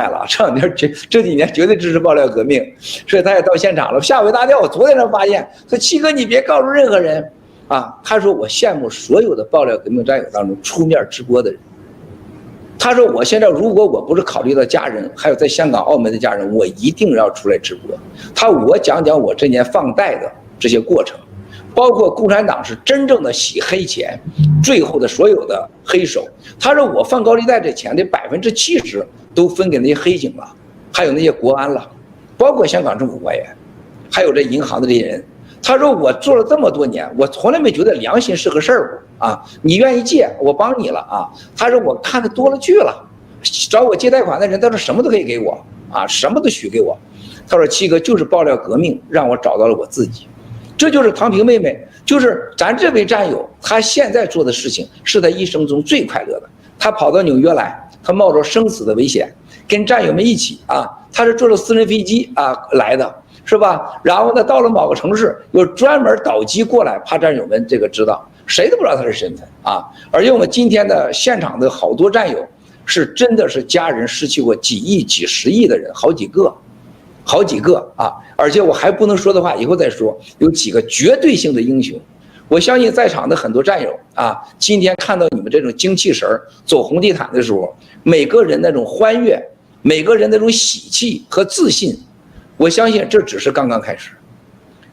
了，这几年绝对支持爆料革命，所以他也到现场了，吓我一大跳。我昨天才发现，说七哥你别告诉任何人啊。他说我羡慕所有的爆料革命战友当中出面直播的人。他说我现在如果我不是考虑到家人，还有在香港、澳门的家人，我一定要出来直播。我讲讲我这年放贷的这些过程。包括共产党是真正的洗黑钱，最后的所有的黑手。他说我放高利贷这钱的70%都分给那些黑警了，还有那些国安了，包括香港政府官员，还有这银行的这些人。他说我做了这么多年，我从来没觉得良心是个事儿啊！你愿意借，我帮你了啊！他说我看的多了去了，找我借贷款的人，他说什么都可以给我啊，什么都许给我。他说七哥就是爆料革命让我找到了我自己。这就是唐平妹妹，就是咱这位战友，他现在做的事情是他一生中最快乐的。他跑到纽约来，他冒着生死的危险，跟战友们一起啊，他是坐着私人飞机啊来的，是吧？然后呢，到了某个城市，有专门导机过来，怕战友们这个知道，谁都不知道他的身份啊。而且我们今天的现场的好多战友，是真的是家人失去过几亿、几十亿的人，好几个啊！而且我还不能说的话，以后再说。有几个绝对性的英雄，我相信在场的很多战友啊，今天看到你们这种精气神走红地毯的时候，每个人那种欢悦，每个人那种喜气和自信，我相信这只是刚刚开始。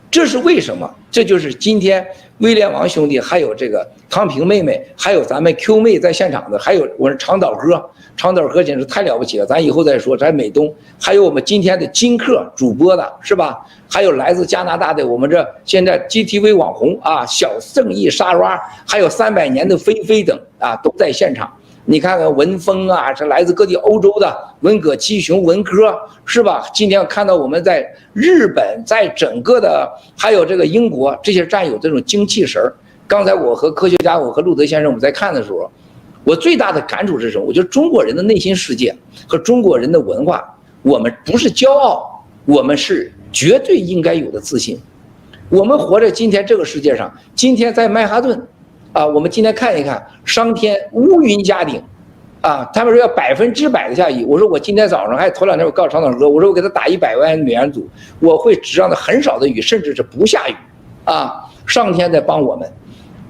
这是为什么？这就是今天威廉王兄弟，还有这个康平妹妹，还有咱们 Q 妹在现场的，还有我说长岛哥简直太了不起了，咱以后再说。咱美东还有我们今天的金客主播的是吧？还有来自加拿大的我们这现在 GTV 网红啊，小正义沙拉，还有300年的菲菲等啊，都在现场。你看看文峰啊，是来自各地欧洲的文革七雄文科是吧？今天看到我们在日本，在整个的还有这个英国这些战友这种精气神儿。刚才我和科学家，我和路德先生我们在看的时候，我最大的感触是什么？我觉得中国人的内心世界和中国人的文化，我们不是骄傲，我们是绝对应该有的自信。我们活在今天这个世界上，今天在曼哈顿。啊，我们今天看一看，商天乌云夹顶，啊，他们说要100%的下雨。我说我今天早上还头2天我告诉长岛哥，我说我给他打100万美元组，我会只让他很少的雨，甚至是不下雨，啊，上天在帮我们。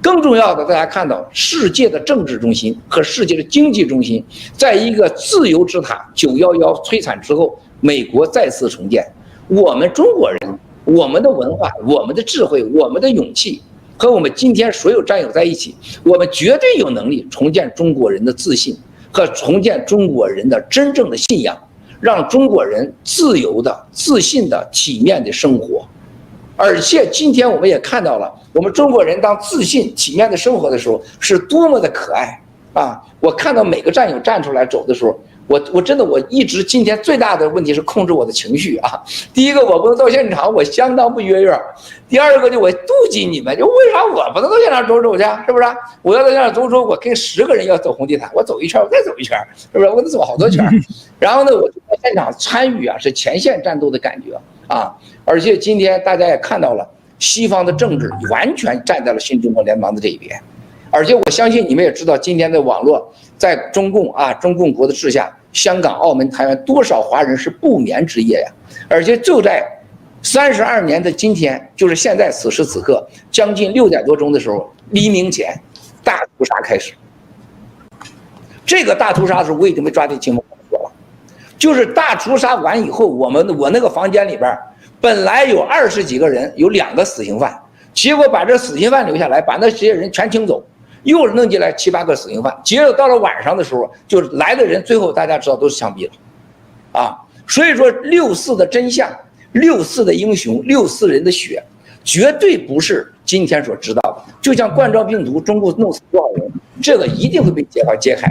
更重要的，大家看到世界的政治中心和世界的经济中心，在一个自由之塔911摧残之后，美国再次重建。我们中国人，我们的文化，我们的智慧，我们的勇气。和我们今天所有战友在一起，我们绝对有能力重建中国人的自信和重建中国人的真正的信仰，让中国人自由的、自信的、体面的生活。而且今天我们也看到了，我们中国人当自信、体面的生活的时候，是多么的可爱啊！我看到每个战友站出来走的时候，我真的我一直今天最大的问题是控制我的情绪啊。第一个我不能到现场，我相当不跃跃；第二个就我妒忌你们，就为啥我不能到现场走走去，是不是？我要到现场走走，我跟10个人要走红地毯，我走一圈，我再走一圈，是不是？我得走好多圈。然后呢，我就在现场参与啊，是前线战斗的感觉啊。而且今天大家也看到了，西方的政治完全站在了新中国联邦的这一边。而且我相信你们也知道，今天的网络在中共国的治下，香港、澳门、台湾多少华人是不眠之夜呀！而且就在32年的今天，就是现在此时此刻，将近6点多钟的时候，黎明前，大屠杀开始。这个大屠杀的时候，我已经被抓进清风说了，就是大屠杀完以后，我那个房间里边本来有20几个人，有2个死刑犯，结果把这死刑犯留下来，把那些人全清走。又弄进来7、8个死刑犯，结果到了晚上的时候，就来的人最后大家知道都是枪毙了，啊，所以说6·4的真相，6·4的英雄，6·4人的血，绝对不是今天所知道的。就像冠状病毒，中共弄死多少人，这个一定会被揭开。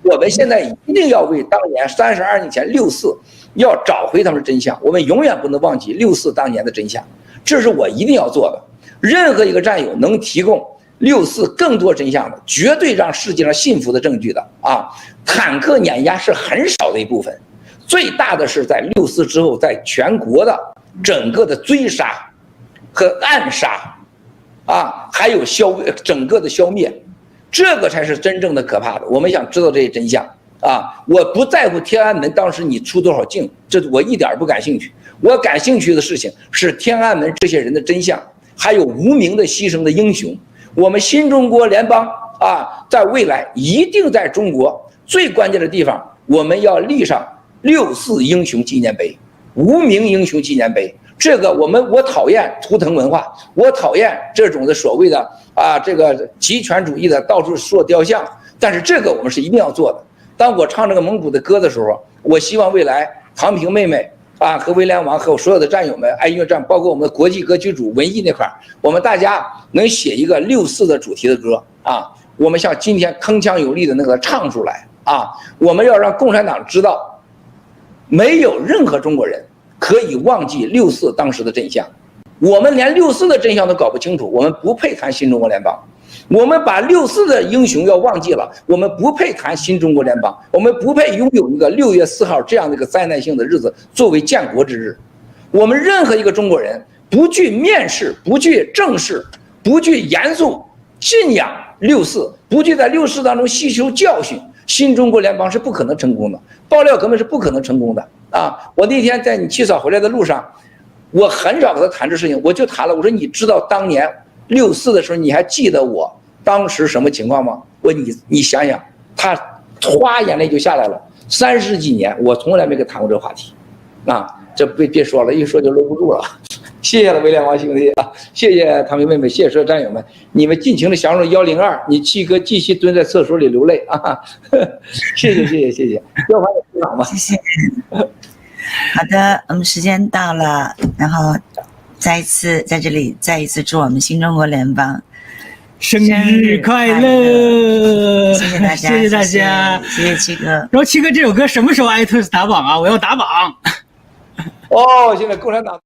我们现在一定要为当年32年前6·4要找回他们的真相，我们永远不能忘记6·4当年的真相，这是我一定要做的。任何一个战友能提供6·4更多真相的，绝对让世界上信服的证据的啊！坦克碾压是很少的一部分，最大的是在6·4之后，在全国的整个的追杀和暗杀，啊，还有整个的消灭，这个才是真正的可怕的。我们想知道这些真相我不在乎天安门当时你出多少镜，这我一点不感兴趣。我感兴趣的事情是天安门这些人的真相，还有无名的牺牲的英雄。我们新中国联邦在未来一定在中国最关键的地方，我们要立上6·4英雄纪念碑、无名英雄纪念碑。这个我讨厌图腾文化，我讨厌这种的所谓的这个极权主义的到处说雕像，但是这个我们是一定要做的。当我唱这个蒙古的歌的时候，我希望未来唐平妹妹和威廉王和我所有的战友们，爱音乐战，包括我们的国际歌曲组文艺那块，我们大家能写一个6·4的主题的歌我们像今天铿锵有力的那个唱出来我们要让共产党知道，没有任何中国人可以忘记6·4当时的真相。我们连6·4的真相都搞不清楚，我们不配谈新中国联邦。我们把6·4的英雄要忘记了，我们不配谈新中国联邦，我们不配拥有一个6月4号这样的一个灾难性的日子作为建国之日。我们任何一个中国人不具面试，不具正视，不具严肃信仰6·4，不具在6·4当中吸收教训，新中国联邦是不可能成功的，爆料革命是不可能成功的我那天在你七嫂回来的路上，我很少和他谈这事情，我就谈了，我说你知道当年6·4的时候，你还记得我当时什么情况吗？你想想，他哗眼泪就下来了。30几年我从来没跟他谈过这个话题这别说了，一说就搂不住了。谢谢了威廉王兄弟谢谢唐明妹妹，谢谢所有战友们，你们尽情的享受102，你七哥继续蹲在厕所里流泪谢谢，要不然也吗？谢谢。好的，我们时间到了，然后再一次在这里再一次祝我们新中国联邦生日快乐！谢谢大家，谢谢大家，谢谢七哥。然后七哥这首歌什么时候iTunes打榜啊？我要打榜。现在共产党。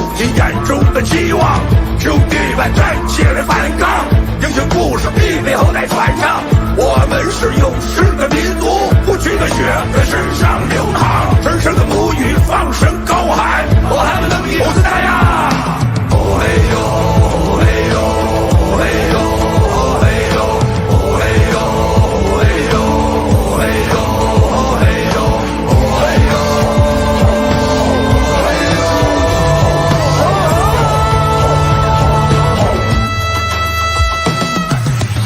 父亲眼中的期望。兄弟们站起来反抗，英雄故事必被后代传唱。我们是勇士的民族，不屈的血在身上流淌，神圣的母语放声高喊，我还们能一无私大呀！哦嘿呦，哦嘿呦，哦嘿呦，哦嘿呦，哦嘿呦，哦嘿呦，哦嘿呦，哦嘿呦，哦嘿呦，哦嘿呦。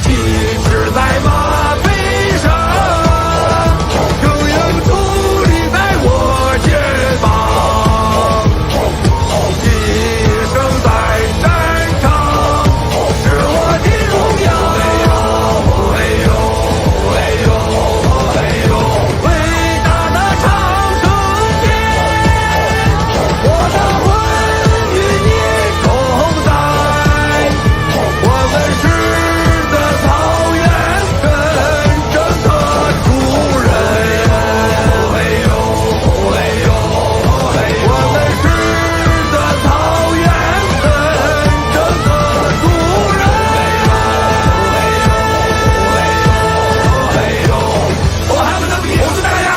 旗帜在马背上，英英矗立在我肩膀，一生在战场，是我的荣耀。哎呦，哎呦，哎呦，伟大的长城线，我的魂与你同在，我们是的草原真正的主人。哎呦，哎呦，哎呦，我们是的草原真正的主人。哎呦，哎呦，哎呦，我还不能比猴子大呀！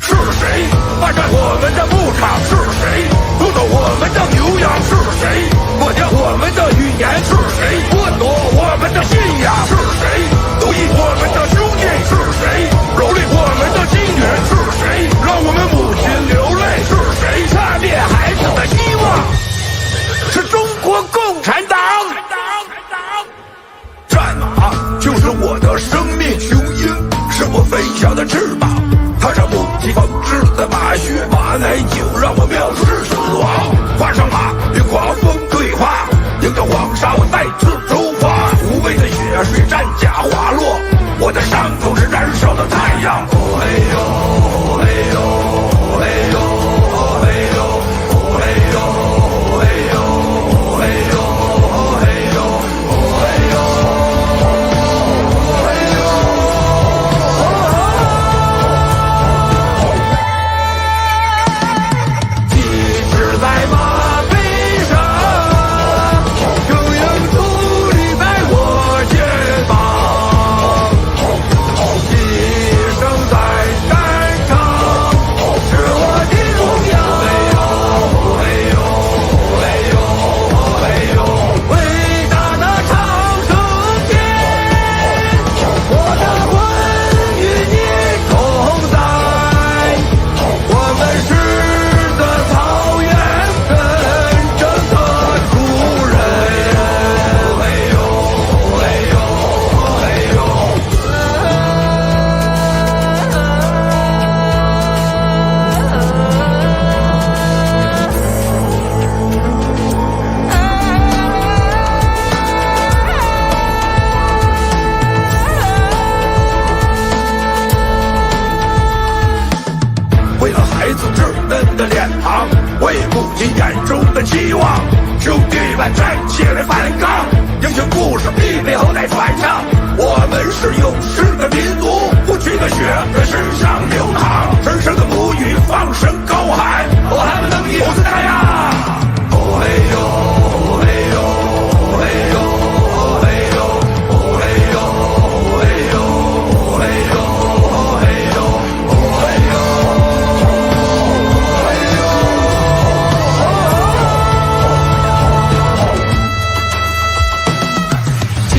是谁霸占我们的牧场？是谁夺走我们的牛羊？是谁抹掉我们的语言？是谁剥夺我们的信仰？是谁奴役我们的兄弟？是谁蹂躏我们的金元？是谁让我们母亲流泪？是谁掐灭孩子的希望？是中国共产党！战马就是我的生命，雄鹰是我飞翔的翅膀。踏上母亲缝制的马靴，马奶酒让我藐视死亡。跨上马与狂风对话，迎着黄沙我再次出发。无畏的血水战甲滑落，我的伤口是燃烧的太阳。哦嘿呦，哦嘿呦，哦嘿呦，哦嘿呦，哦嘿呦，哦嘿呦，哦嘿呦，哦嘿呦，哦嘿呦，哦嘿呦。旗帜在马背上，英英矗立在我肩膀，一生在战场，是我的荣耀。哎呦，哎呦，哎呦，伟大的长城线，我的魂与你同在，我们是的草原真正的主人。哎呦，哎呦，哎呦。为了孩子稚嫩的脸庞，为母亲眼中的期望，兄弟们站起来反抗，英雄故事必被后代传唱。我们是勇士的民族，不屈的血在身上流淌，神圣的母语放声高喊，我还不能一无私大呀！哦嘿呦，哦嘿呦，哦嘿呦，哦嘿呦，哦嘿呦，哦嘿呦，哦嘿呦，哦嘿呦，哦嘿呦。旗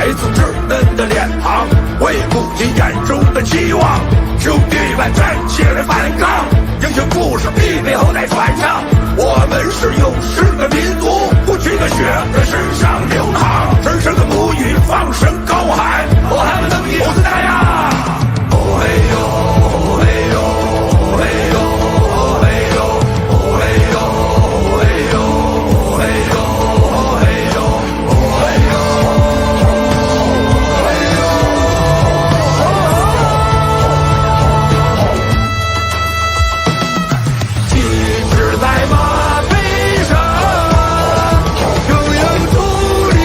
孩子稚嫩的脸庞，为母亲眼中的期望，兄弟们站起来反抗，英雄故事必被后代传唱。我们是勇士的民族，不屈的血在身上流淌，神圣的母语放声高喊，我还们能赢不打呀！哦嘿呦，哦嘿呦，哦嘿呦，哦嘿呦，哦嘿呦，哦嘿呦，哦嘿呦，哦嘿呦，哦嘿呦，旗帜在马背上，永远矗立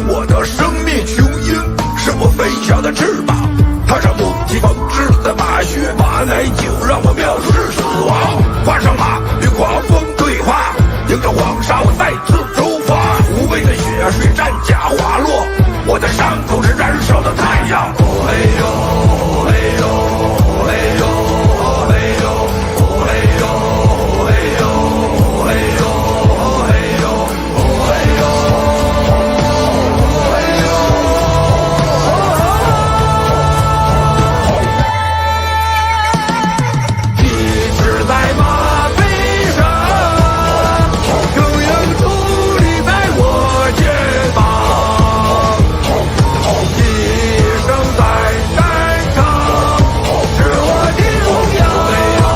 我的生命雄鹰，是我飞翔的翅膀。踏上母鸡缝制的马靴，马奶酒让我秒出死亡。跨上马与狂风对话，迎着黄沙我再次出发。无畏的血水战甲滑落，我的伤口是燃烧的太阳。哦嘿呦，哦嘿呦，哦嘿呦，哦嘿呦，哦嘿呦，哦嘿呦，哦嘿呦，哦嘿呦，哦嘿呦，哦嘿呦。一直在马背上，更有助力在我肩膀。一生在战场，是我的荣耀。哦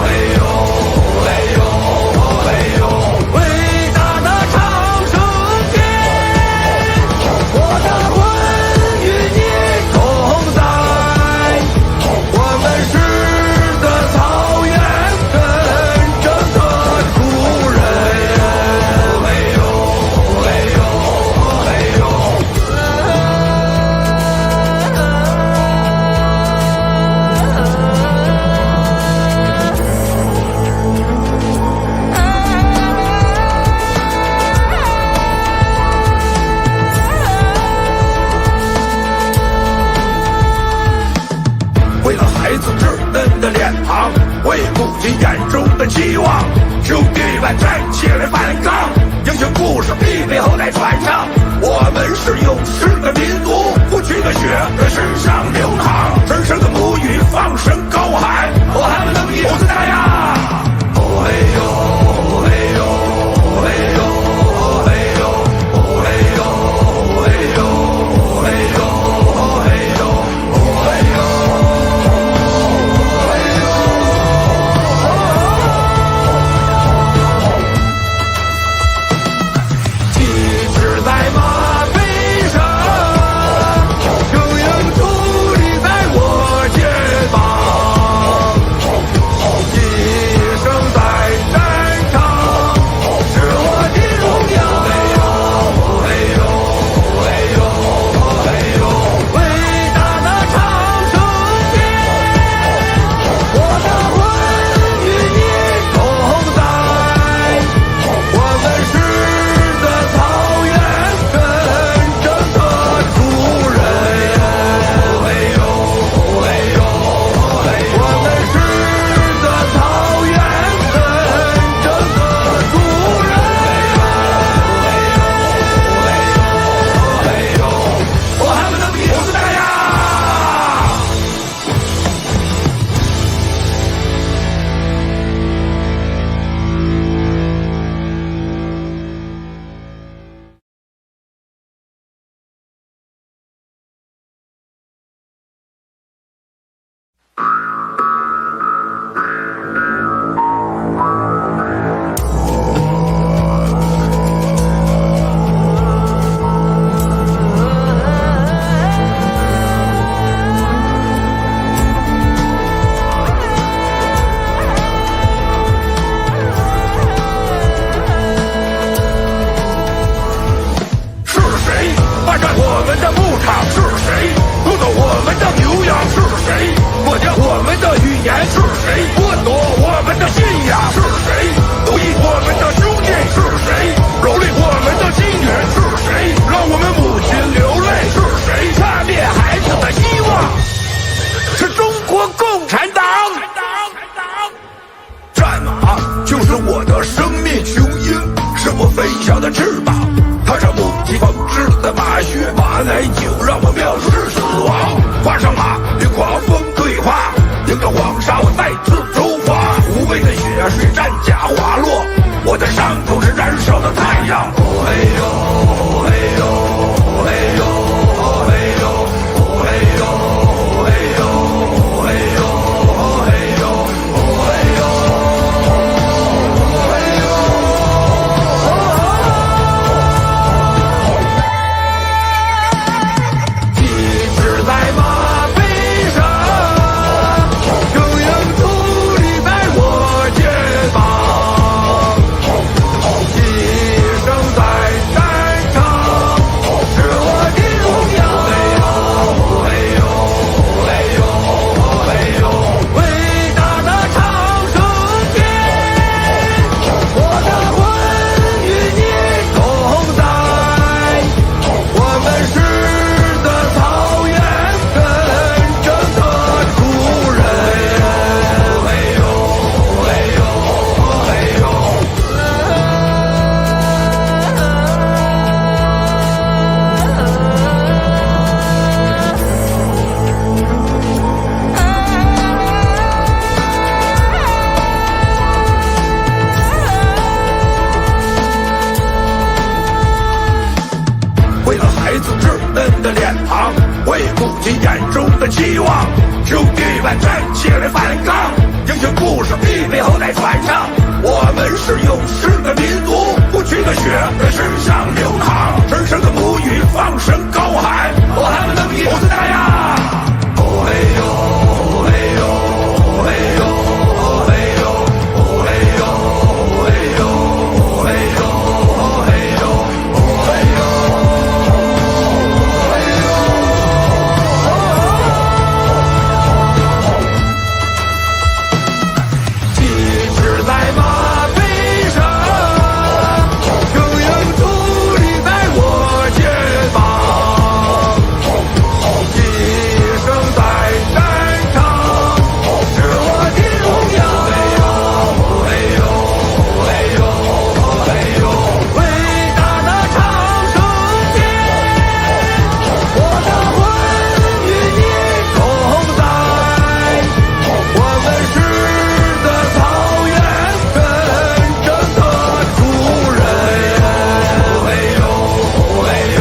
嘿呦，哦嘿呦，哦嘿呦，伟大的长生天，我的魂与你同在。我们是的草原真正的主人。哦嘿呦，哦嘿呦，哦嘿呦。为了孩子稚嫩的脸庞，为父亲眼中的期望，兄弟们站起来反抗，英雄故事必被后代传唱。我们是勇士的民族，不屈的血在身上流淌，神圣的母语放声高喊，我还不能一口子大呀！哦嘿呦，哦嘿呦，哦嘿呦，哦嘿呦，哦嘿呦，哦嘿呦，哦嘿呦，哦嘿呦，哦嘿呦。旗帜在马背上，更有助力在我肩膀。一生在战场，是我的荣耀。哦嘿呦，哦嘿呦，哦嘿呦，伟大的长生天，我的魂与你同在。我们是的草原真正的主人。哦嘿呦，哦嘿呦，哦嘿呦。我们是的草原真正的主人。哦嘿呦，哦嘿呦，哦嘿呦。我还不能比猴子大呀！是谁霸占我们的牧场？是谁夺走我们的牛羊？是谁抹掉我们的语言？是谁剥夺我们的信仰？是谁奴役我们的兄弟？是谁蹂躏我们的金元？是谁让我们母亲流泪？是谁掐灭孩子的希望？是中国共产党！战马就是我的生命雄鹰，是我飞翔的翅膀。踏上母鸡缝制的马靴，马奶酒让我秒出死亡。跨上马与狂风对话，迎着黄沙我再次出为了孩子稚嫩的脸庞，为母亲眼中的期望，兄弟们站起来反抗，英雄故事必被后代传唱。我们是勇士的民族，不屈的血在身上流淌，神圣的母语放声高喊，我还们能有次大呀！哦嘿呦，哦嘿呦，哦嘿呦，哦嘿呦，哦嘿呦，哦嘿呦，哦嘿呦，哦嘿呦，哦嘿呦，旗帜在马背上，更有土地在我肩膀，一生在战场，是我的荣耀。哎呦，哎呦，哎呦，伟大的长城线，我的魂与你同在，我们是的草原真正的主人。哎呦，哎呦，哎呦，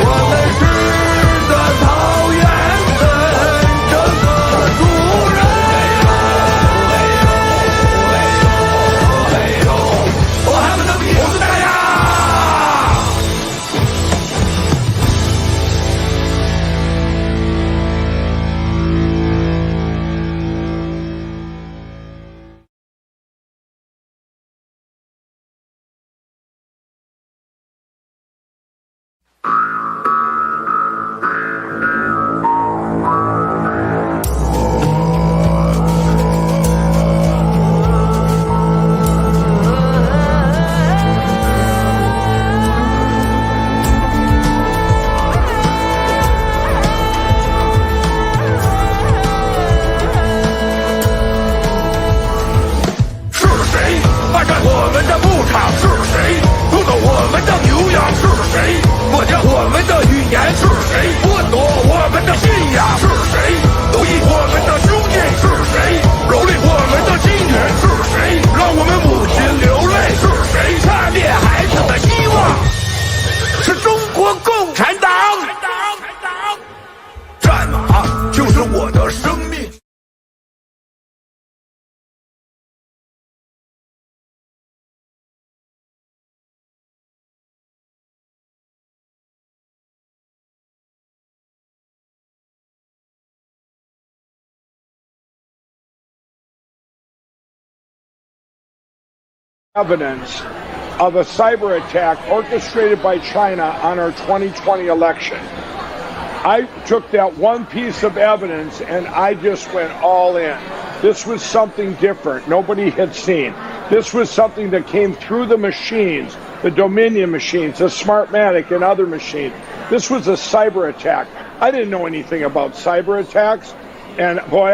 我们是的草原真正的主人。哎呦，哎呦，哎呦，我还们能比猴子大呀！是谁霸占我们的牧场？是谁夺走我们的牛羊？是谁抹掉我们的语言？是谁剥夺我们的信仰？是谁奴役我们的兄弟？是谁蹂躏我们的金元？是谁让我们母亲流泪？是谁掐灭孩子的希望？是中国共产党！战马就是我的生命。Evidence of a cyber attack orchestrated by China on our 2020 election. I took that one piece of evidence and I just went all in. This was something different nobody had seen. This was something that came through the machines, the Dominion machines, the Smartmatic and other machines. This was a cyber attack. I didn't know anything about cyber attacks, and boy,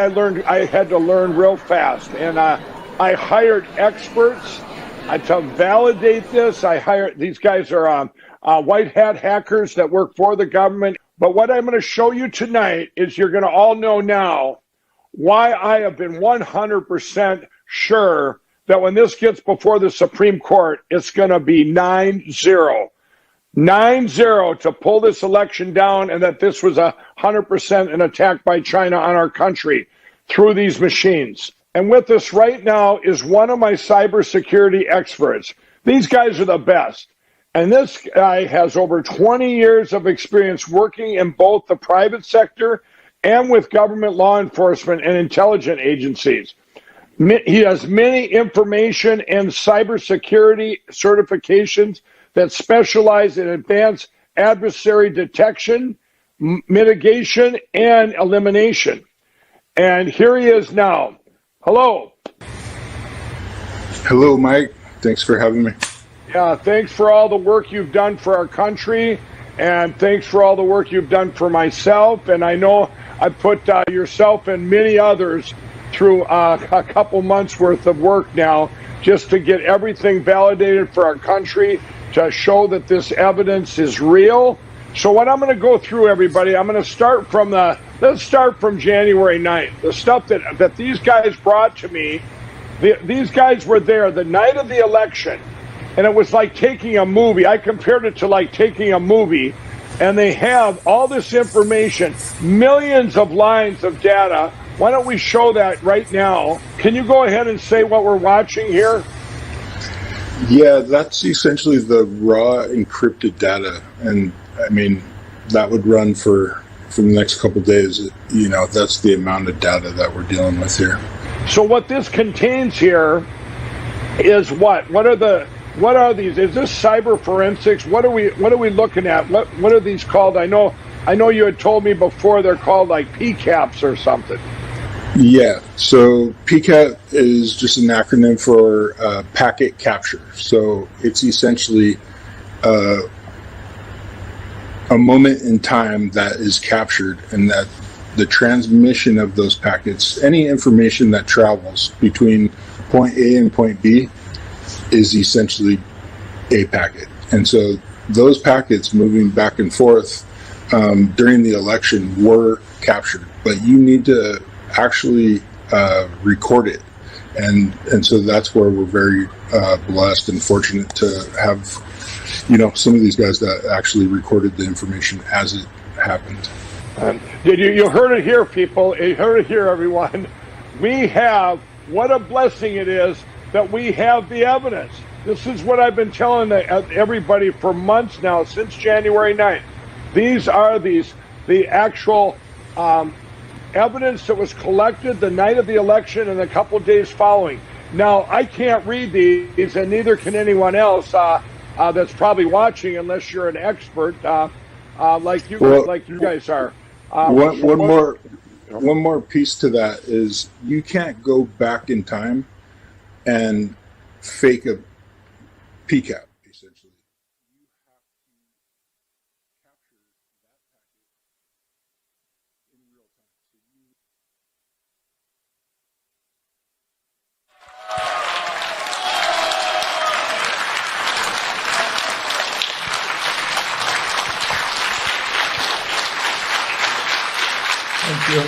I had to learn real fast. And I hired experts to validate this. These guys are white hat hackers that work for the government. But what I'm going to show you tonight is you're going to all know now why I have been 100% sure that when this gets before the Supreme Court, it's going to be 9-0. 9-0 to pull this election down, and that this was 100% an attack by China on our country through these machines. And with us right now is one of my cybersecurity experts. These guys are the best. And this guy has over 20 years of experience working in both the private sector and with government law enforcement and intelligence agencies. He has many information and cybersecurity certifications that specialize in advanced adversary detection, mitigation, and elimination. And here he is now. Hello. Hello, Mike. Thanks for having me. Yeah, thanks for all the work you've done for our country, and thanks for all the work you've done for myself. And I know I put yourself and many others through a couple months worth of work now just to get everything validated for our country, to show that this evidence is real. So what I'm going to go through, everybody, I'm going to start from let's start from January 9th. The stuff that these guys brought to me, these guys were there the night of the election, and it was like taking a movie. I compared it to like taking a movie, and they have all this information, millions of lines of data. Why don't we show that right now? Can you go ahead and say what we're watching here? Yeah, that's essentially the raw encrypted data, and I mean that would run for the next couple of days. You know, that's the amount of data that we're dealing with here. So what this contains here is what? What are these? Is this cyber forensics? What are we looking at? What are these called? I know you had told me before they're called like PCAPs or something. Yeah, so PCAP is just an acronym for packet capture. So it's essentially a moment in time that is captured, and that the transmission of those packets, any information that travels between point A and point B, is essentially a packet. And so those packets moving back and forth during the election were captured, but you need to actually record it, and so that's where we're very blessed and fortunate to have, you know, some of these guys that actually recorded the information as it happened. You heard it here, people. You heard it here, everyone. We have, what a blessing it is that we have the evidence. This is what I've been telling everybody for months now, since January 9th. These are the actual evidence that was collected the night of the election and a couple days following. Now, I can't read these, and neither can anyone else that's probably watching, unless you're an expert like you guys are. One more piece to that is you can't go back in time and fake a PCAP. Essentially, you have to capture that packet in real time. Thank you.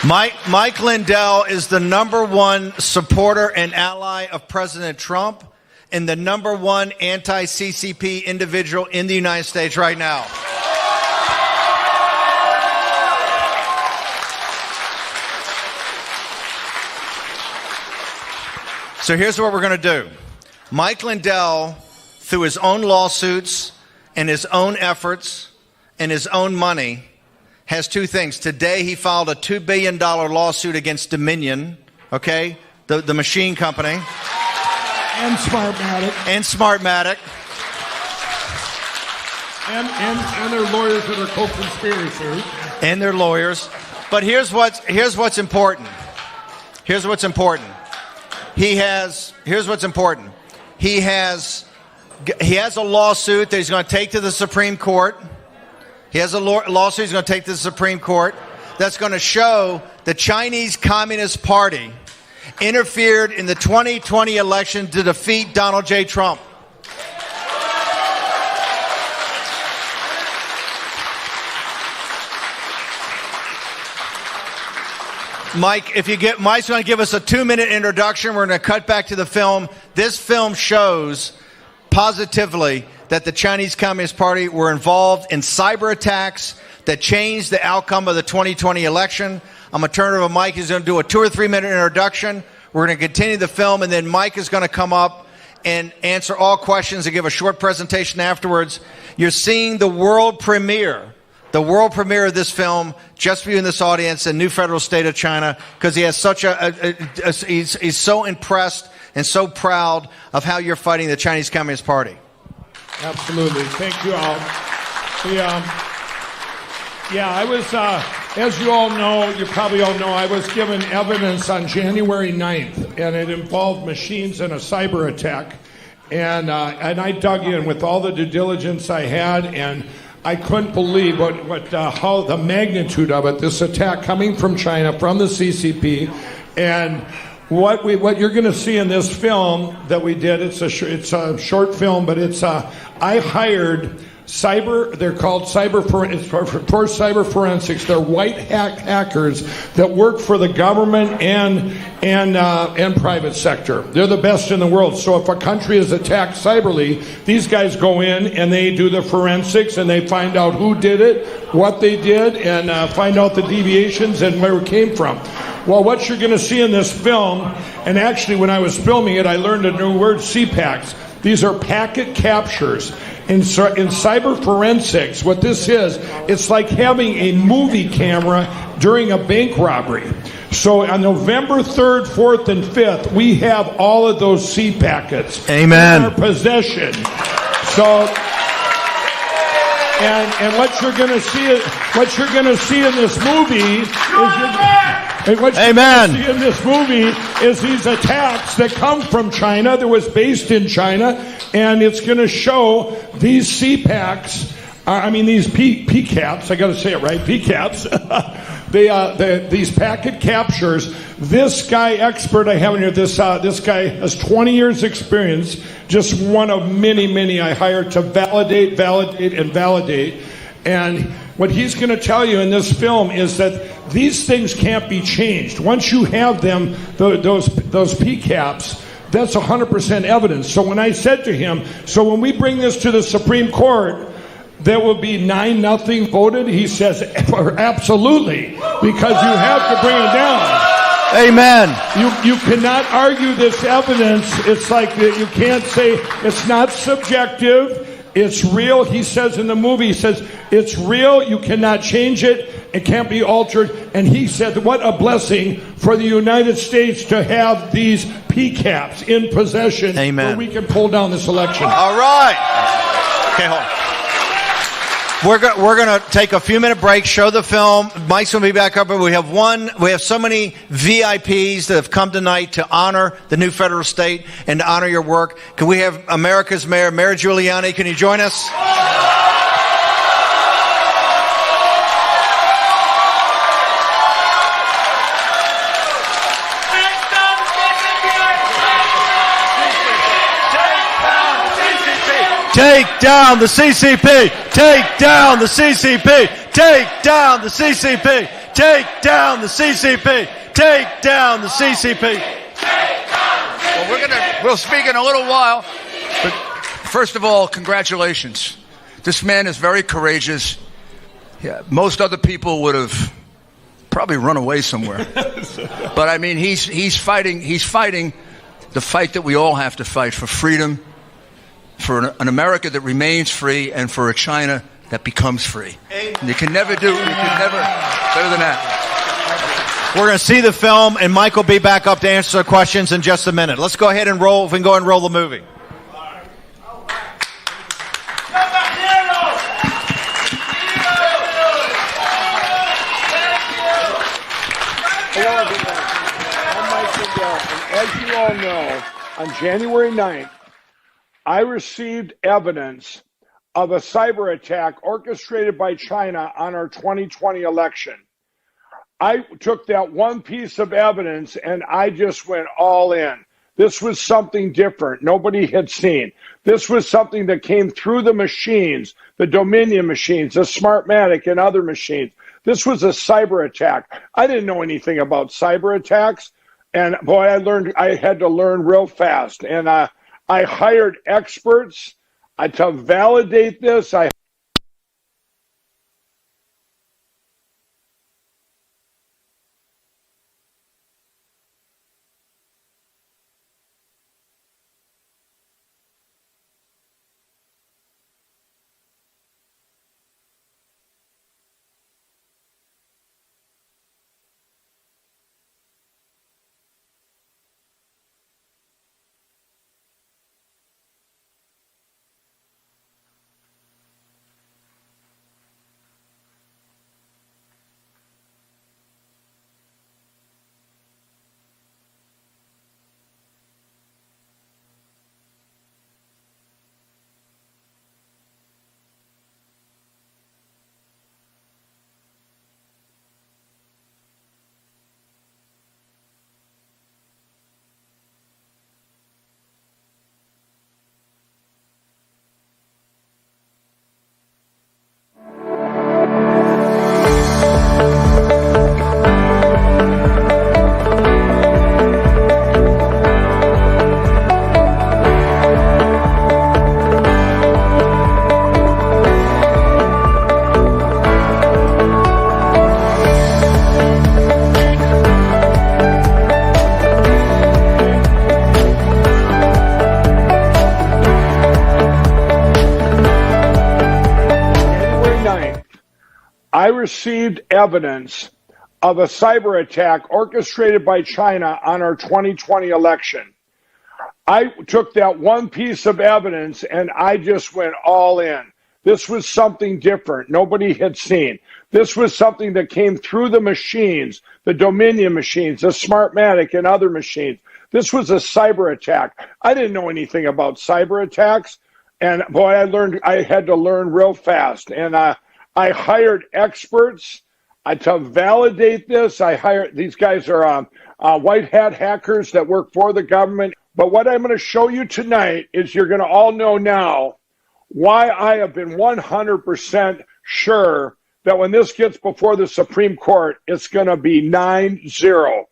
Mike Lindell is the #1 supporter and ally of President Trump and the #1 anti-CCP individual in the United States right now. So here's what we're going to do. Mike Lindell, through his own lawsuits and his own efforts and his own money, has two things. Today he filed a $2 billion lawsuit against Dominion, okay, the machine company. And Smartmatic. And Smartmatic. And their lawyers that are co-conspirators. And their lawyers. But here's what's important. Here's what's important. Here's what's important. He has a lawsuit that he's going to take to the Supreme Court. He has a lawsuit he's going to take to the Supreme Court that's going to show the Chinese Communist Party interfered in the 2020 election to defeat Donald J. Trump. Mike, Mike's going to give us a 2-minute introduction. We're going to cut back to the film. This film shows positively that the Chinese Communist Party were involved in cyber attacks that changed the outcome of the 2020 election. I'm going to turn it over to Mike. He's going to do a 2 or 3 minute introduction. We're going to continue the film, and then Mike is going to come up and answer all questions and give a short presentation afterwards. You're seeing the world premiere of this film just for you in this audience in New Federal State of China, because he has such he's so impressed and so proud of how you're fighting the Chinese Communist Party. Absolutely. Thank you all. I was, as you all know, you probably all know, I was given evidence on January 9th, and it involved machines and a cyber attack. And I dug in with all the due diligence I had, and I couldn't believe how the magnitude of it, this attack coming from China, from the CCP, and what you're going to see in this film that we did. It's a short film, but I hired they're called cyber forensics. They're white hackers that work for the government and private sector. They're the best in the world. So if a country is attacked cyberly, these guys go in and they do the forensics and they find out who did it, what they did, and find out the deviations and where it came from. Well, what you're going to see in this film, and actually when I was filming it, I learned a new word, CPACs. These are packet captures. In cyber forensics, what this is, it's like having a movie camera during a bank robbery. So on November 3rd, 4th, and 5th, we have all of those C packets in our possession. So, and what you're going to see in this movie is these attacks that come from China, that was based in China, and it's going to show these CPACs, these PCAPs, I got to say it right, PCAPs, these packet captures. This guy expert I have in here, this guy has 20 years experience, just one of many I hired to validate. And what he's going to tell you in this film is that these things can't be changed. Once you have them, those PCAPs, that's 100% evidence. So when I said to him, so when we bring this to the Supreme Court, there will be 9-0 voted. He says, absolutely, because you have to bring it down. Amen. You cannot argue this evidence. It's like you can't say it's not subjective. It's real. He says in the movie, he says, it's real. You cannot change it. It can't be altered. And he said, what a blessing for the United States to have these PCAPs in possession. Amen. Where we can pull down this election. All right. Okay, hold on. We're going to take a few minute break, show the film. Mike's going to be back up. We have so many VIPs that have come tonight to honor the new federal state and to honor your work. Can we have America's Mayor, Mayor Giuliani? Can you join us? Take down the CCP! Take down the CCP! Take down the CCP! Take down the CCP! Take down the CCP! Well, we'll speak in a little while, but first of all, congratulations. This man is very courageous. Yeah, most other people would have probably run away somewhere. But I mean, he's fighting the fight that we all have to fight for freedom, for an America that remains free, and for a China that becomes free. You can never better than that. We're going to see the film, and Mike will be back up to answer the questions in just a minute. Let's go ahead and roll. If we can go ahead and roll the movie. Hello, everyone. I'm Mike Lindell, and as you all know, on January 9th, I received evidence of a cyber attack orchestrated by China on our 2020 election. I took that one piece of evidence and I just went all in. This was something different nobody had seen. This was something that came through the machines, the Dominion machines, the Smartmatic and other machines. This was a cyber attack. I didn't know anything about cyber attacks, and boy, I had to learn real fast. And I hired experts to validate this. I received evidence of a cyber attack orchestrated by China on our 2020 election. I took that one piece of evidence and I just went all in. This was something different nobody had seen. This was something that came through the machines, the Dominion machines, the Smartmatic and other machines. This was a cyber attack. I didn't know anything about cyber attacks. And boy, I had to learn real fast. And I hired experts to validate this. These guys are white hat hackers that work for the government. But what I'm going to show you tonight is you're going to all know now why I have been 100% sure that when this gets before the Supreme Court, it's going to be 9-0.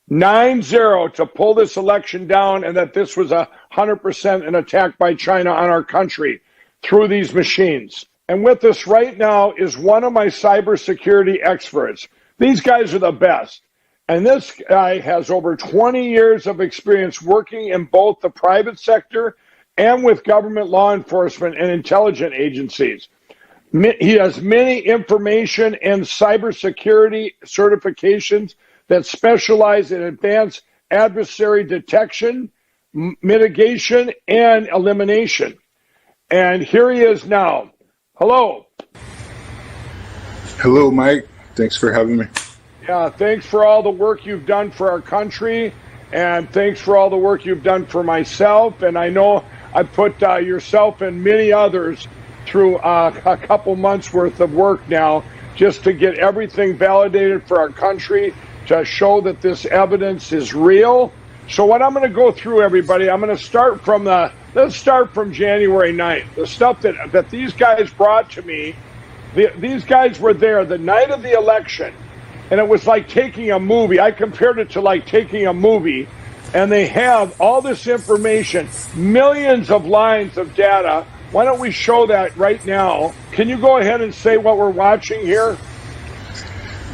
9-0 to pull this election down, and that this was 100% an attack by China on our country through these machines. And with us right now is one of my cybersecurity experts. These guys are the best. And this guy has over 20 years of experience working in both the private sector and with government law enforcement and intelligence agencies. He has many information and cybersecurity certifications that specialize in advanced adversary detection, mitigation, and elimination. And here he is now. Hello. Hello, Mike. Thanks for having me. Yeah, thanks for all the work you've done for our country, and thanks for all the work you've done for myself. And I know I put yourself and many others through a couple months worth of work now just to get everything validated for our country, to show that this evidence is real. So what I'm going to go through, everybody, I'm going to start from let's start from January 9th. The stuff that these guys brought to me, these guys were there the night of the election, and it was like taking a movie. I compared it to like taking a movie, and they have all this information, millions of lines of data. Why don't we show that right now? Can you go ahead and say what we're watching here?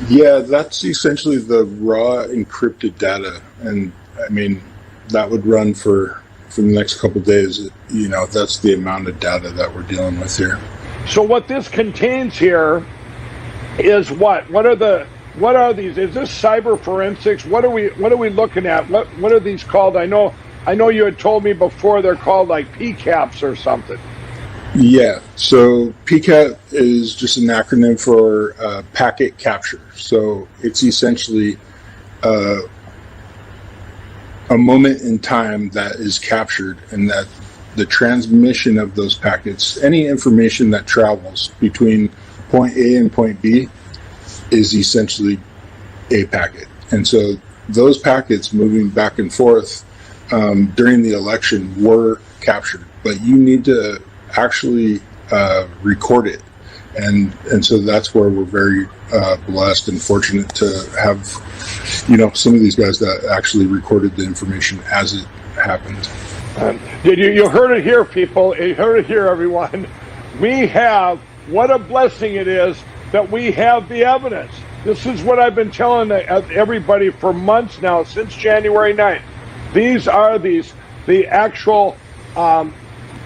Yeah, that's essentially the raw encrypted data. And I mean, that would run for the next couple of days. You know, that's the amount of data that we're dealing with here. So what this contains here is what? What are these? Is this cyber forensics? What are we looking at? What are these called? I know you had told me before they're called like PCAPs or something. Yeah, so PCAP is just an acronym for packet capture. So it's essentially a moment in time that is captured, and that the transmission of those packets, any information that travels between point A and point B, is essentially a packet. And so those packets moving back and forth during the election were captured, but you need to actually record it. And so that's where we're very blessed and fortunate to have, some of these guys that actually recorded the information as it happened. You heard it here, people. You heard it here, everyone. What a blessing it is that we have the evidence. This is what I've been telling everybody for months now, since January 9th. These are the actual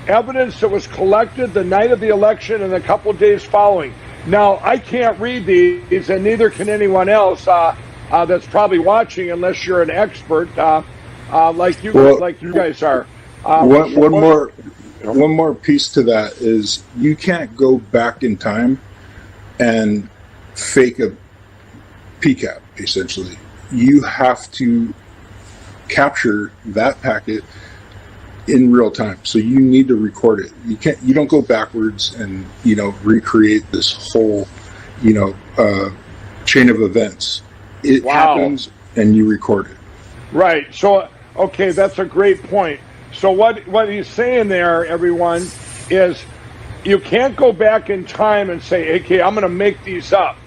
evidence that was collected the night of the election and a couple of days following. Now, I can't read these, and neither can anyone else that's probably watching, unless you're an expert like you guys are. One more piece to that is you can't go back in time and fake a PCAP, essentially. You have to capture that packet in real time. So you need to record it. You don't go backwards and, recreate this whole, chain of events. It happens and you record it. Right. So, okay, that's a great point. So what he's saying there, everyone, is you can't go back in time and say, okay, I'm going to make these up.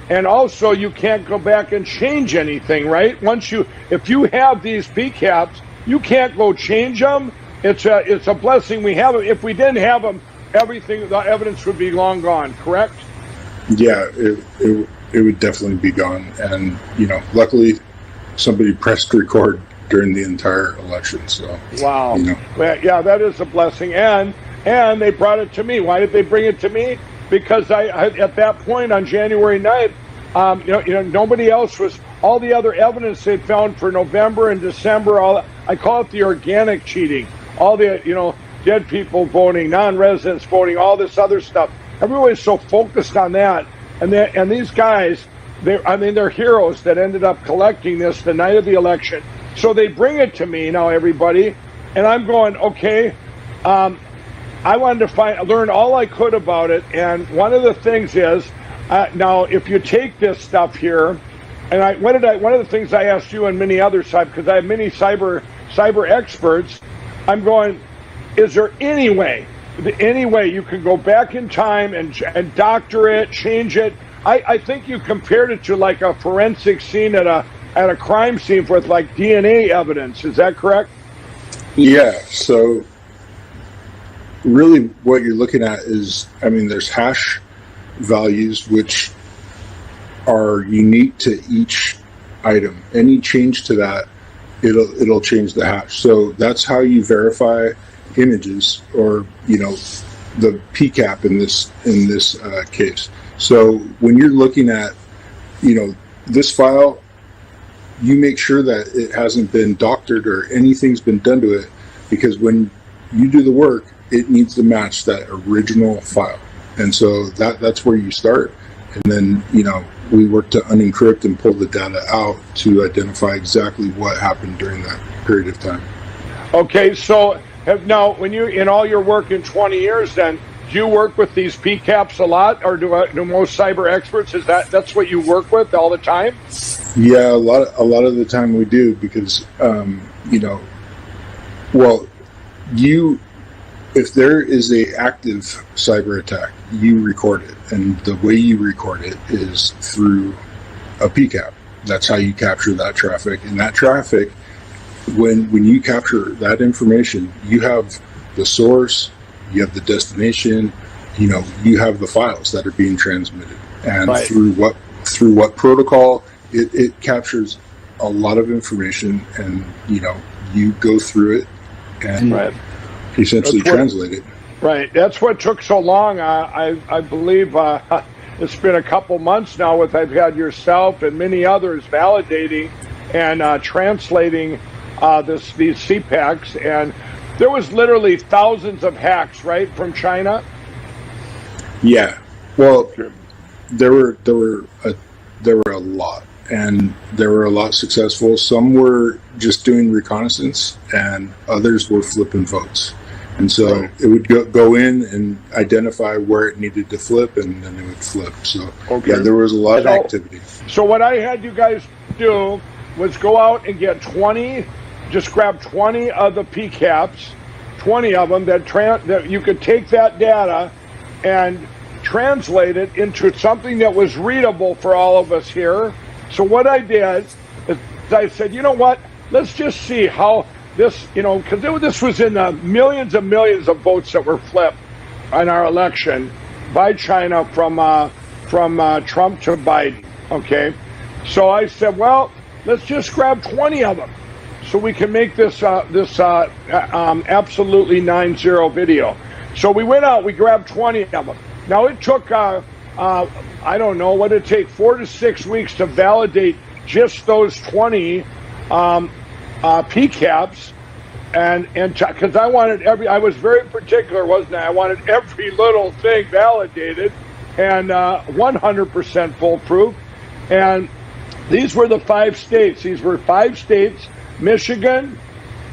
And also you can't go back and change anything, right? If you have these PCAPs, you can't go change them. It's a blessing we have them. If we didn't have them, the evidence would be long gone, correct? Yeah, it would definitely be gone. And, luckily somebody pressed record during the entire election. So wow. Well, yeah, that is a blessing. And they brought it to me. Why did they bring it to me? because I at that point on January 9th, nobody else was. All the other evidence they found for November and December, I call it the organic cheating. All the dead people voting, non-residents voting, all this other stuff. Everybody's so focused on that, and these guys, they're heroes that ended up collecting this the night of the election. So they bring it to me now, everybody, and I'm going, okay. I wanted to learn all I could about it, and one of the things is now if you take this stuff here, and one of the things I asked you and many others, because I have many cyber experts, I'm going, is there any way you can go back in time and doctor it, change it? I think you compared it to like a forensic scene at a crime scene with like DNA evidence. Is that correct? Yeah. So really what you're looking at is, there's hash values which are unique to each item. Any change to that, it'll change the hash. So that's how you verify images, or the PCAP in this case. So when you're looking at this file, you make sure that it hasn't been doctored or anything's been done to it, because when you do the work, it needs to match that original file. And so that's where you start, and then we work to unencrypt and pull the data out to identify exactly what happened during that period of time. Okay, so now when you, in all your work in 20 years, then do you work with these PCAPs a lot, or do most cyber experts, that's what you work with all the time? Yeah, a lot of the time we do, because if there is a active cyber attack, you record it, and the way you record it is through a PCAP. That's how you capture that traffic. And that traffic, when you capture that information, you have the source, you have the destination, you have the files that are being transmitted, and right. through what protocol, it captures a lot of information, and you go through it and right. essentially translate it. Right. That's what took so long. I believe it's been a couple months now with I've had yourself and many others validating and translating these CPACs, and there was literally thousands of hacks, right, from China. Yeah. Well, there were a lot, and there were a lot successful. Some were just doing reconnaissance, and others were flipping votes. And so it would go in and identify where it needed to flip, and then it would flip. So yeah, there was a lot of activity. So what I had you guys do was go out and get 20, just grab 20 of the PCAPs, 20 of them that you could take that data and translate it into something that was readable for all of us here. So what I did is I said, you know what, let's just see how this, because this was in the millions and millions of votes that were flipped in our election by China from Trump to Biden. Okay, so I said, well, let's just grab 20 of them so we can make this absolutely 9-0 video. So we went out, we grabbed 20 of them. Now it took I don't know what it take 4 to 6 weeks to validate just those 20 PCAPs, and because I wanted I was very particular, wasn't I? I wanted every little thing validated and 100% foolproof. And these were the 5 states. These were 5 states: Michigan,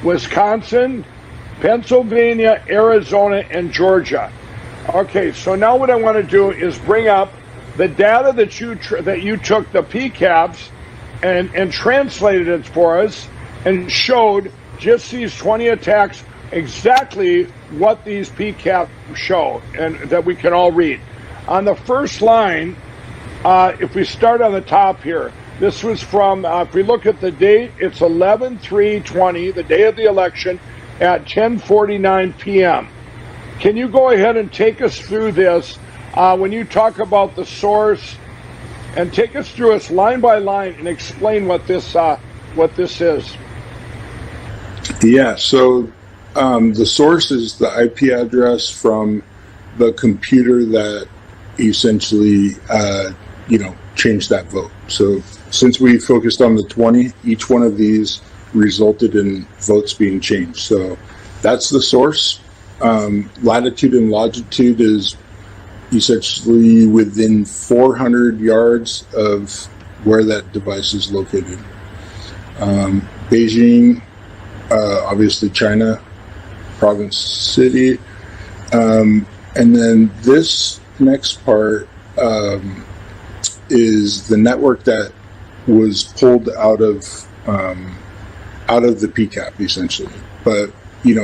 Wisconsin, Pennsylvania, Arizona, and Georgia. Okay, so now what I want to do is bring up the data that you took the PCAPs and translated it for us and showed just these 20 attacks exactly what these PCAPs show, and that we can all read. On the first line, if we start on the top here, this was from, if we look at the date, it's 11/3/20, the day of the election, at 10:49 p.m. Can you go ahead and take us through this when you talk about the source, and take us through us line by line and explain what this is? Yeah, so the source is the IP address from the computer that essentially, change that vote. So since we focused on the 20, each one of these resulted in votes being changed. So that's the source. Latitude and longitude is essentially within 400 yards of where that device is located. Beijing, obviously China, province, city. And then this next part is the network that was pulled out of the PCAP, essentially. But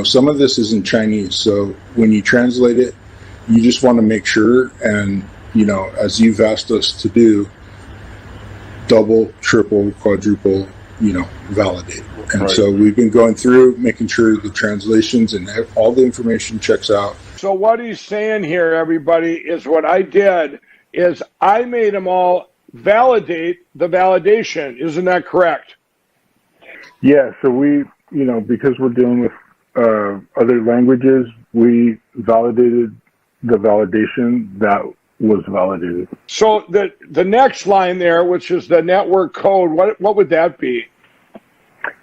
some of this is in Chinese, so when you translate it, you just want to make sure, and as you've asked us to do, double, triple, quadruple, validate. And so we've been going through, making sure the translations and all the information checks out. So what he's saying here, everybody, is what I did is I made them all validate the validation. Isn't that correct? Yeah, so we, because we're dealing with other languages, we validated the validation that was validated. So the next line there, which is the network code, what would that be?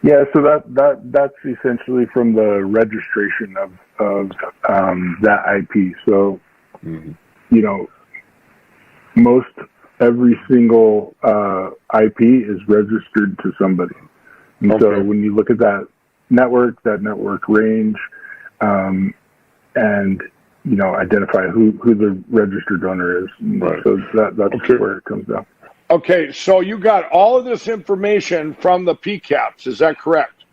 Yeah, so that's essentially from the registration of that IP. So, most every single IP is registered to somebody. And so when you look at that network range, and identify who the registered owner is. Right. So that's where it comes down. Okay, so you got all of this information from the PCAPs, is that correct?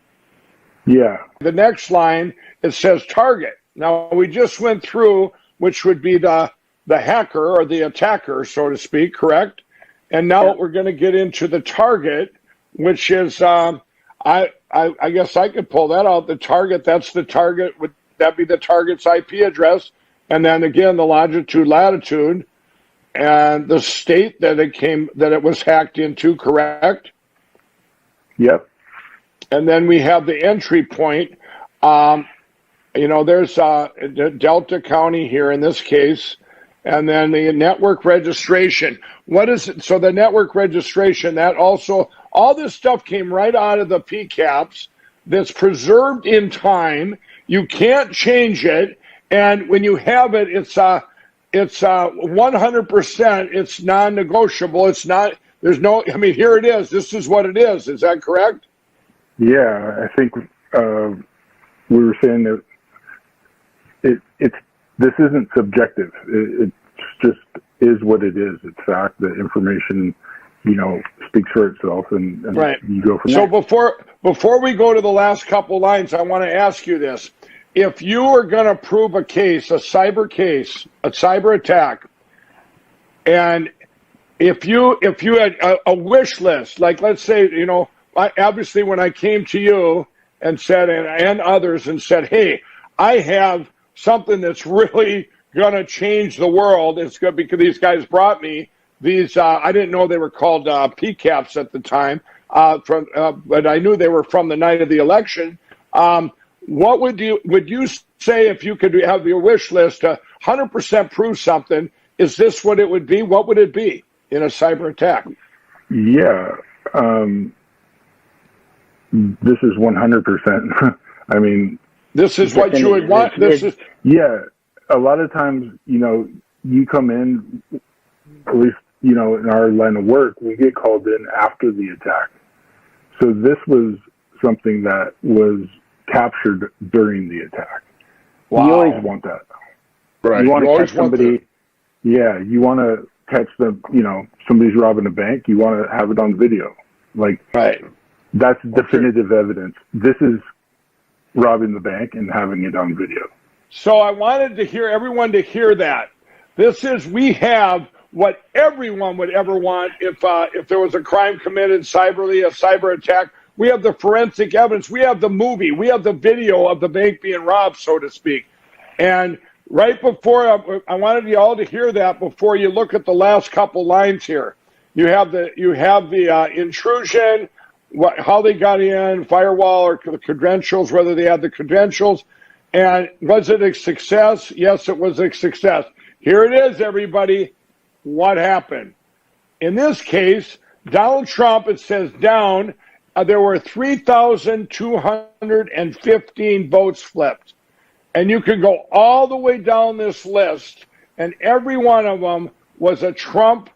Yeah. The next line, it says target. Now, we just went through, which would be the hacker or the attacker, so to speak, correct? And now we're going to get into the target, which is, I guess I could pull that out. The target, that's the target. Would that be the target's IP address? And then again, the longitude, latitude, and the state that it was hacked into, correct? Yep. And then we have the entry point. There's Delta County here in this case, and then the network registration. What is it? So the network registration, that also, all this stuff came right out of the PCAPs that's preserved in time. You can't change it. And when you have it, it's 100%. It's non-negotiable. It's not. There's no. I mean, here it is. This is what it is. Is that correct? Yeah, I think we were saying that this isn't subjective. It just is what it is. It's fact. The information, speaks for itself, and right. You go from there. So before we go to the last couple lines, I want to ask you this. If you are going to prove a cyber attack, and if you had a wish list, like let's say, obviously when I came to you and said, and others and said, hey, I have something that's really going to change the world. It's good because these guys brought me these, I didn't know they were called PCAPs at the time, but I knew they were from the night of the election. What would you say if you could have your wish list to 100% prove something? Is this what it would be? What would it be in a cyber attack? Yeah, this is 100%. I mean, this is what you would want. Yeah. A lot of times, you come in, at least, in our line of work, we get called in after the attack. So this was something that was captured during the attack. Wow. You always want that. Right. You want to catch somebody. Yeah. You want to catch them, somebody's robbing a bank. You want to have it on video. Like, right. That's definitive evidence. This is robbing the bank and having it on video. So I wanted everyone to hear that. We have what everyone would ever want if there was a crime committed, a cyber attack. We have the forensic evidence. We have the movie. We have the video of the bank being robbed, so to speak. And right before, I wanted you all to hear that before you look at the last couple lines here. You have the intrusion, how they got in, firewall or the credentials, whether they had the credentials. And was it a success? Yes, it was a success. Here it is, everybody. what happened. In this case, Donald Trump, it says down, there were 3,215 votes flipped. And you can go all the way down this list, and every one of them was a Trump,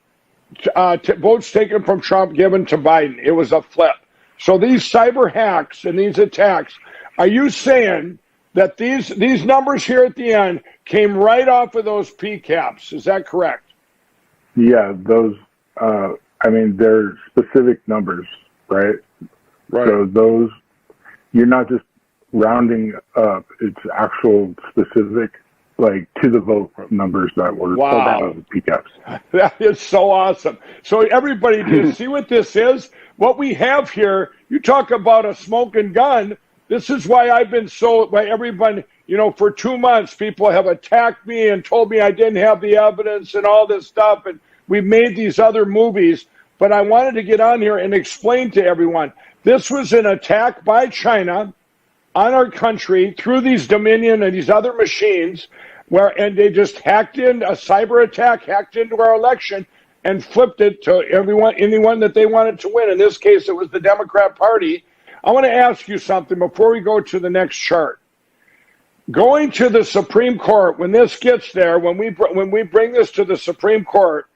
votes taken from Trump given to Biden. It was a flip. So these cyber hacks and these attacks, are you saying that these numbers here at the end came right off of those PCAPs? Is that correct? Yeah, those, they're specific numbers, right? Right. So those, you're not just rounding up, it's actual specific, like to the vote numbers that were pulled out of the PCAPs. That is so awesome. So everybody, do you see what this is? What we have here, you talk about a smoking gun. This is why I've been by everyone, for 2 months, people have attacked me and told me I didn't have the evidence and all this stuff. And we've made these other movies. But I wanted to get on here and explain to everyone, this was an attack by China on our country through these Dominion and these other machines, and they just hacked in a cyber attack, hacked into our election, and flipped it to anyone that they wanted to win. In this case, it was the Democrat Party. I want to ask you something before we go to the next chart. Going to the Supreme Court, when this gets there, when we bring this to the Supreme Court,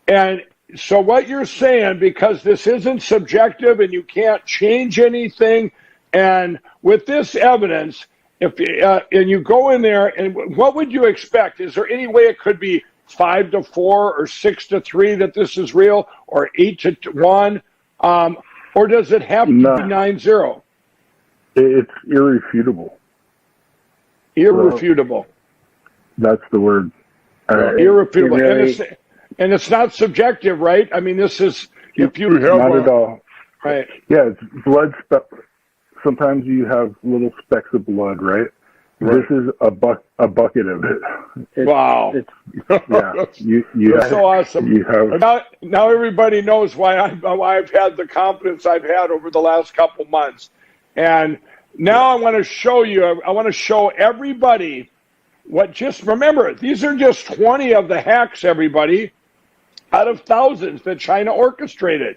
and so what you're saying, because this isn't subjective and you can't change anything, and with this evidence, and you go in there, and what would you expect? Is there any way it could be 5-4 or 6-3 that this is real, or 8-1, or does it have to be 9-0? It's irrefutable. Irrefutable. That's the word. Irrefutable. And it's not subjective, right? I mean, this is if you have not at all. Right. Yeah, it's blood. Sometimes you have little specks of blood, right? This is a bucket of it. Wow. Yeah. That's so awesome. Now everybody knows why I've had the confidence I've had over the last couple months. And now I want to show you, I want to show everybody just remember, these are just 20 of the hacks, everybody, out of thousands that China orchestrated.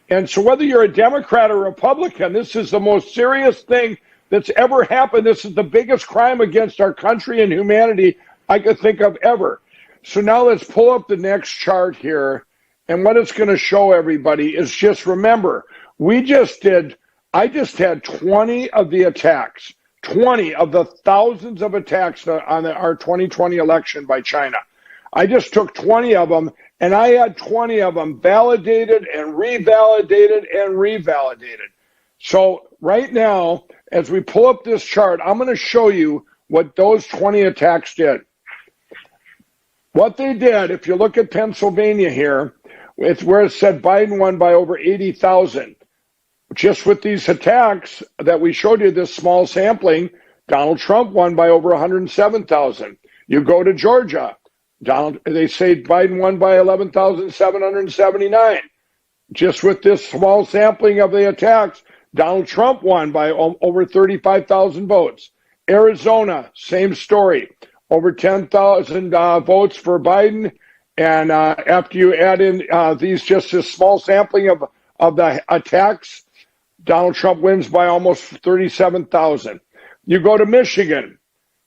And so whether you're a Democrat or Republican, this is the most serious thing that's ever happened. This is the biggest crime against our country and humanity I could think of ever. So now let's pull up the next chart here. And what it's going to show everybody is just remember, I just had 20 of the attacks, 20 of the thousands of attacks on our 2020 election by China. I just took 20 of them, and I had 20 of them validated and revalidated and revalidated. So right now, as we pull up this chart, I'm going to show you what those 20 attacks did. What they did, if you look at Pennsylvania here, it's where it said Biden won by over 80,000. Just with these attacks that we showed you, this small sampling, Donald Trump won by over 107,000. You go to Georgia, they say Biden won by 11,779. Just with this small sampling of the attacks, Donald Trump won by over 35,000 votes. Arizona, same story, over 10,000 votes for Biden. And after you add in just this small sampling of the attacks, Donald Trump wins by almost 37,000. You go to Michigan.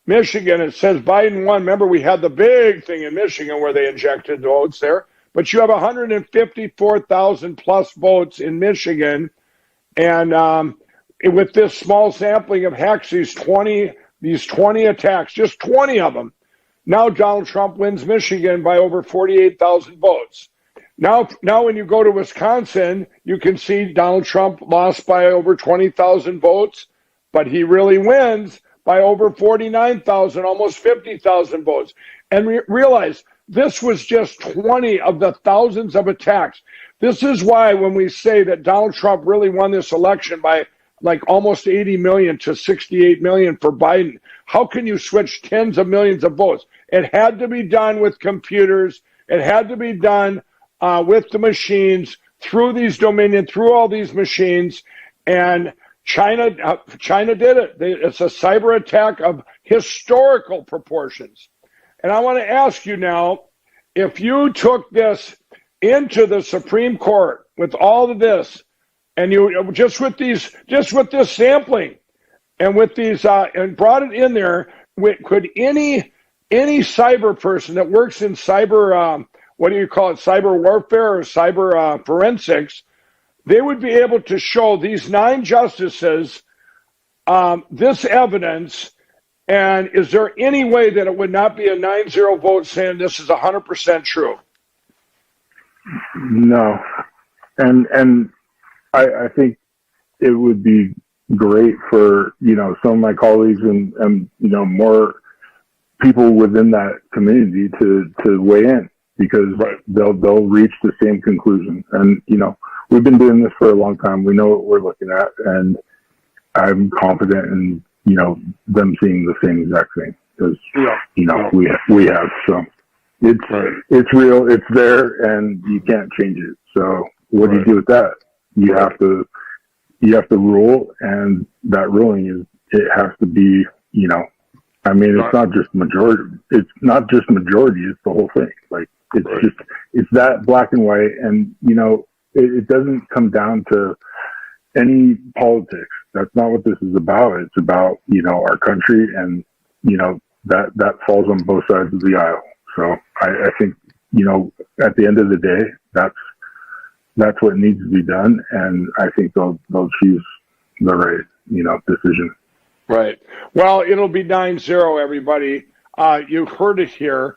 It says Biden won. Remember, we had the big thing in Michigan where they injected votes there. But you have 154,000 plus votes in Michigan. And with this small sampling of hacks, these 20 attacks, just 20 of them, now Donald Trump wins Michigan by over 48,000 votes. Now when you go to Wisconsin, you can see Donald Trump lost by over 20,000 votes, but he really wins by over 49,000, almost 50,000 votes. And realize this was just 20 of the thousands of attacks. This is why when we say that Donald Trump really won this election by like almost 80 million to 68 million for Biden, how can you switch tens of millions of votes? It had to be done with computers. It had to be done with the machines, through these Dominion, through all these machines. And China did it. It's a cyber attack of historical proportions. And I want to ask you now, if you took this into the Supreme Court with all of this, and you just with this sampling, and with these and brought it in there, could any cyber person that works in cyber what do you call it, cyber warfare or cyber forensics, they would be able to show these 9 justices this evidence. And is there any way that it would not be a 9-0 vote saying this is 100% true? No. And I think it would be great for, some of my colleagues and more people within that community to weigh in, because they'll reach the same conclusion. And, we've been doing this for a long time. We know what we're looking at, and I'm confident in, them seeing the same exact thing, because, we have. So it's real, it's there, and you can't change it. So what do you do with that? You have to rule, and that ruling it has to be, it's not just majority. It's not just majority. It's the whole thing. Like, it's that black and white. And, it doesn't come down to any politics. That's not what this is about. It's about, our country, and, that falls on both sides of the aisle. So I think, at the end of the day, that's what needs to be done. And I think they'll choose the right, decision. Right. Well, it'll be 9-0, everybody. You heard it here.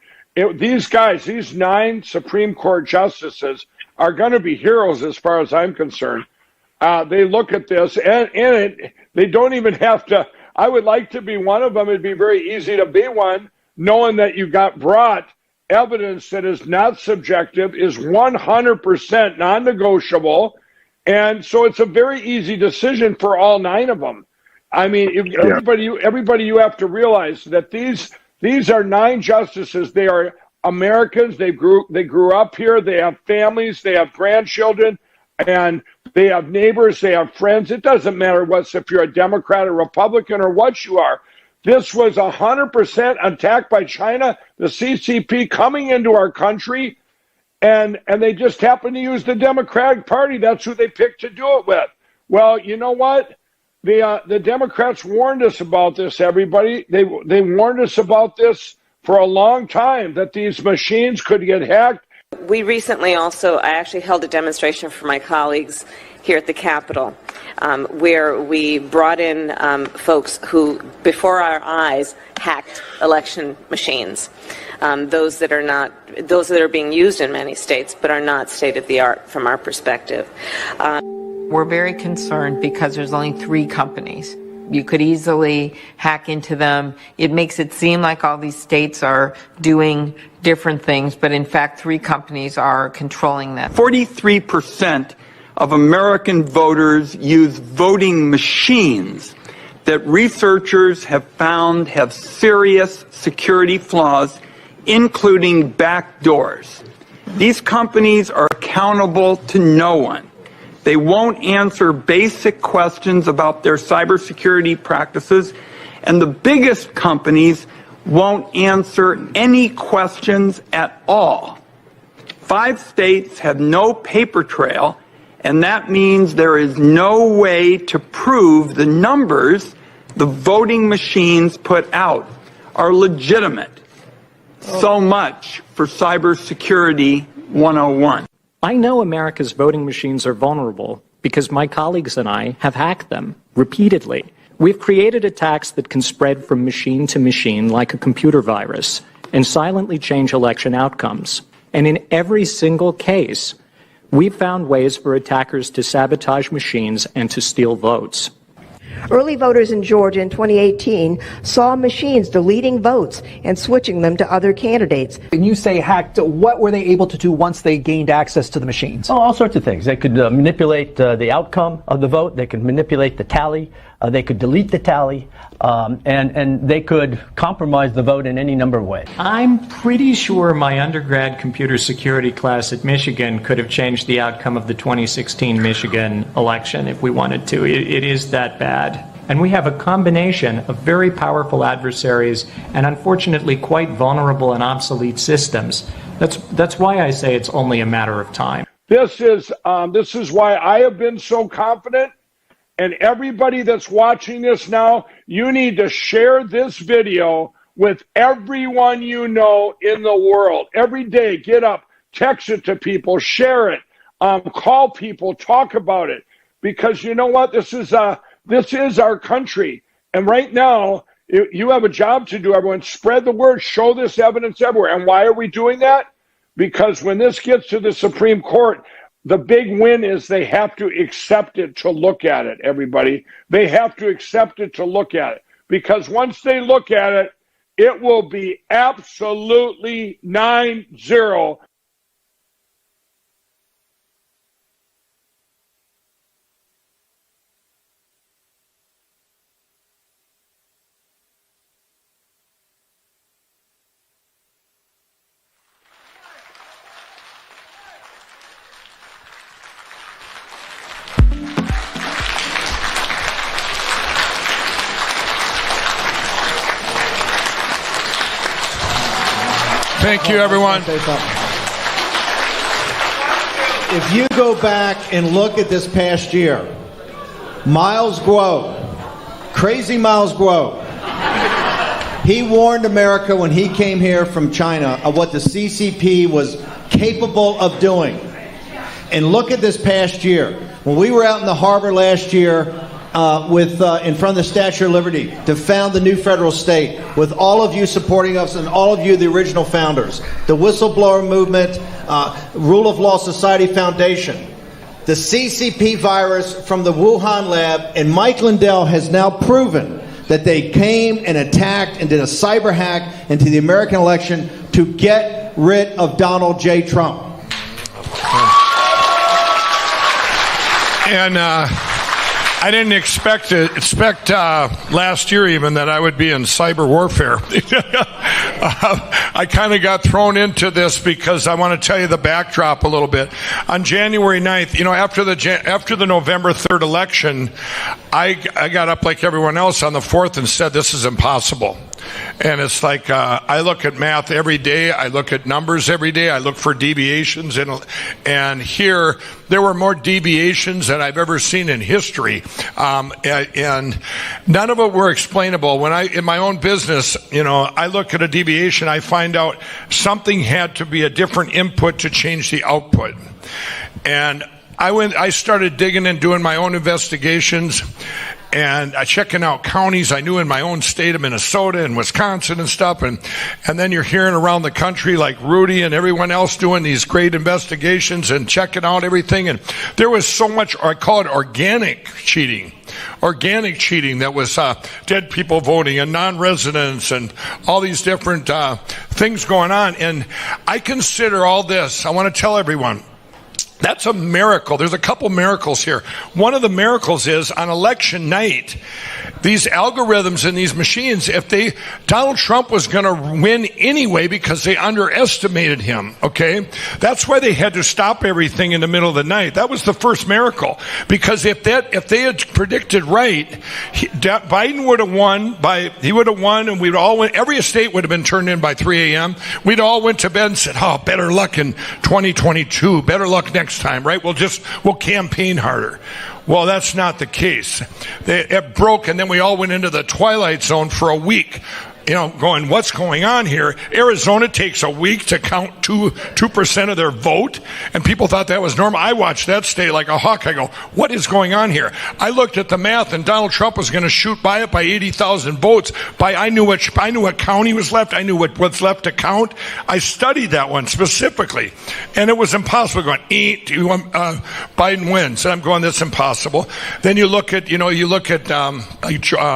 These guys, these 9 Supreme Court justices are going to be heroes as far as I'm concerned. They look at this, and they don't even have to. I would like to be one of them. It'd be very easy to be one, knowing that you got brought evidence that is not subjective, is 100% non-negotiable. And so it's a very easy decision for all 9 of them. I mean, everybody, you have to realize that these are 9 justices. They are Americans. They grew up here. They have families. They have grandchildren, and they have neighbors. They have friends. It doesn't matter if you're a Democrat or Republican or what you are. This was 100% attack by China, the CCP coming into our country, and they just happened to use the Democratic Party. That's who they picked to do it with. Well, you know what? The Democrats warned us about this, everybody. They warned us about this for a long time, that these machines could get hacked. We recently I actually held a demonstration for my colleagues here at the Capitol, where we brought in folks who, before our eyes, hacked election machines. Those that are being used in many states, but are not state of the art from our perspective. We're very concerned because there's only 3 companies. You could easily hack into them. It makes it seem like all these states are doing different things, but in fact, 3 companies are controlling them. 43% of American voters use voting machines that researchers have found have serious security flaws, including backdoors. These companies are accountable to no one. They won't answer basic questions about their cybersecurity practices, and the biggest companies won't answer any questions at all. 5 states have no paper trail, and that means there is no way to prove the numbers the voting machines put out are legitimate. So much for cybersecurity 101. I know America's voting machines are vulnerable because my colleagues and I have hacked them repeatedly. We've created attacks that can spread from machine to machine like a computer virus and silently change election outcomes. And in every single case, we've found ways for attackers to sabotage machines and to steal votes. Early voters in Georgia in 2018 saw machines deleting votes and switching them to other candidates. And you say hacked, what were they able to do once they gained access to the machines? Oh, all sorts of things. They could manipulate the outcome of the vote. They could manipulate the tally. They could delete the tally. And they could compromise the vote in any number of ways. I'm pretty sure my undergrad computer security class at Michigan could have changed the outcome of the 2016 Michigan election if we wanted to. It is that bad. And we have a combination of very powerful adversaries and unfortunately quite vulnerable and obsolete systems. That's why I say it's only a matter of time. This is why I have been so confident. And everybody that's watching this now, you need to share this video with everyone you know in the world. Every day, get up, text it to people, share it, call people, talk about it. Because you know what? This is our country. And right now, you have a job to do, everyone. Spread the word. Show this evidence everywhere. And why are we doing that? Because when this gets to the Supreme Court, the big win is they have to accept it to look at it, everybody. They have to accept it to look at it. Because once they look at it, it will be absolutely 9-0. Thank you, everyone. If you go back and look at this past year, Miles Guo, crazy Miles Guo, he warned America when he came here from China of what the CCP was capable of doing. And look at this past year. When we were out in the harbor last year, in front of the Statue of Liberty to found the new federal state, with all of you supporting us and all of you, the original founders, the whistleblower movement, Rule of Law Society Foundation, the CCP virus from the Wuhan lab, and Mike Lindell has now proven that they came and attacked and did a cyber hack into the American election to get rid of Donald J. Trump. And I didn't expect last year even that I would be in cyber warfare. I kind of got thrown into this because I want to tell you the backdrop a little bit. On January 9th, after the November 3rd election, I got up like everyone else on the 4th and said this is impossible. And it's like I look at math every day. I look at numbers every day. I look for deviations. And here, there were more deviations than I've ever seen in history. And none of it were explainable. When in my own business, I look at a deviation, I find out something had to be a different input to change the output. And I started digging and doing my own investigations and checking out counties I knew in my own state of Minnesota and Wisconsin and stuff. And then you're hearing around the country like Rudy and everyone else doing these great investigations and checking out everything. And there was so much, I call it organic cheating that was dead people voting and non-residents and all these different things going on. And I consider all this, I want to tell everyone, that's a miracle. There's a couple miracles here. One of the miracles is on election night, these algorithms in these machines, Donald Trump was going to win anyway because they underestimated him, okay? That's why they had to stop everything in the middle of the night. That was the first miracle. Because if they had predicted right, Biden would have won and we'd all went, every state would have been turned in by 3 a.m. We'd all went to bed and said, better luck in 2022, better luck next time, right? We'll campaign harder. Well, that's not the case. It broke, and then we all went into the twilight zone for a week. Going, what's going on here? Arizona takes a week to count 2% of their vote, and people thought that was normal. I watched that state like a hawk. I go, what is going on here? I looked at the math, and Donald Trump was going to shoot by it by 80,000 votes. I knew what county was left. I knew what's left to count. I studied that one specifically, and it was impossible. Going, Biden wins, and I'm going, that's impossible. Then you look at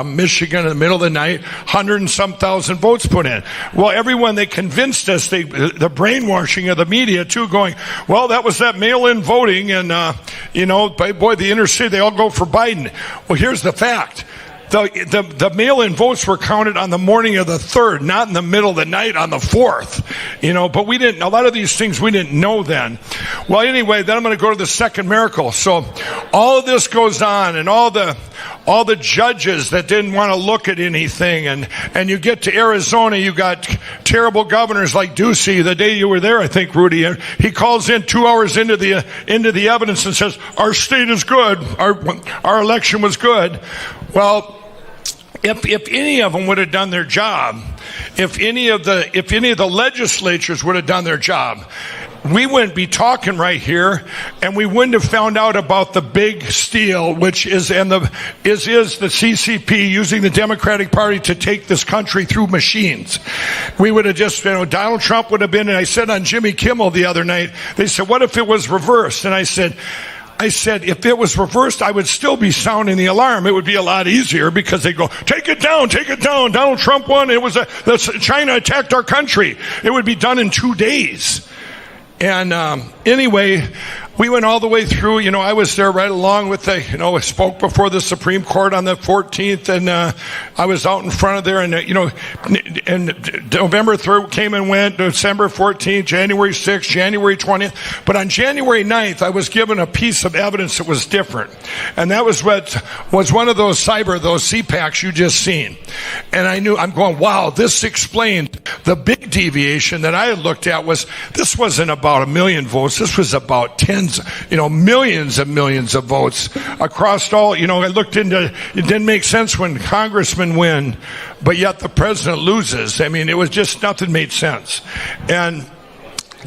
Michigan in the middle of the night, 100 and some thousand votes put in. Well, everyone, they convinced us, the brainwashing of the media too, going, well, that was that mail-in voting, and the inner city, they all go for Biden. Well, here's the fact. The mail-in votes were counted on the morning of the 3rd, not in the middle of the night on the 4th. But we didn't, a lot of these things we didn't know then. Well, anyway, then I'm going to go to the second miracle. So all of this goes on, and all all the judges that didn't want to look at anything, and you get to Arizona, you got terrible governors like Ducey. The day you were there, I think, Rudy, he calls in 2 hours into the evidence and says, our state is good, our election was good. Well, if any of them would have done their job, if any of the legislatures would have done their job, we wouldn't be talking right here, and we wouldn't have found out about the big steal, which is the CCP using the Democratic Party to take this country through machines. We would have just, Donald Trump would have been, and I said on Jimmy Kimmel the other night, they said, what if it was reversed? And I said, if it was reversed, I would still be sounding the alarm. It would be a lot easier because they go, take it down. Donald Trump won. China attacked our country. It would be done in 2 days. And anyway, we went all the way through. I was there right along with I spoke before the Supreme Court on the 14th, and I was out in front of there, and and November 3rd came and went, December 14th, January 6th, January 20th. But on January 9th, I was given a piece of evidence that was different, and that was what was one of those CPACs you just seen. And I'm going, wow, this explained the big deviation that I had looked at. This wasn't about 1 million votes. This was about millions and millions of votes across all. I looked into, it didn't make sense when congressmen win, but yet the president loses. I mean, it was just, nothing made sense. And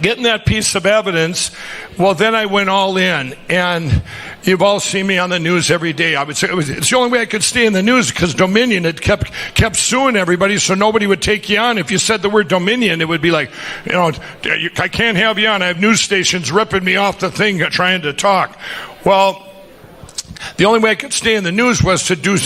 getting that piece of evidence, well, then I went all in, and you've all seen me on the news every day. I would say it's the only way I could stay in the news, because Dominion had kept suing everybody, so nobody would take you on. If you said the word Dominion, it would be like, I can't have you on. I have news stations ripping me off the thing trying to talk. Well, the only way I could stay in the news was to do,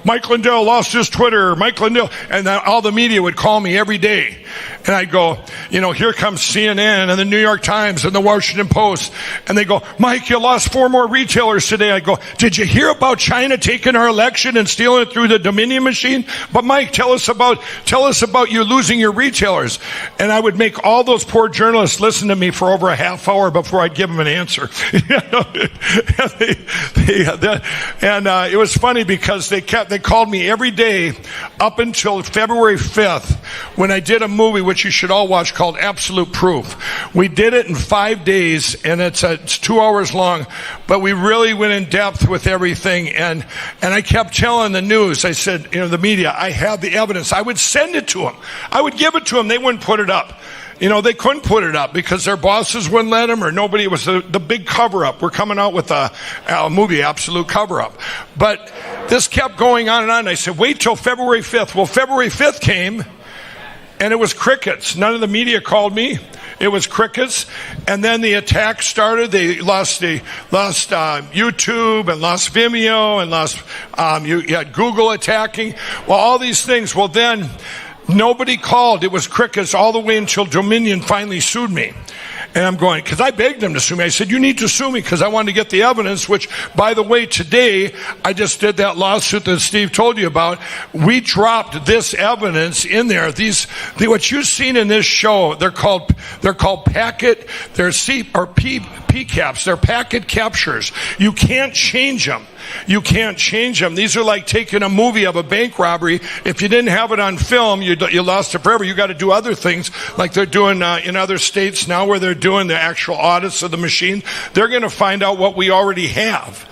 Mike Lindell lost his Twitter, Mike Lindell, and then all the media would call me every day. And I'd go, here comes CNN and the New York Times and the Washington Post. And they go, Mike, you lost 4 more retailers today. I go, did you hear about China taking our election and stealing it through the Dominion machine? But Mike, tell us about you losing your retailers. And I would make all those poor journalists listen to me for over a half hour before I'd give them an answer. It was funny because they called me every day up until February 5th, when I did a movie which you should all watch called Absolute Proof. We did it in 5 days, and it's 2 hours long, but we really went in depth with everything. And I kept telling the news, I said, the media, I have the evidence. I would send it to them. I would give it to them. They wouldn't put it up. They couldn't put it up because their bosses wouldn't let them, or nobody. It was the big cover-up. We're coming out with a movie, Absolute Cover-Up. But this kept going on and on. I said, wait till February 5th. Well, February 5th came, and it was crickets. None of the media called me. It was crickets. And then the attack started. They lost YouTube and lost Vimeo and lost, you had Google attacking. Well, all these things. Well, then nobody called. It was crickets all the way until Dominion finally sued me. And I'm going, because I begged them to sue me. I said, you need to sue me because I wanted to get the evidence, which, by the way, today, I just did that lawsuit that Steve told you about. We dropped this evidence in there. What you've seen in this show, they're called packet, they're PCAPs. They're packet captures. You can't change them. You can't change them. These are like taking a movie of a bank robbery. If you didn't have it on film, you lost it forever. You got to do other things like they're doing in other states now, where they're doing the actual audits of the machine. They're going to find out what we already have.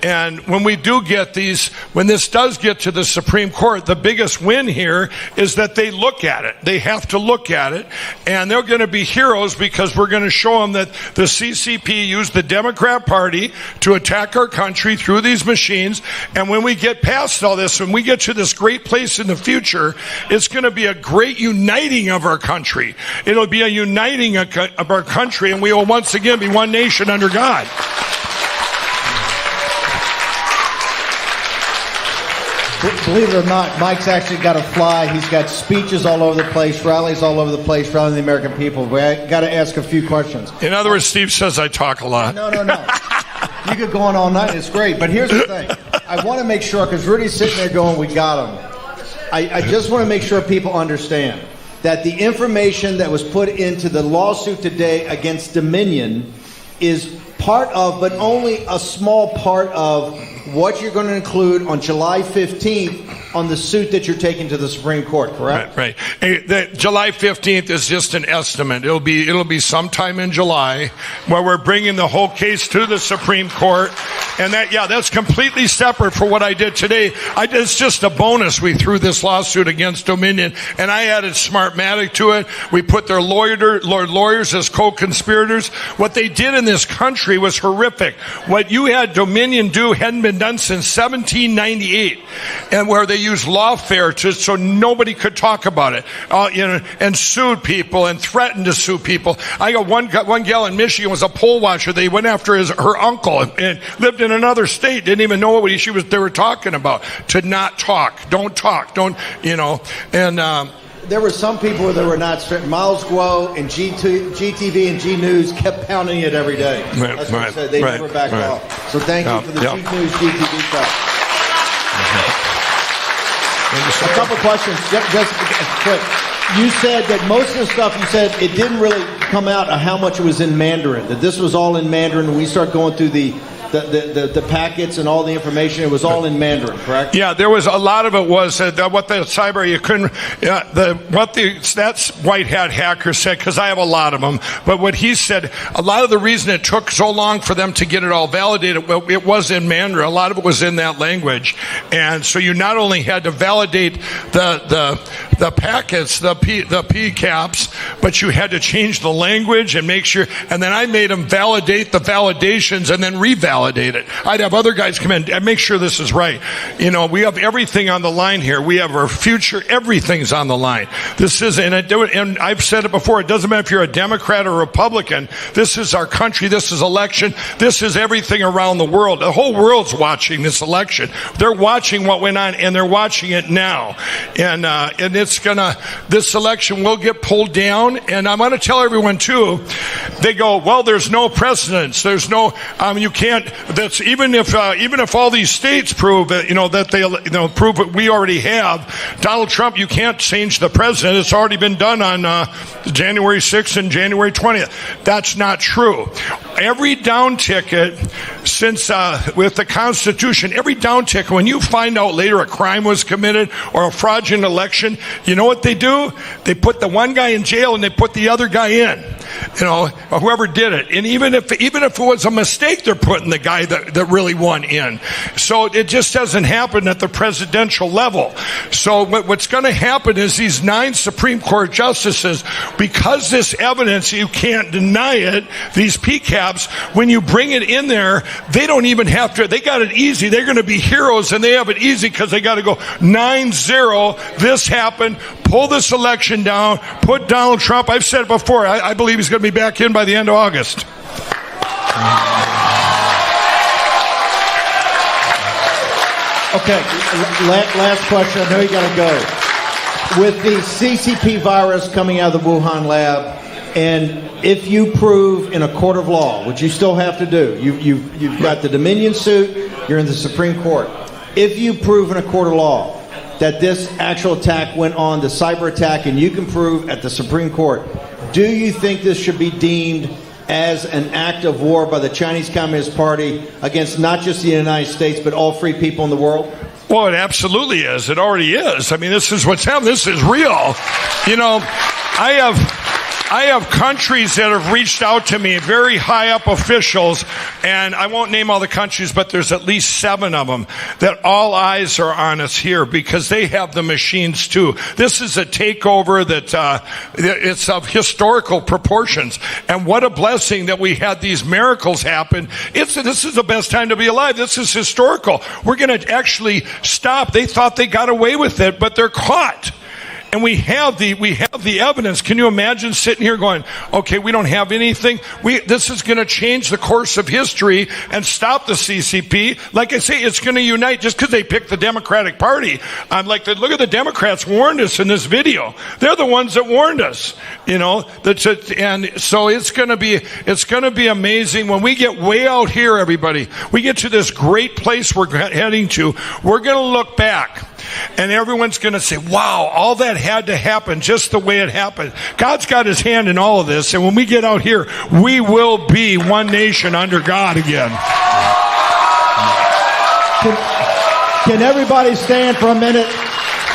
And when we do get these, when this does get to the Supreme Court, the biggest win here is that they look at it. They have to look at it, and they're going to be heroes because we're going to show them that the CCP used the Democrat Party to attack our country through these machines. And when we get past all this, when we get to this great place in the future, it's going to be a great uniting of our country. It'll be a uniting of our country, and we will once again be one nation under God. Believe it or not, Mike's actually got to fly. He's got speeches all over the place, rallies all over the place, rallying the American people. We got to ask a few questions. In other words, Steve says I talk a lot. No. You could go on all night. It's great. But here's the thing. I want to make sure, because Rudy's sitting there going, we got him. I just want to make sure people understand that the information that was put into the lawsuit today against Dominion is part of, but only a small part of, what you're going to include on July 15th on the suit that you're taking to the Supreme Court, correct? Right. The July 15th is just an estimate. It'll be sometime in July where we're bringing the whole case to the Supreme Court. And that's completely separate from what I did today. It's just a bonus. We threw this lawsuit against Dominion, and I added Smartmatic to it. We put their lawyers as co-conspirators. What they did in this country was horrific. What you had Dominion do hadn't been done since 1798, and where they used lawfare so nobody could talk about it, and sued people and threatened to sue people. I got one gal in Michigan was a poll watcher. They went after her uncle and lived in another state, didn't even know what they were talking about. To not talk, don't talk, and. There were some people that were not certain. Miles Guo and GTV and G News kept pounding it every day. That's what I said. They never backed off. So thank you for the G News GTV talk. A couple questions, just quick. You said that most of the stuff, you said it didn't really come out of how much it was in Mandarin, that this was all in Mandarin. When we start going through the packets and all the information, it was all in Mandarin, correct? Yeah, there was a lot of it was what the cyber you couldn't that's white hat hacker said, because I have a lot of them. But what he said, a lot of the reason it took so long for them to get it all validated, it was in Mandarin. A lot of it was in that language, and so you not only had to validate the packets, the PCAPs, but you had to change the language and make sure. And then I made them validate the validations and then revalidate it. I'd have other guys come in and make sure this is right. We have everything on the line here. We have our future. Everything's on the line. This is, and I've said it before, it doesn't matter if you're a Democrat or Republican. This is our country. This is election. This is everything around the world. The whole world's watching this election. They're watching what went on, and they're watching it now. And this election will get pulled down. And I'm going to tell everyone too, they go, well, there's no precedence. There's no, you can't. That's even if all these states prove that that they prove what we already have. Donald Trump, you can't change the president. It's already been done on January 6th and January 20th. That's not true. Every down ticket since with the Constitution, every down ticket, when you find out later a crime was committed or a fraudulent election, you know what they do? They put the one guy in jail and they put the other guy in. Whoever did it. And even if it was a mistake, they're putting the guy that really won in. So it just doesn't happen at the presidential level. So what's going to happen is these 9 Supreme Court justices, because this evidence, you can't deny it, these PCAPs, when you bring it in there, they don't even have to, they got it easy. They're going to be heroes, and they have it easy because they got to go 9-0. This happened. Pull this election down. Put Donald Trump. I've said it before. I believe he's going to be back in by the end of August. Okay, last question. I know you got to go. With the CCP virus coming out of the Wuhan lab, and if you prove in a court of law, which you still have to do, you've got the Dominion suit, you're in the Supreme Court. If you prove in a court of law that this actual attack went on, the cyber attack, and you can prove at the Supreme Court, do you think this should be deemed as an act of war by the Chinese Communist Party against not just the United States, but all free people in the world? Well, it absolutely is. It already is. I mean, this is what's happening. This is real. I have countries that have reached out to me, very high up officials, and I won't name all the countries, but there's at least 7 of them that all eyes are on us here because they have the machines too. This is a takeover that it's of historical proportions, and what a blessing that we had these miracles happen. This is the best time to be alive. This is historical. We're going to actually stop. They thought they got away with it, but they're caught. And we have the evidence. Can you imagine sitting here going, okay, we don't have anything. This is going to change the course of history and stop the CCP. Like I say, it's going to unite just because they picked the Democratic Party. Look at the Democrats warned us in this video. They're the ones that warned us, and so it's going to be amazing when we get way out here, everybody. We get to this great place we're heading to. We're going to look back. And everyone's going to say, wow, all that had to happen just the way it happened. God's got his hand in all of this. And when we get out here, we will be one nation under God again. Can everybody stand for a minute?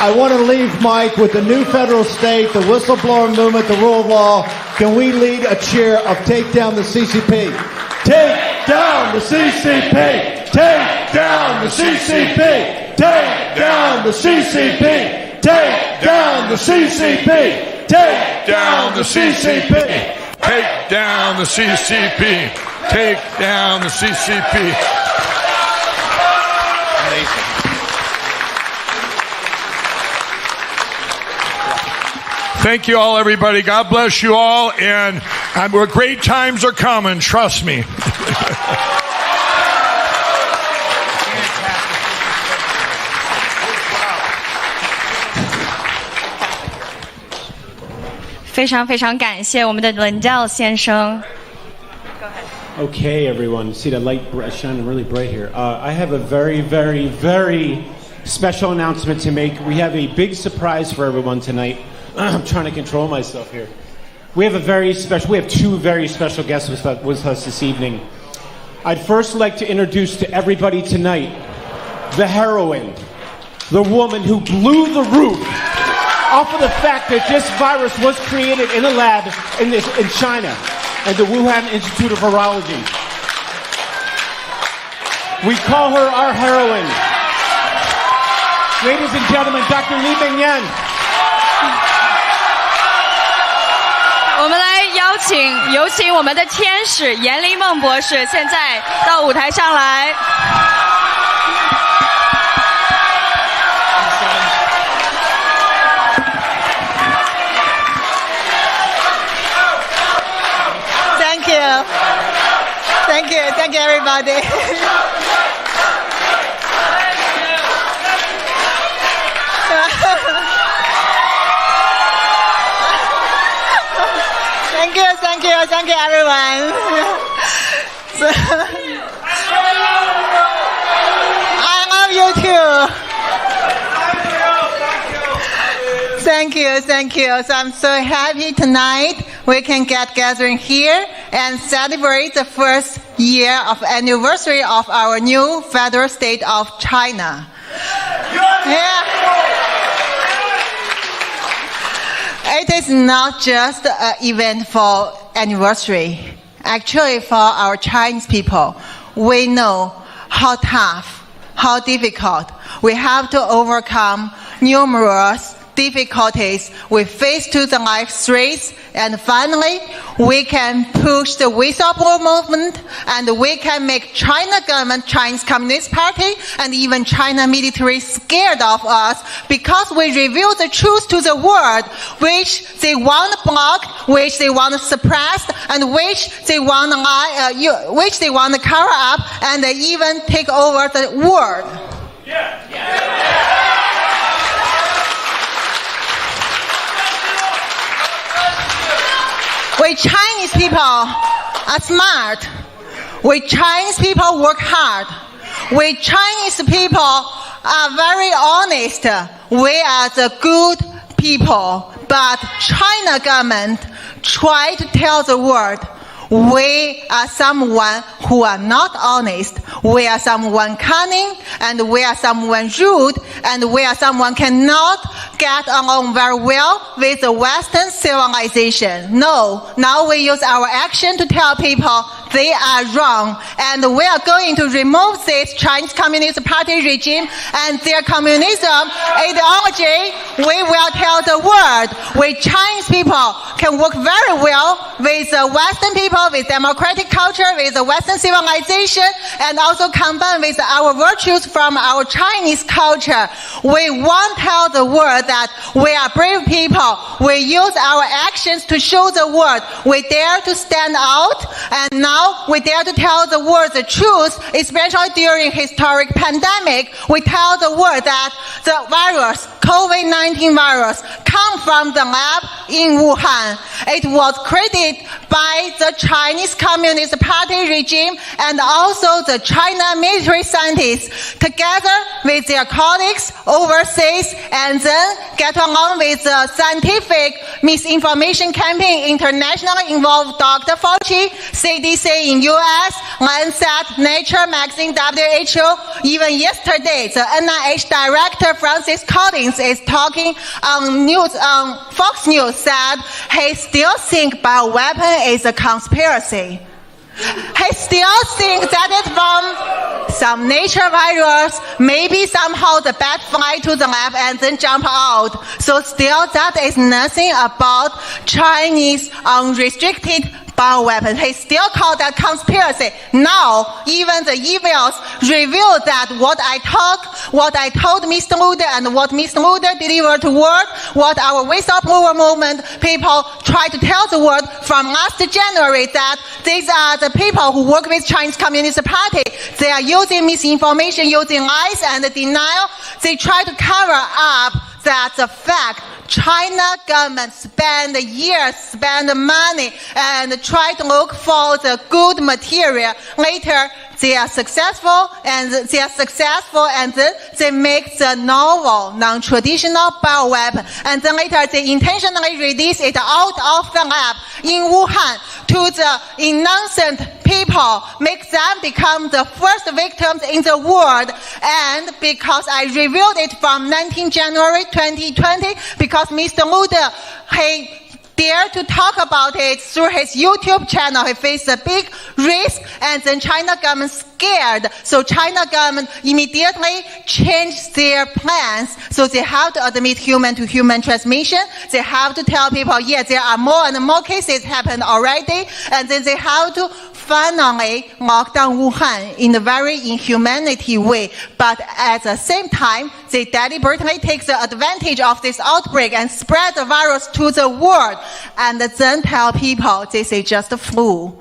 I want to leave Mike with the new federal state, the whistleblowing movement, the rule of law. Can we lead a cheer of take down the CCP? Take down the CCP! Take down the CCP! Take down the CCP! Take down the CCP! Take down the CCP! Take down the CCP. Take down the CCP. Amazing. Thank you all, everybody. God bless you all. And great times are coming. Trust me. 非常非常感谢我们的Lindell先生。 Okay, everyone. See the light shining really bright here. I have a very, very, very special announcement to make. We have a big surprise for everyone tonight. I'm trying to control myself here. We have two very special guests with us this evening. I'd first like to introduce to everybody tonight the heroine, the woman who blew the roof off of the fact that this virus was created in a lab in China at the Wuhan Institute of Virology. We call her our heroine. Ladies and gentlemen, Dr. Li Mingyan. 我们来有请我们的天使严丽梦博士，现在到舞台上来。Thank you, everybody. Thank you, everyone. I love you too. Thank you. So I'm so happy tonight we can get gathering here and celebrate the first year of anniversary of our new federal state of China. Yeah. It is not just an eventful anniversary. Actually, for our Chinese people, we know how tough, how difficult. We have to overcome numerous difficulties we face to the life threats, and finally, we can push the whistleblower movement, and we can make China government, Chinese Communist Party, and even China military scared of us because we reveal the truth to the world, which they want to block, which they want to suppress, and which they want to lie, which they want to cover up, and even take over the world. We Chinese people are smart. We Chinese people work hard. We Chinese people are very honest. We are the good people. But China government try to tell the world we are someone who are not honest. We are someone cunning, and we are someone rude, and we are someone cannot get along very well with the Western civilization. No, now we use our action to tell people they are wrong, and we are going to remove this Chinese Communist Party regime and their communism ideology. We will tell the world we Chinese people can work very well with the Western people, with democratic culture, with the Western civilization, and also combine with our virtues from our Chinese culture. We want to tell the world that we are brave people. We use our actions to show the world we dare to stand out, and now we dare to tell the world the truth, especially during historic pandemic. We tell the world that the virus, COVID-19 virus, come from the lab in Wuhan. It was created by the Chinese Communist Party regime and also the China military scientists together with their colleagues overseas and then get along with the scientific misinformation campaign internationally involved Dr. Fauci, CDC in US, Lancet, Nature magazine, WHO. Even yesterday, the NIH director Francis Collins is talking on Fox News said he still thinks bioweapon is a conspiracy. He still thinks that it's from some nature virus, maybe somehow the bat fly to the lab and then jump out. So still that is nothing about Chinese unrestricted bioweapon. He still called that conspiracy. Now, even the emails reveal that what I told Mr. Luder and what Mr. Luder delivered to world, what our whistleblower movement people try to tell the world from last January, that these are the people who work with Chinese Communist Party. They are using misinformation, using lies and denial. They try to cover up that the fact China government spend years, spend money, and try to look for the good material. Later, they are successful, and then they make the novel, non-traditional bioweapon, and then later they intentionally release it out of the lab in Wuhan to the innocent people, make them become the first victims in the world. And because I revealed it from 19 January 2020, because Mr. Luder, he dared to talk about it through his YouTube channel. He faced a big risk, and then China government scared. So China government immediately changed their plans. So they have to admit human-to-human transmission. They have to tell people, yes, there are more and more cases happened already, and then they have to finally lock down Wuhan in a very inhumanity way. But at the same time, they deliberately take the advantage of this outbreak and spread the virus to the world, and then tell people this is just a flu.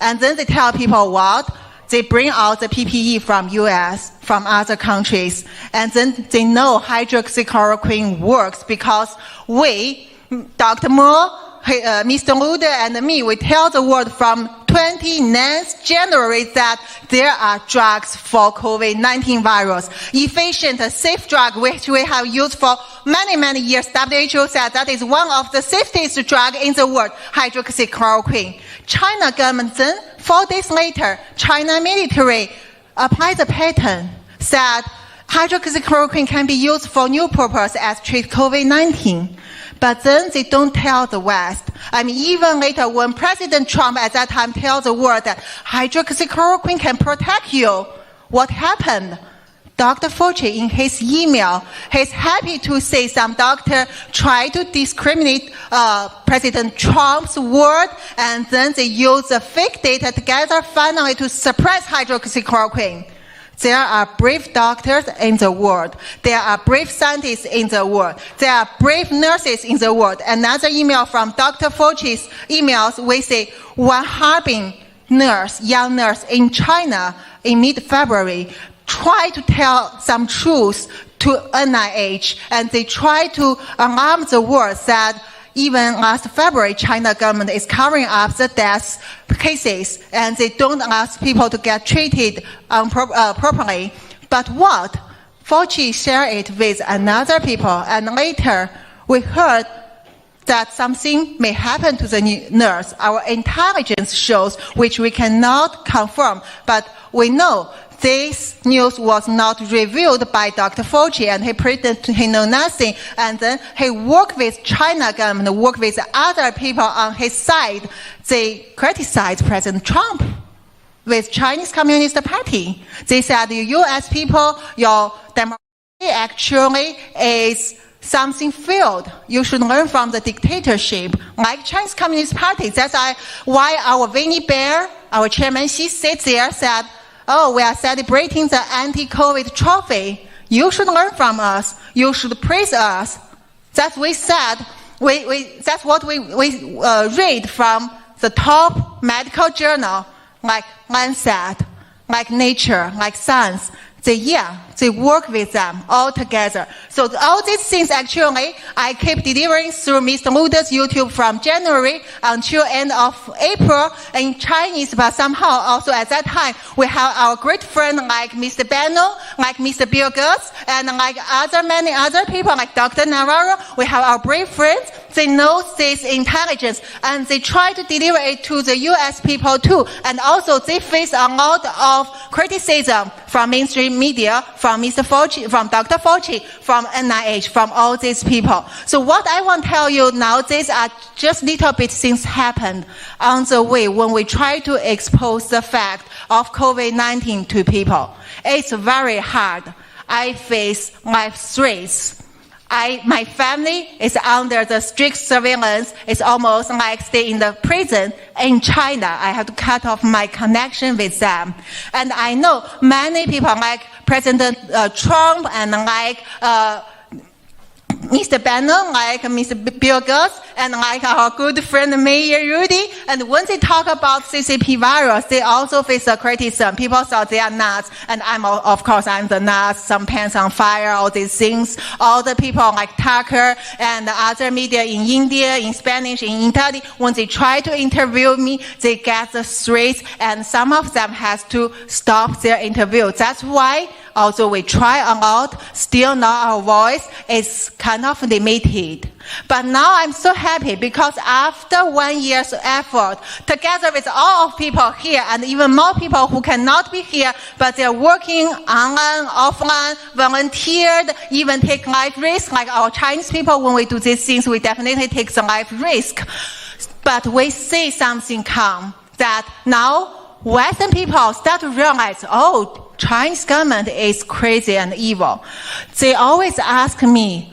And then they tell people what? They bring out the PPE from US, from other countries, and then they know hydroxychloroquine works because we, Dr. Moore, Mr. Luder and me, we tell the world from 29th January that there are drugs for COVID-19 virus. Efficient, safe drug, which we have used for many, many years. WHO said that is one of the safest drug in the world, hydroxychloroquine. China government then, 4 days later, China military applied the patent, said hydroxychloroquine can be used for new purpose as treat COVID-19. But then they don't tell the West. I mean, even later when President Trump at that time tells the world that hydroxychloroquine can protect you, what happened? Dr. Fauci, in his email, he's happy to say some doctor try to discriminate President Trump's word, and then they use the fake data together finally to suppress hydroxychloroquine. There are brave doctors in the world. There are brave scientists in the world. There are brave nurses in the world. Another email from Dr. Fauci's emails, we say one Harbin nurse, young nurse in China in mid-February, tried to tell some truth to NIH, and they tried to alarm the world that even last February, China government is covering up the death cases, and they don't ask people to get treated properly. But what? Fauci shared it with another people, and later we heard that something may happen to the nurse. Our intelligence shows, which we cannot confirm, but we know this news was not revealed by Dr. Fauci, and he pretended he know nothing. And then he worked with China government, worked with other people on his side. They criticized President Trump with Chinese Communist Party. They said, the U.S. people, your democracy actually is something failed. You should learn from the dictatorship, like Chinese Communist Party. That's why our Winnie Bear, our chairman, she sits there, said, oh, we are celebrating the anti-COVID trophy. You should learn from us. You should praise us. That's we said. That's what we read from the top medical journal, like Lancet, like Nature, like Science. they work with them all together. So all these things actually, I keep delivering through Mr. Luda's YouTube from January until end of April in Chinese, but somehow also at that time, we have our great friend like Mr. Benno, like Mr. Bill Gates, and like many other people like Dr. Navarro. We have our brave friends. They know this intelligence and they try to deliver it to the US people too. And also they face a lot of criticism from mainstream media, from Mr. Fauci, from Dr. Fauci, from NIH, from all these people. So what I want to tell you now, these are just little bit things happened on the way when we try to expose the fact of COVID-19 to people. It's very hard. I face life threats. My family is under the strict surveillance. It's almost like stay in the prison in China. I have to cut off my connection with them. And I know many people like President Trump and like Mr. Bannon, like Mr. Bill Gates, and like our good friend Mayor Rudy. And when they talk about CCP virus, they also face a criticism. People thought they are nuts, and of course, I'm the nuts, some pants on fire, all these things. All the people like Tucker and other media in India, in Spanish, in Italy, when they try to interview me, they get the threats, and some of them has to stop their interview. That's why although we try a lot, still now our voice is kind of limited. But now I'm so happy because after 1 year's effort, together with all of people here and even more people who cannot be here, but they're working online, offline, volunteered, even take life risks. Like our Chinese people, when we do these things, we definitely take the life risk. But we see something come that now Western people start to realize, oh, Chinese government is crazy and evil. They always ask me,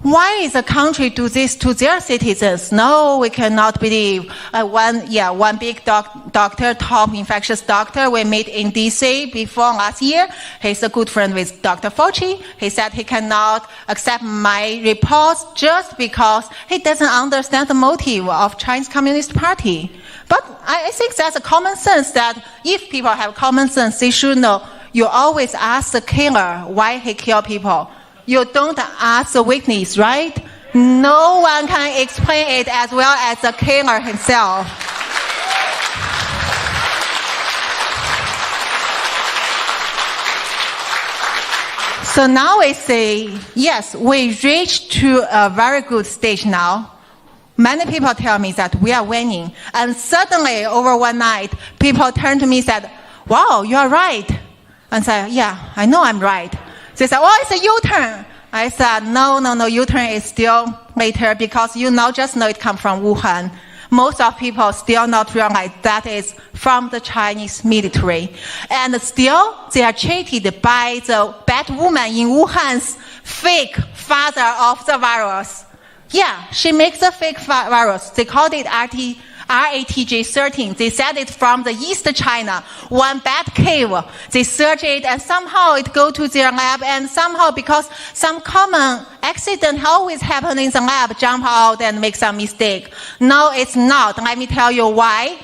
why is the country do this to their citizens? No, we cannot believe. One big doctor, top infectious doctor, we met in DC before last year. He's a good friend with Dr. Fauci. He said he cannot accept my reports just because he doesn't understand the motive of Chinese Communist Party. But I think that's a common sense that if people have common sense, they should know. You always ask the killer why he killed people. You don't ask the witness, right? No one can explain it as well as the killer himself. So now we say, yes, we reached to a very good stage now. Many people tell me that we are winning. And suddenly, over one night, people turn to me and said, wow, you are right. And I said, yeah, I know I'm right. They said, oh, it's a U-turn. I said, no, U-turn is still later because you now just know it comes from Wuhan. Most of people still not realize that is from the Chinese military. And still, they are treated by the bad woman in Wuhan's fake father of the virus. Yeah, she makes a fake virus. They called it RATJ13. They said it from the East China, one bad cave. They search it and somehow it go to their lab and somehow because some common accident always happen in the lab, jump out and make some mistake. No, it's not. Let me tell you why.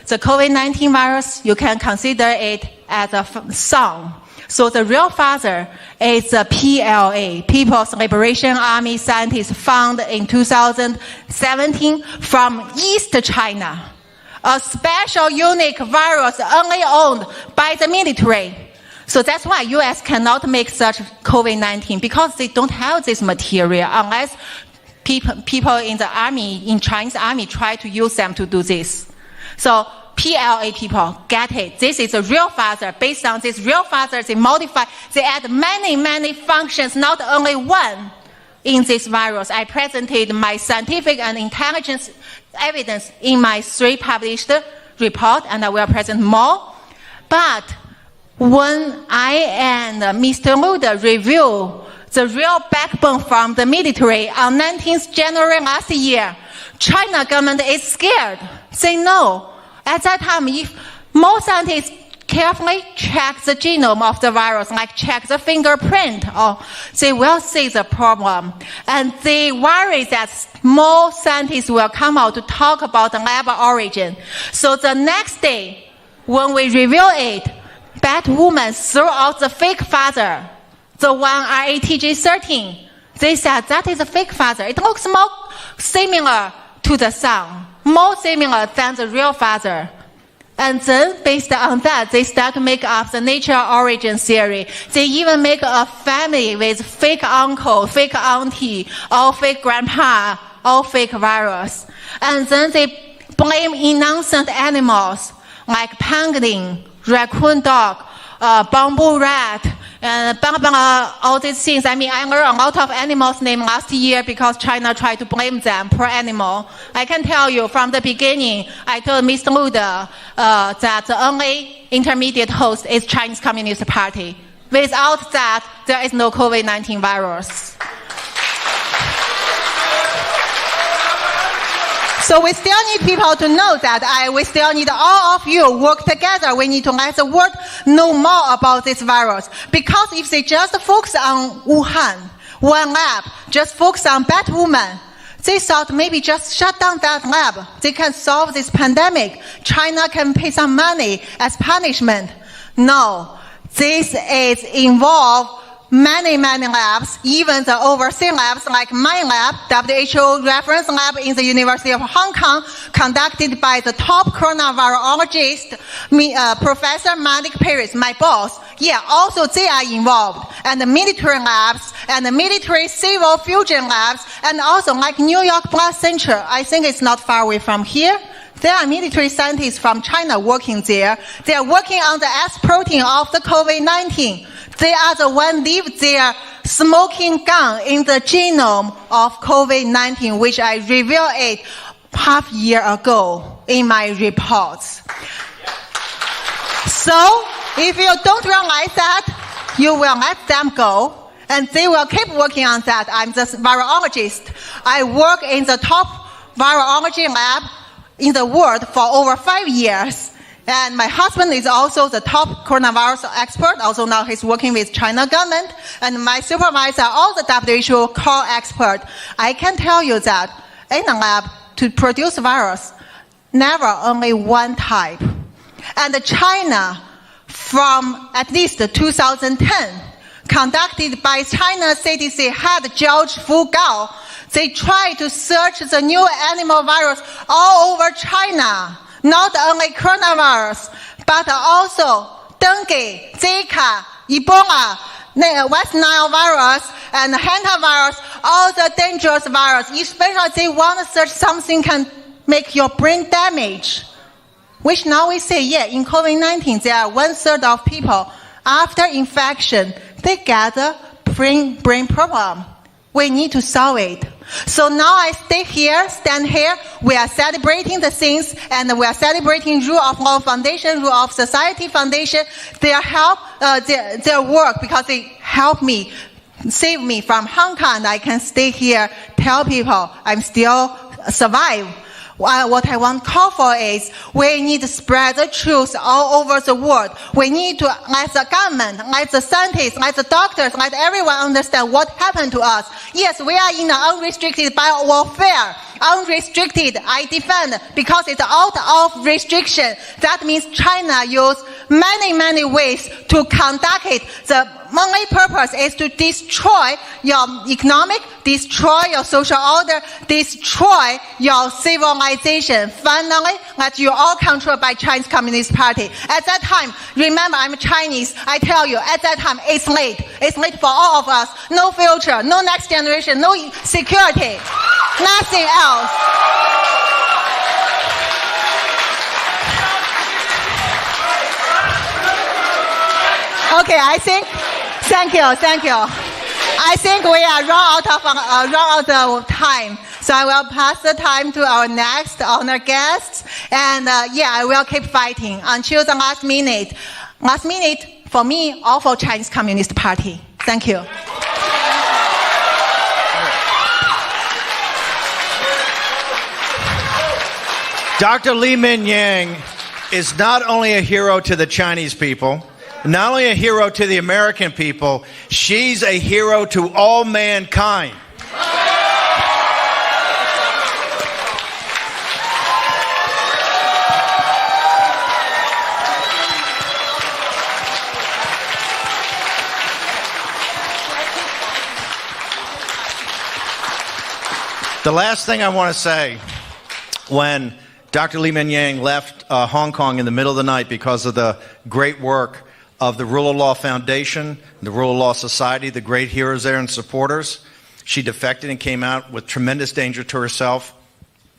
The COVID-19 virus, you can consider it as a song. So the real father is a PLA, People's Liberation Army scientist found in 2017 from East China. A special unique virus only owned by the military. So that's why US cannot make such COVID-19 because they don't have this material unless people in the army, in Chinese army try to use them to do this. So PLA people get it. This is a real father. Based on this real father, they modify, they add many functions, not only one in this virus. I presented my scientific and intelligence evidence in my 3 published report, and I will present more. But when I and Mr. Luda review the real backbone from the military on 19th January last year, China government is scared. They know. At that time, if more scientists carefully check the genome of the virus, like check the fingerprint, they will see the problem. And they worry that more scientists will come out to talk about the lab origin. So the next day, when we reveal it, bad woman threw out the fake father the one RATG13. They said that is a fake feather. It looks more similar to the sun, more similar than the real feather. And then, based on that, they start to make up the nature origin theory. They even make a family with fake uncle, fake auntie, or fake grandpa, or fake virus. And then they blame innocent animals like pangolin, raccoon dog, bamboo rat, and all these things. I mean, I learned a lot of animals' names last year because China tried to blame them, poor animal. I can tell you from the beginning, I told Mr. Luda that the only intermediate host is Chinese Communist Party. Without that, there is no COVID-19 virus. So we still need people to know that we still need all of you work together. We need to let the world know more about this virus. Because if they just focus on Wuhan, one lab, just focus on Batwoman, they thought maybe just shut down that lab. They can solve this pandemic. China can pay some money as punishment. No, this is involved many labs, even the overseas labs like my lab, WHO reference lab in the University of Hong Kong, conducted by the top coronavirologist, Professor Malik Paris, my boss. Yeah, also they are involved. And the military labs, and the military civil fusion labs, and also like New York Blood Center. I think it's not far away from here. There are military scientists from China working there. They are working on the S protein of the COVID-19. They are the one leave their smoking gun in the genome of COVID-19, which I revealed it half year ago in my reports. So, if you don't realize that, you will let them go, and they will keep working on that. I'm the virologist. I work in the top virology lab in the world for over 5 years. And my husband is also the top coronavirus expert. Also now he's working with China government. And my supervisor, all the WHO core expert. I can tell you that in a lab to produce virus, never only one type. And China, from at least 2010, conducted by China CDC head George Fugao, they tried to search the new animal virus all over China. Not only coronavirus, but also dengue, Zika, Ebola, West Nile virus, and hantavirus, all the dangerous virus. Especially they want to search something can make your brain damage. Which now we say, yeah, in COVID-19, there are 1/3 of people, after infection, they get a brain problem. We need to solve it. So now I stand here, we are celebrating the things, and we are celebrating Rule of Law Foundation, Rule of Society Foundation, their help, their work, because they help me, save me from Hong Kong, and I can stay here, tell people I'm still survive. What I want to call for is we need to spread the truth all over the world. We need to let the government, let the scientists, let the doctors, let everyone understand what happened to us. Yes, we are in an unrestricted bio warfare. Unrestricted, I defend, because it's out of restriction. That means China used many ways to conduct it. The only purpose is to destroy your economic, destroy your social order, destroy your civilization. Finally, that you all controlled by Chinese Communist Party. At that time, remember I'm Chinese, I tell you, at that time it's late. It's late for all of us. No future, no next generation, no security, nothing else. Okay, I think, thank you. I think we are run out of time. So I will pass the time to our next honored guests. And I will keep fighting until the last minute. Last minute, for me, all for Chinese Communist Party. Thank you. Dr. Li Mingyang is not only a hero to the Chinese people, not only a hero to the American people, she's a hero to all mankind. The last thing I want to say, when Dr. Li Mingyang left Hong Kong in the middle of the night because of the great work of the Rule of Law Foundation, the Rule of Law Society, the great heroes there and supporters, she defected and came out with tremendous danger to herself.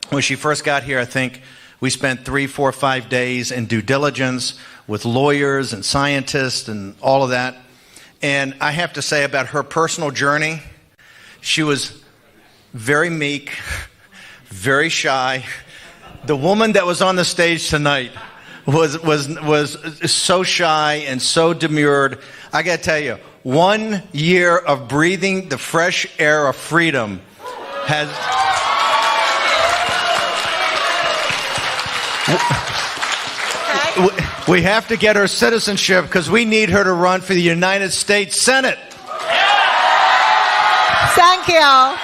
When she first got here, I think we spent 3, 4, 5 days in due diligence with lawyers and scientists and all of that. And I have to say about her personal journey, she was very meek, very shy. The woman that was on the stage tonight was so shy and so demurred. I got to tell you, 1 year of breathing the fresh air of freedom has... We have to get her citizenship because we need her to run for the United States Senate. Thank you.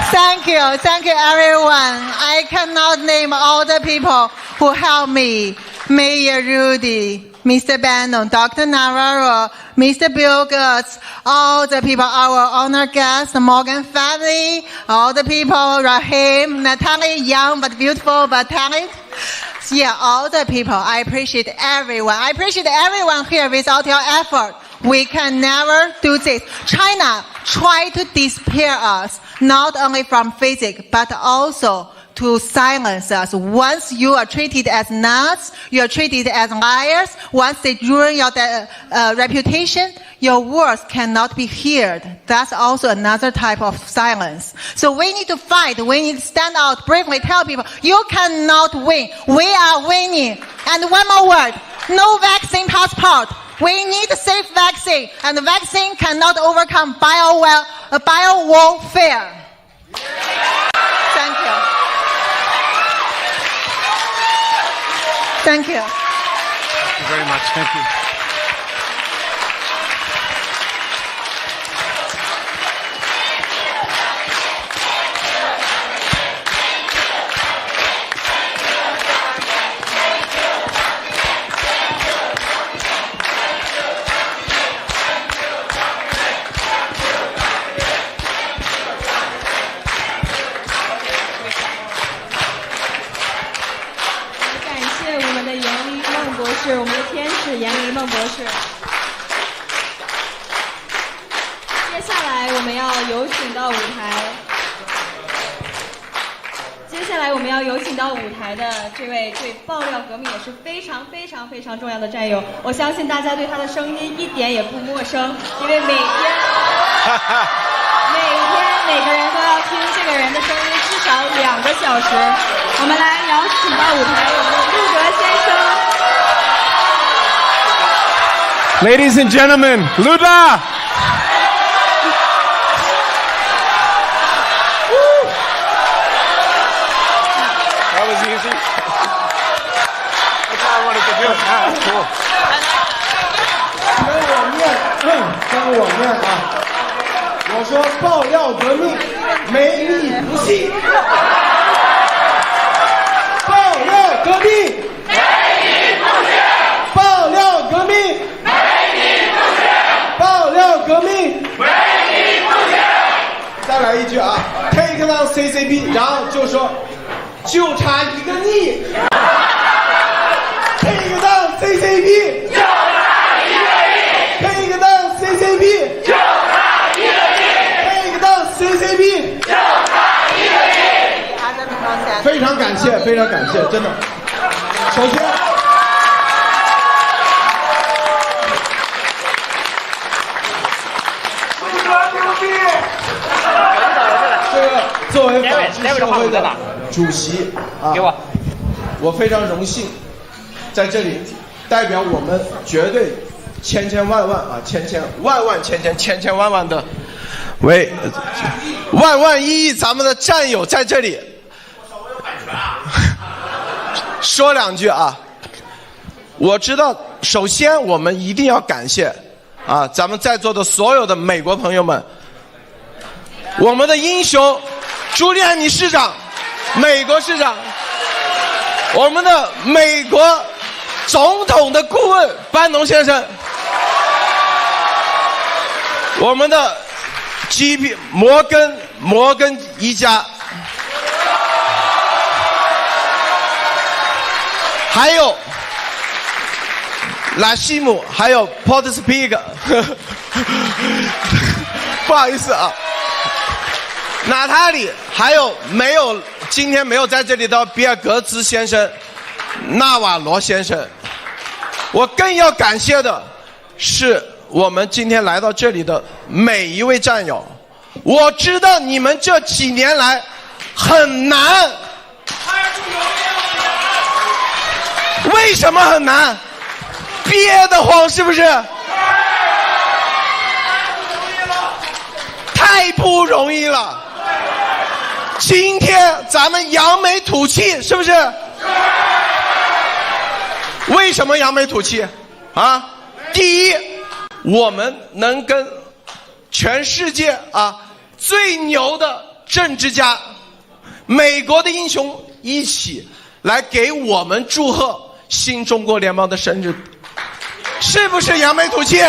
Thank you. Thank you, everyone. I cannot name all the people who helped me. Mayor Rudy, Mr. Bannon, Dr. Navarro, Mr. Bill Gates, all the people, our honored guests, the Morgan family, all the people, Rahim, Natalie, young but beautiful but talented. Yeah, all the people. I appreciate everyone. I appreciate everyone here. Without your effort, we can never do this. China tried to disappear us, not only from physics, but also to silence us. Once you are treated as nuts, you are treated as liars. Once they ruin your reputation, your words cannot be heard. That's also another type of silence. So we need to fight. We need to stand out bravely, tell people, you cannot win. We are winning. And one more word, no vaccine passport. We need a safe vaccine, and the vaccine cannot overcome bio warfare. Thank you. Thank you. Thank you very much. Thank you.是我们的天使严黎梦博士。接下来我们要有请到舞台的这位对爆料革命也是非常重要的战友，我相信大家对他的声音一点也不陌生，因为每天每个人都要听这个人的声音至少2个小时。我们来邀请到舞台我们的陆德先生。Ladies and gentlemen, Luda! That was easy. That's how I wanted to do it. That's cool. 跟我念啊！我说爆料革命，没你不信。爆料革命，没你不信。爆料革命。爆料革命，为你不行。再来一句啊 ，Take down CCP， 然后就说，就差一个你 ，Take down CCP， 就差一个你 ，Take down CCP， 就差一个你 ，Take down CCP， 就差一个你。非常感谢，非常感谢，真的。首先。这个作为法治社会的主席啊，我非常荣幸在这里代表我们绝对千万万的为万亿咱们的战友在这里说两句啊。我知道，首先我们一定要感谢啊，咱们在座的所有的美国朋友们。我们的英雄朱利安尼市长，美国市长，我们的美国总统的顾问班农先生，我们的 GP 摩根一家还有拉西姆，还有 Potspig， 不好意思啊，娜塔莉，还有今天没有在这里的比尔格兹先生、纳瓦罗先生。我更要感谢的是我们今天来到这里的每一位战友。我知道你们这几年来很难，为什么很难？憋得慌是不是？太不容易了。今天咱们扬眉吐气，是不是？为什么扬眉吐气？啊，第一，我们能跟全世界最牛的政治家、美国的英雄一起来给我们祝贺新中国联邦的生日，是不是扬眉吐气？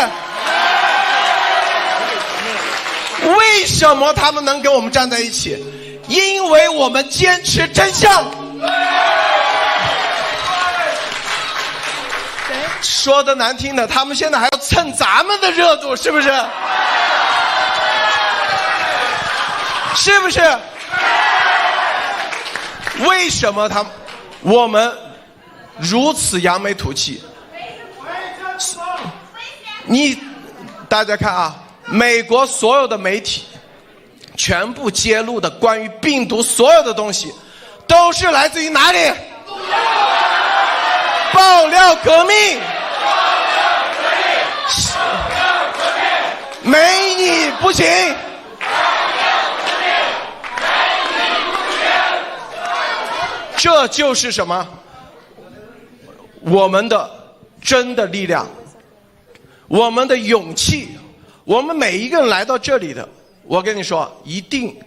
为什么他们能跟我们站在一起？因为我们坚持真相。说的难听的，他们现在还要蹭咱们的热度，是不是？是不是？为什么我们如此扬眉吐气？大家看啊，美国所有的媒体全部揭露的关于病毒所有的东西，都是来自于哪里？爆料革命！没你不行！这就是什么？我们的真的力量，我们的勇气，我们每一个人来到这里的，我跟你说，一定，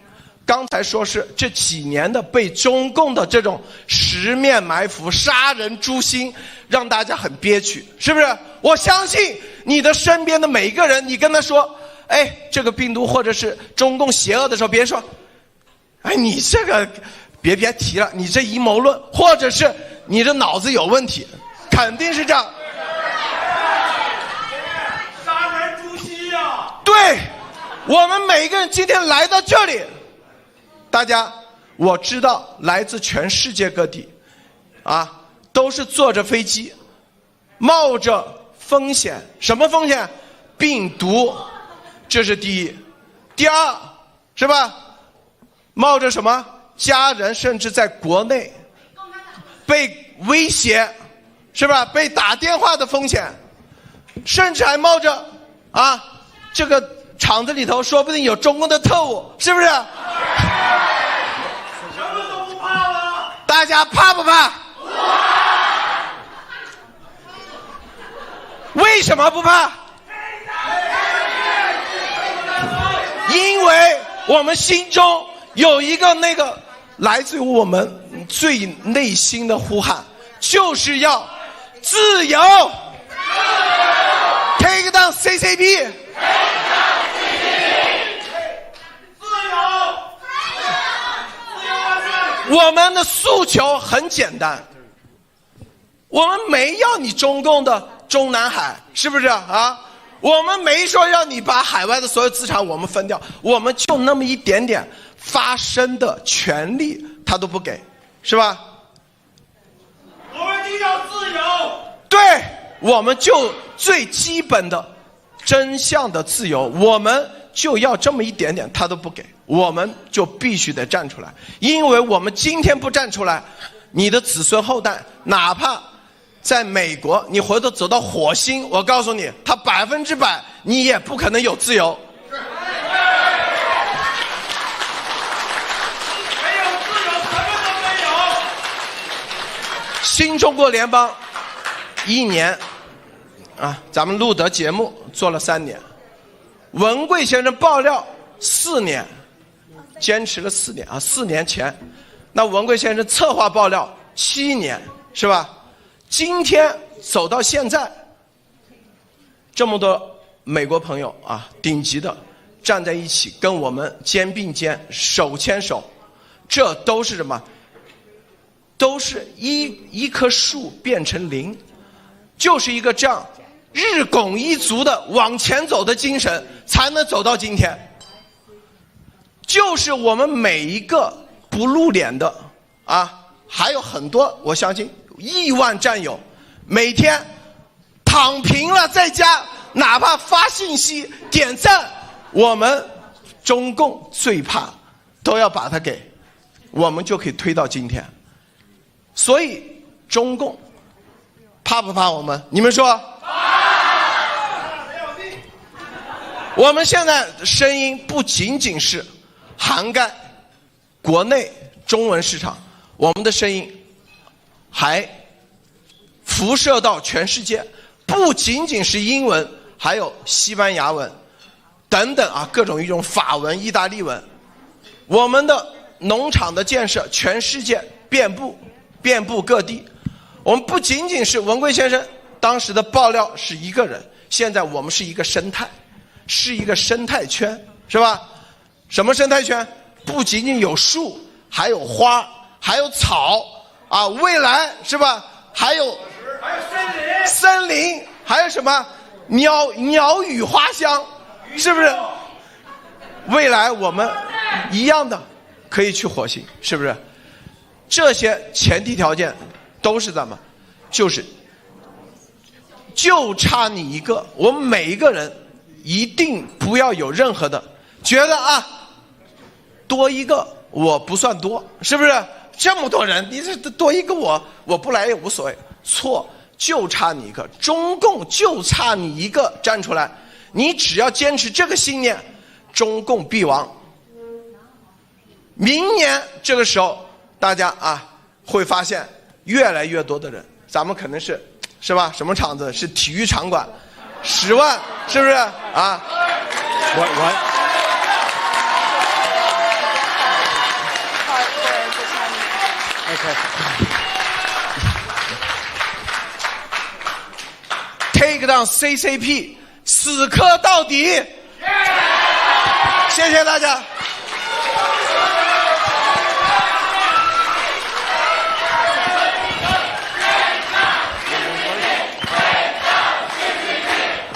刚才说是这几年的被中共的这种十面埋伏、杀人诛心，让大家很憋屈，是不是？我相信你的身边的每一个人，你跟他说，哎，这个病毒或者是中共邪恶的时候，别人说，哎，你这个别提了，你这阴谋论，或者是你的脑子有问题，肯定是这样。杀人诛心呀！对，我们每一个人今天来到这里，大家我知道来自全世界各地，都是坐着飞机，冒着风险，什么风险？病毒，这是第一。第二，是吧？冒着什么？家人甚至在国内被威胁，是吧？被打电话的风险，甚至还冒着这个厂子里头说不定有中共的特务，是不是？什么都不怕了。大家怕不怕？为什么不怕？因为我们心中有一个来自于我们最内心的呼喊，就是要自由。Take down CCP。我们的诉求很简单，我们没要你中共的中南海，是不是啊？我们没说让你把海外的所有资产我们分掉，我们就那么一点点发声的权利他都不给，是吧？我们就要自由。对，我们就最基本的真相的自由，我们就要这么一点点他都不给，我们就必须得站出来，因为我们今天不站出来，你的子孙后代哪怕在美国你回头走到火星，我告诉你他100%你也不可能有自由。没有自由，什么都没有。新中国联邦1年咱们录得节目做了3年，文贵先生爆料4年，坚持了4年4年前，那文贵先生策划爆料7年，是吧？今天走到现在，这么多美国朋友顶级的站在一起，跟我们肩并肩、手牵手，这都是什么？都是一棵树变成林，就是一个这样日拱一卒的往前走的精神，才能走到今天。就是我们每一个不露脸的还有很多，我相信亿万战友，每天躺平了在家，哪怕发信息点赞，我们中共最怕都要把它给我们，就可以推到今天。所以中共怕不怕我们？你们说？我们现在声音不仅仅是涵盖国内中文市场，我们的声音还辐射到全世界，不仅仅是英文，还有西班牙文等等各种一种法文、意大利文。我们的农场的建设，全世界遍布各地。我们不仅仅是文贵先生当时的爆料是一个人，现在我们是一个生态，是一个生态圈，是吧？什么生态圈？不仅仅有树，还有花，还有草未来是吧？还有森林，还有什么鸟语花香，是不是？未来我们一样的可以去火星，是不是？这些前提条件都是咱们，就差你一个。我们每一个人一定不要有任何的觉得多一个我不算多，是不是？这么多人，你这多一个我不来也无所谓。错，就差你一个，中共就差你一个站出来。你只要坚持这个信念，中共必亡。明年这个时候，大家会发现越来越多的人，咱们可能是吧？什么场子？是体育场馆，10万，是不是What? Take down CCP， 死磕到底！谢谢大家。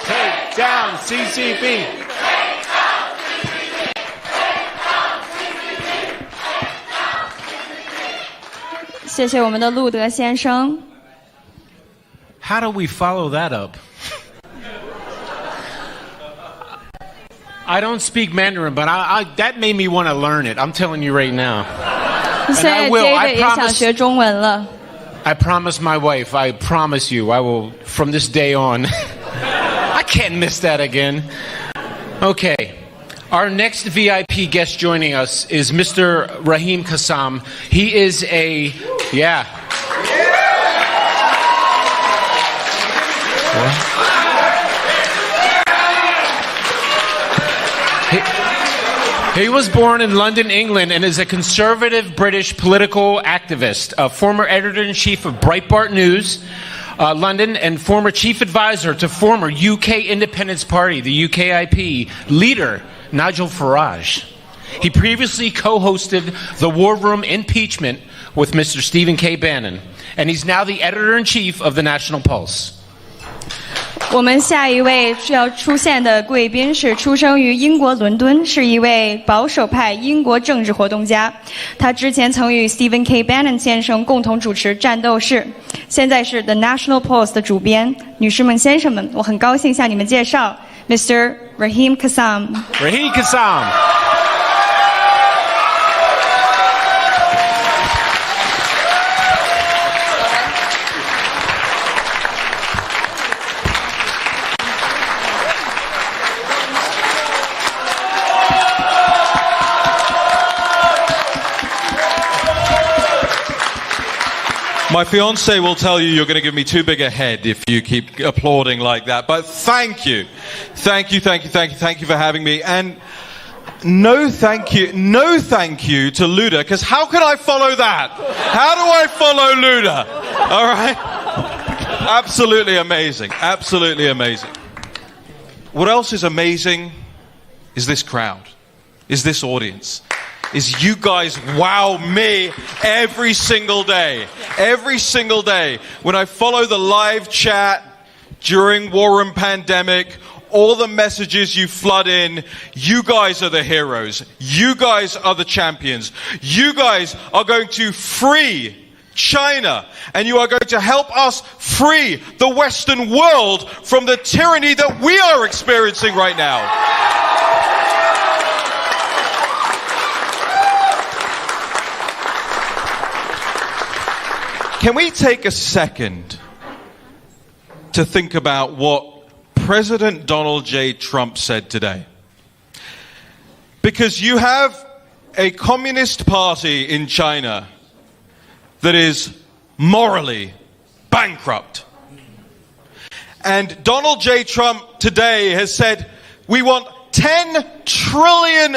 Take down CCP。谢谢我们的路德先生。How do we follow that up? I don't speak Mandarin, but that made me want to learn it. I'm telling you right now. 现在 David 也想学中文了。I promise my wife, I promise you, I will, from this day on. I can't miss that again. Okay. Our next VIP guest joining us is Mr. Rahim Kassam. He is He was born in London, England, and is a conservative British political activist, a former editor-in-chief of Breitbart News, London, and former chief advisor to former UK Independence Party, the UKIP, leader Nigel Farage. He previously co-hosted the War Room Impeachment with Mr. Stephen K. Bannon, and he's now the editor-in-chief of the National Pulse. 我们下一位要出现的贵宾是出生于英国伦敦，是一位保守派英国政治活动家。他之前曾与 Stephen K. Bannon 先生共同主持《战斗士》，现在是 The National Post 的主编。女士们、先生们，我很高兴向你们介绍 Mr. Rahim Kassam。Rahim Kassam。My fiance will tell you you're going to give me too big a head if you keep applauding like that. But thank you. Thank you for having me. And no thank you to Luda, because how can I follow that? How do I follow Luda? All right? Absolutely amazing. Absolutely amazing. What else is amazing is this crowd, is this audience. is you guys wow me every single day. Every single day. When I follow the live chat during war and pandemic, all the messages you flood in, you guys are the heroes. You guys are the champions. You guys are going to free China, and you are going to help us free the Western world from the tyranny that we are experiencing right now. Can we take a second to think about what President Donald J. Trump said today? Because you have a communist party in China that is morally bankrupt. And Donald J. Trump today has said, we want $10 trillion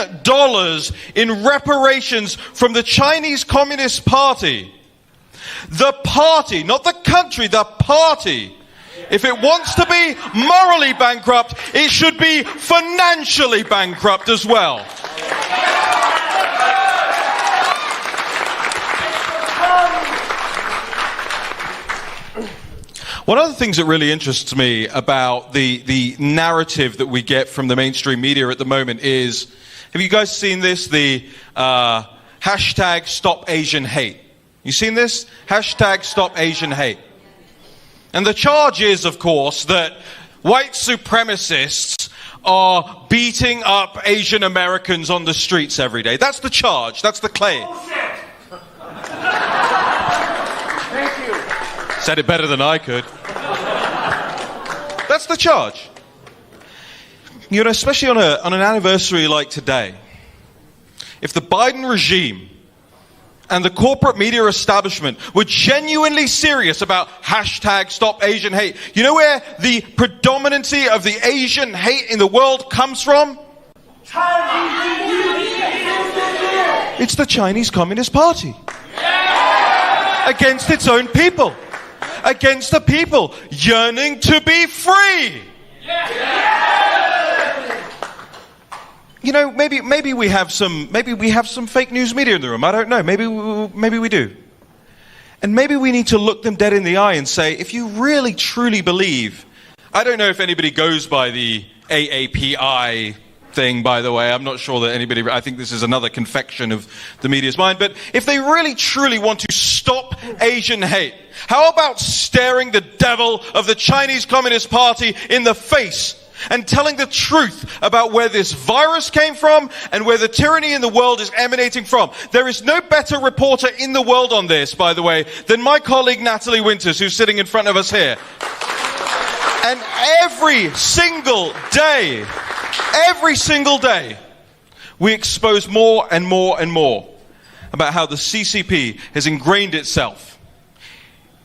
in reparations from the Chinese Communist Party. The party, not the country, the party. If it wants to be morally bankrupt, it should be financially bankrupt as well. One of the things that really interests me about the narrative that we get from the mainstream media at the moment is, have you guys seen this? The hashtag Stop Asian Hate. You seen this? Hashtag Stop Asian Hate. And the charge is, of course, that white supremacists are beating up Asian Americans on the streets every day. That's the charge. That's the claim. Thank you. Said it better than I could. That's the charge. You know, especially on an anniversary like today, if the Biden regime and the corporate media establishment were genuinely serious about hashtag Stop Asian Hate, you know where the predominancy of the Asian hate in the world comes from? It's the Chinese Communist Party. Against its own people. Against the people yearning to be free. You know, maybe we have some fake news media in the room. I don't know. Maybe we do. And maybe we need to look them dead in the eye and say, if you really truly believe, I don't know if anybody goes by the AAPI thing, by the way. I'm not sure that anybody, I think this is another confection of the media's mind. But if they really truly want to stop Asian hate, how about staring the devil of the Chinese Communist Party in the face and telling the truth about where this virus came from and where the tyranny in the world is emanating from? There is no better reporter in the world on this, by the way, than my colleague Natalie Winters, who's sitting in front of us here. And every single day, we expose more and more and more about how the CCP has ingrained itself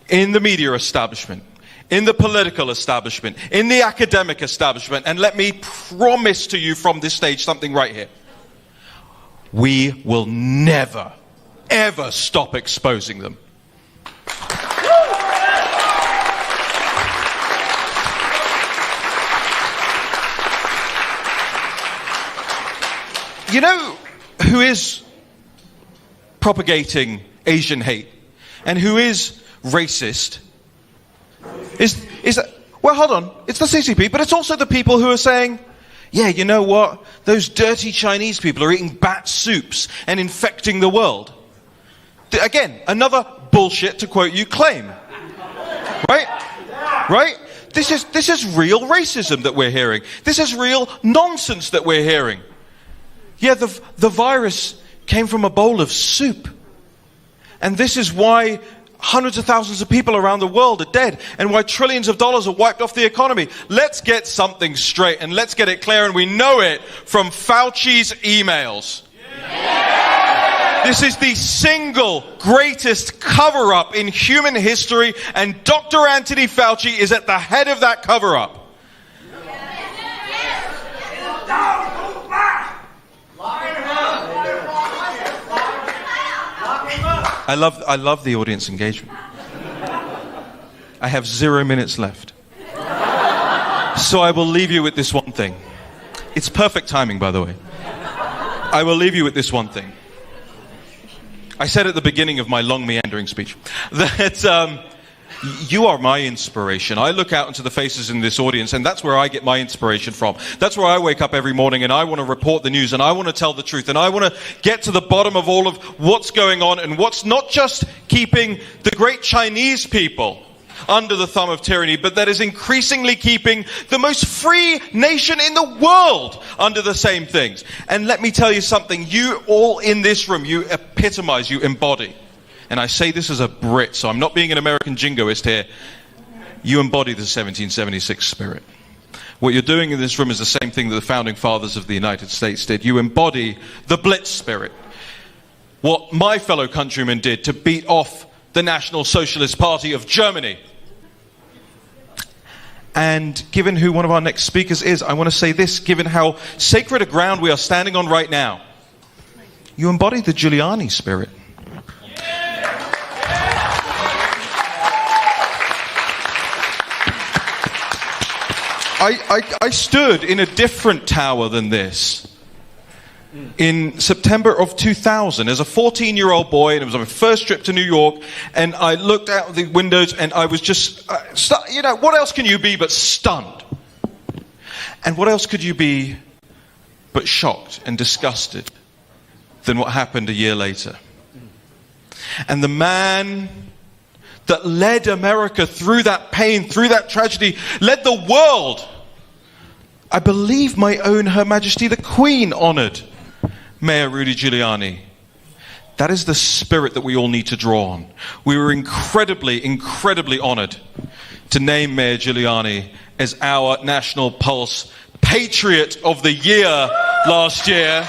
in the media establishment, in the political establishment, in the academic establishment. And let me promise to you from this stage something right here. We will never, ever stop exposing them. You know who is propagating Asian hate and who is racist? Well, hold on. It's the CCP, but it's also the people who are saying, yeah, you know what? Those dirty Chinese people are eating bat soups and infecting the world. Again, another bullshit, to quote you, claim. Right? Right? This is real racism that we're hearing. This is real nonsense that we're hearing. Yeah, the virus came from a bowl of soup. And this is why hundreds of thousands of people around the world are dead and why trillions of dollars are wiped off the economy. Let's get something straight and let's get it clear, and we know it from Fauci's emails. This is the single greatest cover-up in human history, and Dr. Anthony Fauci is at the head of that cover-up. I love the audience engagement. I have 0 minutes left. So I will leave you with this one thing. It's perfect timing, by the way. I will leave you with this one thing. I said at the beginning of my long meandering speech that you are my inspiration. I look out into the faces in this audience, and that's where I get my inspiration from. That's where I wake up every morning, and I want to report the news, and I want to tell the truth, and I want to get to the bottom of all of what's going on, and what's not just keeping the great Chinese people under the thumb of tyranny, but that is increasingly keeping the most free nation in the world under the same things. And let me tell you something, you all in this room, you epitomize, you embody. And I say this as a Brit, so I'm not being an American jingoist here. You embody the 1776 spirit. What you're doing in this room is the same thing that the founding fathers of the United States did. You embody the Blitz spirit. What my fellow countrymen did to beat off the National Socialist Party of Germany. And given who one of our next speakers is, I want to say this, given how sacred a ground we are standing on right now, you embody the Giuliani spirit. I stood in a different tower than this in September of 2000 as a 14-year-old boy, and it was my first trip to New York, and I looked out the windows and I was just, what else can you be but stunned? And what else could you be but shocked and disgusted than what happened a year later? And the man that led America through that pain, through that tragedy, led the world. I believe my own Her Majesty the Queen honored Mayor Rudy Giuliani. That is the spirit that we all need to draw on. We were incredibly, incredibly honored to name Mayor Giuliani as our National Pulse Patriot of the Year last year.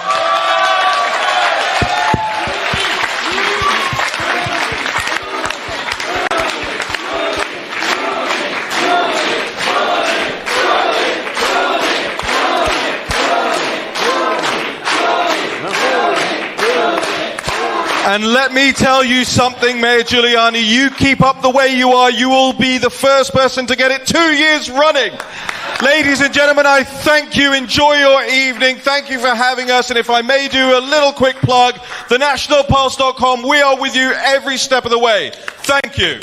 And let me tell you something, Mayor Giuliani, you keep up the way you are, you will be the first person to get it 2 years running. Ladies and gentlemen, I thank you. Enjoy your evening. Thank you for having us. And if I may do a little quick plug, thenationalpulse.com, we are with you every step of the way. Thank you.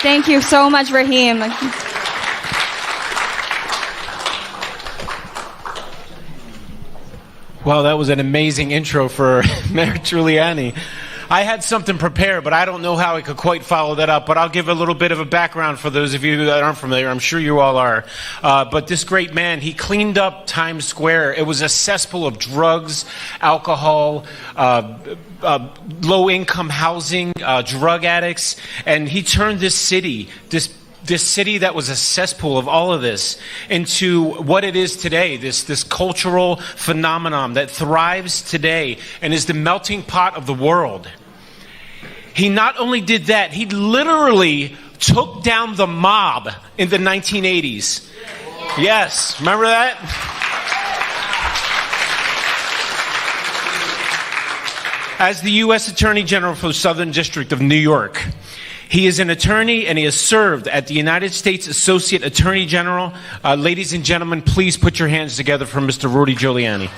Thank you so much, Raheem. Well, that was an amazing intro for Mayor Giuliani. I had something prepared, but I don't know how I could quite follow that up. But I'll give a little bit of a background for those of you that aren't familiar. I'm sure you all are. But this great man, he cleaned up Times Square. It was a cesspool of drugs, alcohol, low-income housing, drug addicts. And he turned this city, this city that was a cesspool of all of this, into what it is today, this cultural phenomenon that thrives today and is the melting pot of the world. He not only did that, he literally took down the mob in the 1980s. Yes, remember that? As the U.S. Attorney General for the Southern District of New York, he is an attorney, and he has served at the United States Associate Attorney General. Ladies and gentlemen, please put your hands together for Mr. Rudy Giuliani.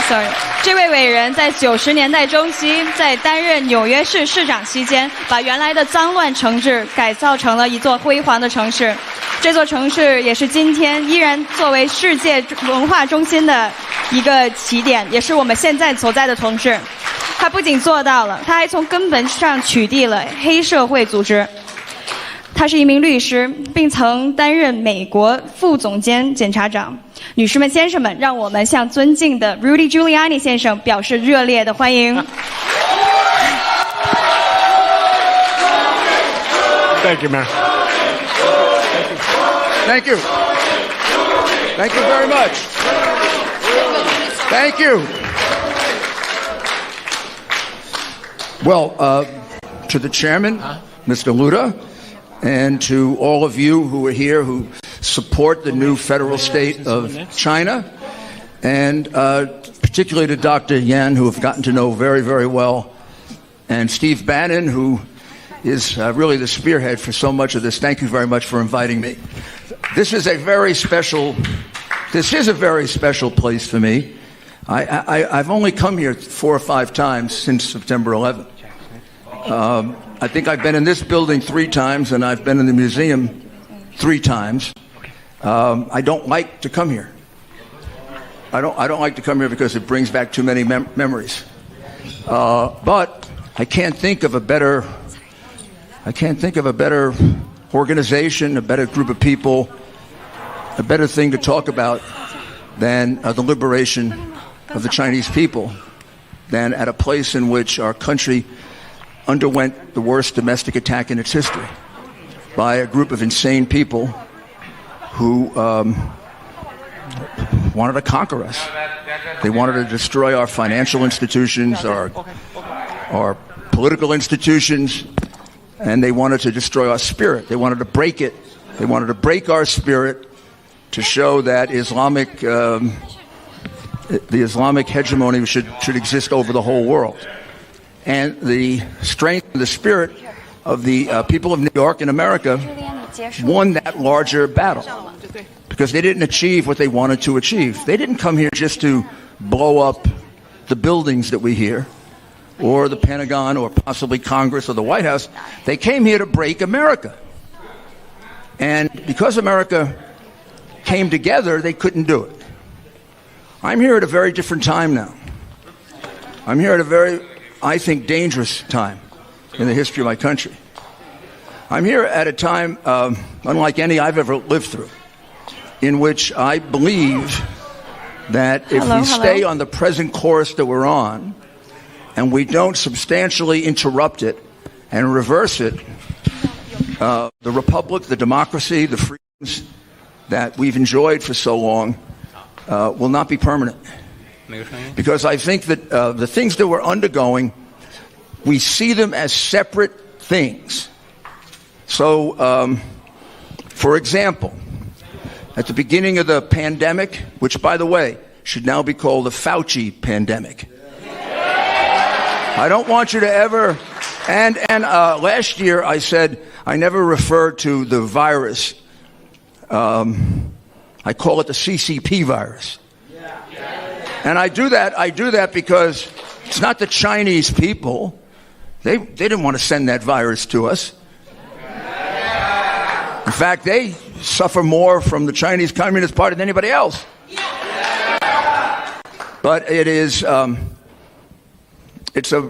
Sorry. 这位伟人在90年代中期，在担任纽约市市长期间，把原来的脏乱城市改造成了一座辉煌的城市。这座城市也是今天依然作为世界文化中心的一个起点，也是我们现在所在的城市。他不仅做到了，他还从根本上取缔了黑社会组织。他是一名律师，并曾担任美国副总监检察长。女士们、先生们，让我们向尊敬的 Rudy Giuliani 先生表示热烈的欢迎。Thank you, Mayor. Thank you. Thank you very much. Thank you. Well, to the chairman, Mr. Luda, and to all of you who are here who support the new federal state of China, and particularly to Dr. Yan, who have gotten to know very, very well, and Steve Bannon, who is really the spearhead for so much of this. Thank you very much for inviting me. This is a very special place for me. I've only come here 4 or 5 times since September 11th. I think I've been in this building 3 times, and I've been in the museum 3 times. I don't like to come here. I don't like to come here because it brings back too many memories. But I can't think of a better organization, a better group of people, a better thing to talk about than the liberation of the Chinese people, than at a place in which our country underwent the worst domestic attack in its history by a group of insane people who wanted to conquer us. They wanted to destroy our financial institutions, our political institutions, and they wanted to destroy our spirit. They wanted to break it. They wanted to break our spirit to show that the Islamic hegemony should exist over the whole world. And the strength and the spirit of the people of New York and America won that larger battle because they didn't achieve what they wanted to achieve. They didn't come here just to blow up the buildings that we hear, or the Pentagon, or possibly Congress or the White House. They came here to break America. And because America came together, they couldn't do it. I'm here at a very different time now. I'm here at a very, I think, dangerous time in the history of my country. I'm here at a time unlike any I've ever lived through, in which I believe that if we stay on the present course that we're on, and we don't substantially interrupt it and reverse it, the republic, the democracy, the freedoms that we've enjoyed for so long will not be permanent. Because I think that the things that we're undergoing, we see them as separate things. So, for example, at the beginning of the pandemic, which, by the way, should now be called the Fauci pandemic, I don't want you to ever, and last year I said I never referred to the virus. I call it the CCP virus. And I do that because it's not the Chinese people. They didn't want to send that virus to us. In fact, they suffer more from the Chinese Communist Party than anybody else. But it is, it's a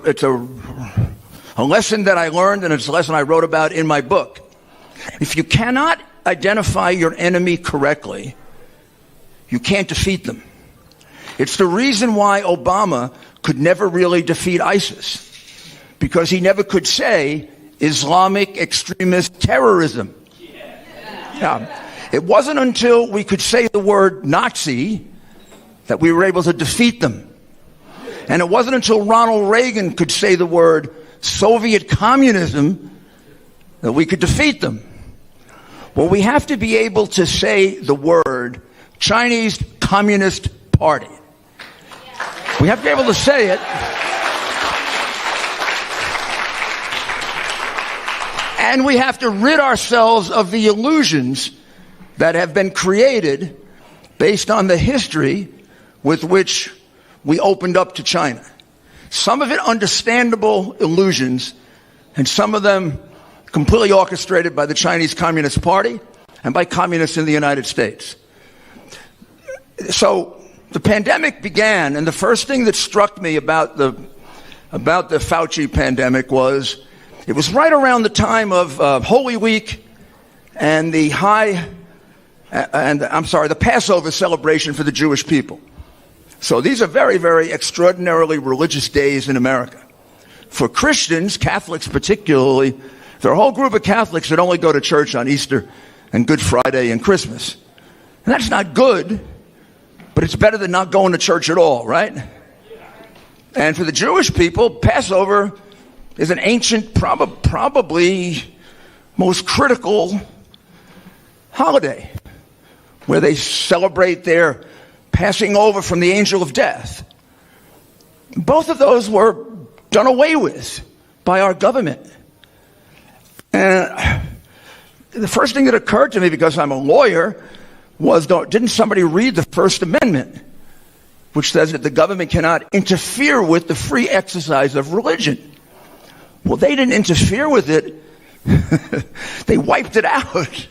lesson that I learned, and it's a lesson I wrote about in my book. If you cannot identify your enemy correctly, you can't defeat them. It's the reason why Obama could never really defeat ISIS, because he never could say Islamic extremist terrorism. It wasn't until we could say the word Nazi that we were able to defeat them. And it wasn't until Ronald Reagan could say the word Soviet communism that we could defeat them. Well, we have to be able to say the word Chinese Communist Party. We have to be able to say it. And we have to rid ourselves of the illusions that have been created based on the history with which we opened up to China. Some of it understandable illusions, and some of them completely orchestrated by the Chinese Communist Party and by communists in the United States. So the pandemic began, and the first thing that struck me about the Fauci pandemic was it was right around the time of Holy Week and the Passover celebration for the Jewish people. So these are very, very extraordinarily religious days in America. For Christians, Catholics particularly, there are a whole group of Catholics that only go to church on Easter and Good Friday and Christmas. And that's not good, but it's better than not going to church at all, right? And for the Jewish people, Passover is an ancient, probably most critical holiday where they celebrate their passing over from the angel of death. Both of those were done away with by our government. And the first thing that occurred to me, because I'm a lawyer, was, didn't somebody read the First Amendment, which says that the government cannot interfere with the free exercise of religion? Well, they didn't interfere with it. They wiped it out.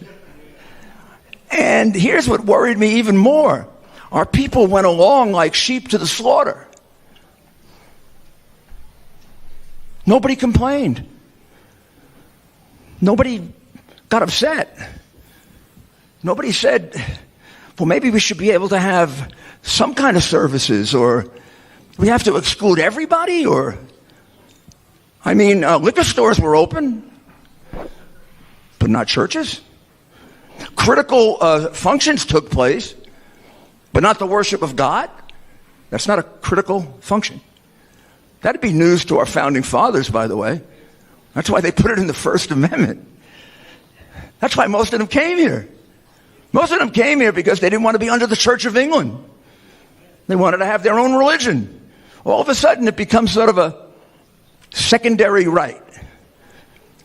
And here's what worried me even more. Our people went along like sheep to the slaughter. Nobody complained. Nobody got upset. Nobody said, well, maybe we should be able to have some kind of services, or we have to exclude everybody, or, I mean, liquor stores were open, but not churches. Critical functions took place, but not the worship of God. That's not a critical function. That'd be news to our founding fathers, by the way. That's why they put it in the First Amendment. That's why most of them came here. Most of them came here because they didn't want to be under the Church of England. They wanted to have their own religion. All of a sudden, it becomes sort of a secondary right.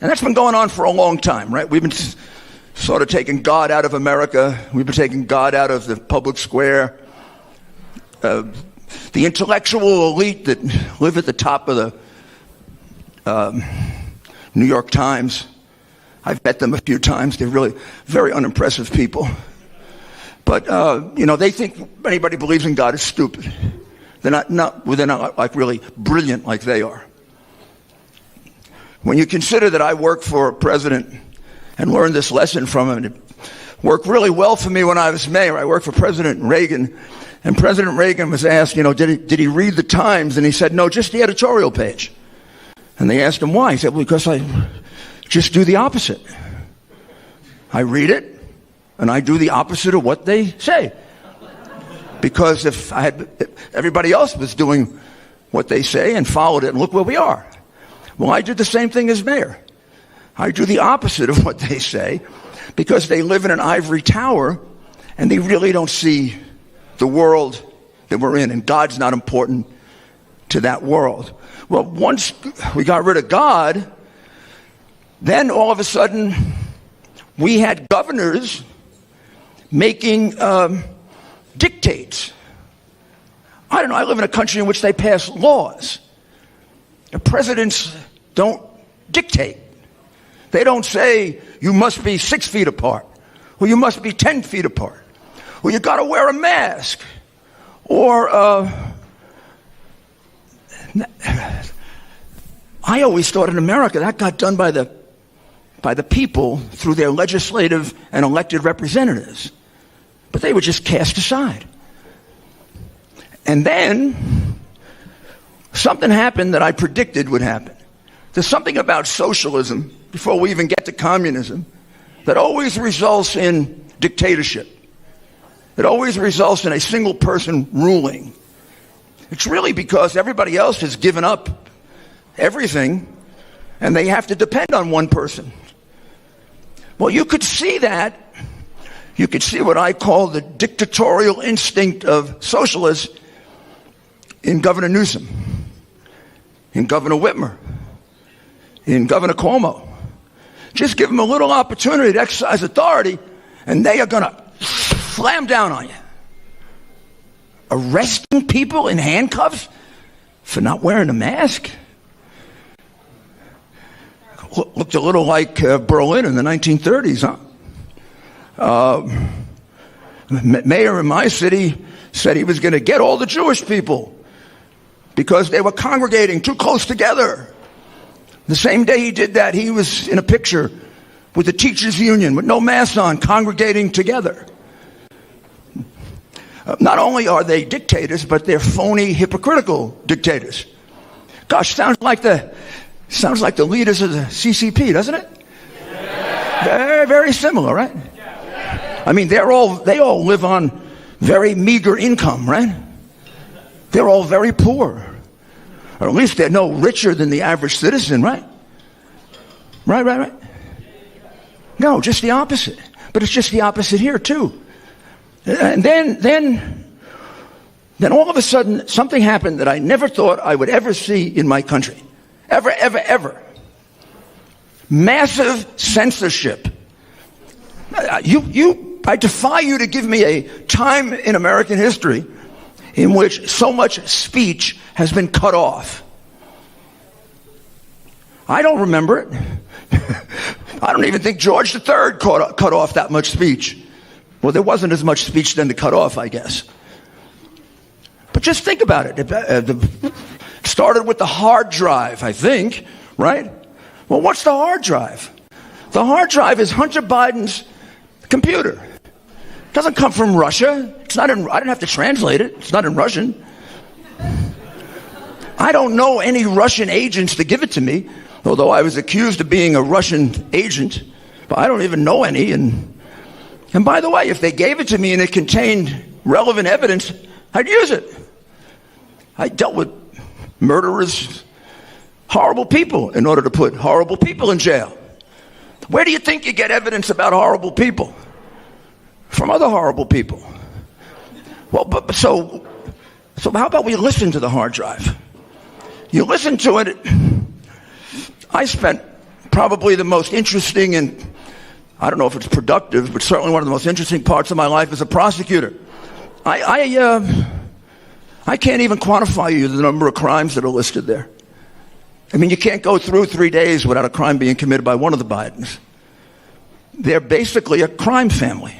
And that's been going on for a long time, right? We've been sort of taking God out of America. We've been taking God out of the public square. The intellectual elite that live at the top of the New York Times, I've met them a few times. They're really very unimpressive people. But, they think anybody believes in God is stupid. They're not like really brilliant like they are. When you consider that I worked for a president and learned this lesson from him, it worked really well for me when I was mayor. I worked for President Reagan, and President Reagan was asked, did he read the Times? And he said, no, just the editorial page. And they asked him why. He said, well, because I just do the opposite. I read it, and I do the opposite of what they say. Because if everybody else was doing what they say and followed it, and look where we are. Well, I did the same thing as mayor. I do the opposite of what they say because they live in an ivory tower and they really don't see the world that we're in, and God's not important to that world. Well, once we got rid of God, then all of a sudden we had governors making dictates. I don't know, I live in a country in which they pass laws. The presidents don't dictate. They don't say you must be 6 feet apart, or you must be 10 feet apart, or you got to wear a mask, or I always thought in America that got done by the people through their legislative and elected representatives, but they were just cast aside. And then something happened that I predicted would happen. There's something about socialism, before we even get to communism, that always results in dictatorship. It always results in a single person ruling. It's really because everybody else has given up everything and they have to depend on one person. Well, you could see that. You could see what I call the dictatorial instinct of socialists in Governor Newsom, in Governor Whitmer, in Governor Cuomo. Just give them a little opportunity to exercise authority, and they are going to slam down on you. Arresting people in handcuffs for not wearing a mask? Looked a little like Berlin in the 1930s, huh? Mayor in my city said he was going to get all the Jewish people because they were congregating too close together. The same day he did that, he was in a picture with the teachers' union with no masks on, congregating together. Not only are they dictators, but they're phony, hypocritical dictators. Gosh, sounds like the leaders of the CCP, doesn't it? Very, very similar, right? I mean, they all live on very meager income, right? They're all very poor. Or at least they're no richer than the average citizen, right? Right. No, just the opposite. But it's just the opposite here, too. And then all of a sudden, something happened that I never thought I would ever see in my country. Ever. Massive censorship I defy you to give me a time in American history in which so much speech has been cut off. I don't remember it. I don't even think George III cut off that much speech. Well, there wasn't as much speech then to cut off, I guess. But just think about it. It started with the hard drive, I think, right? Well, what's the hard drive? The hard drive is Hunter Biden's computer. It doesn't come from Russia. It's not in, I didn't have to translate it. It's not in Russian. I don't know any Russian agents to give it to me, although I was accused of being a Russian agent, but I don't even know any. And by the way, if they gave it to me and it contained relevant evidence, I'd use it. I dealt with murderers, horrible people, in order to put horrible people in jail. Where do you think you get evidence about horrible people? From other horrible people. Well, so how about we listen to the hard drive? You listen to it. I spent probably the most interesting and I don't know if it's productive, but certainly one of the most interesting parts of my life as a prosecutor. I can't even quantify you the number of crimes that are listed there. I mean, you can't go through 3 days without a crime being committed by one of the Bidens. They're basically a crime family.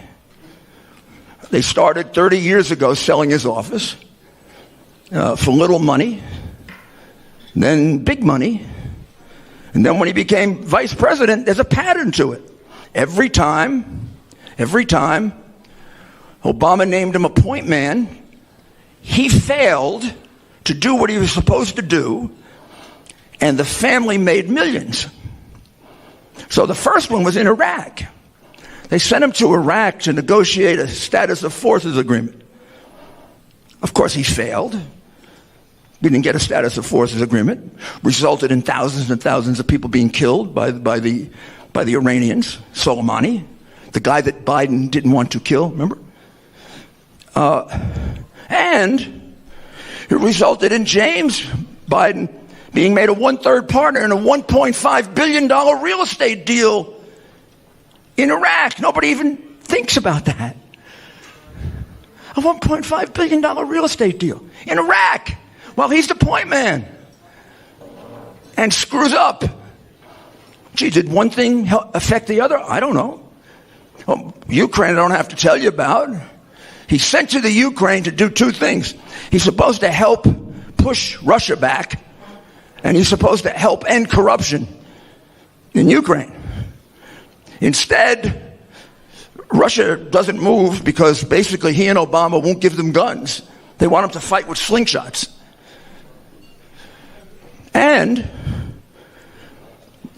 They started 30 years ago selling his office for little money, then big money, and then when he became vice president, there's a pattern to it. Every time Obama named him a point man, he failed to do what he was supposed to do, and the family made millions. So the first one was in Iraq. They sent him to Iraq to negotiate a status of forces agreement. Of course, he failed. We didn't get a status of forces agreement. Resulted in thousands and thousands of people being killed by the Iranians. Soleimani, the guy that Biden didn't want to kill, remember? And it resulted in James Biden being made a one-third partner in a $1.5 billion real estate deal in Iraq. Nobody even thinks about that. A $1.5 billion real estate deal in Iraq while he's the point man and screws up. Gee, did one thing affect the other? I don't know. Well, Ukraine, I don't have to tell you about. He sent to the Ukraine to do two things. He's supposed to help push Russia back, and he's supposed to help end corruption in Ukraine. Instead, Russia doesn't move because basically he and Obama won't give them guns. They want them to fight with slingshots. And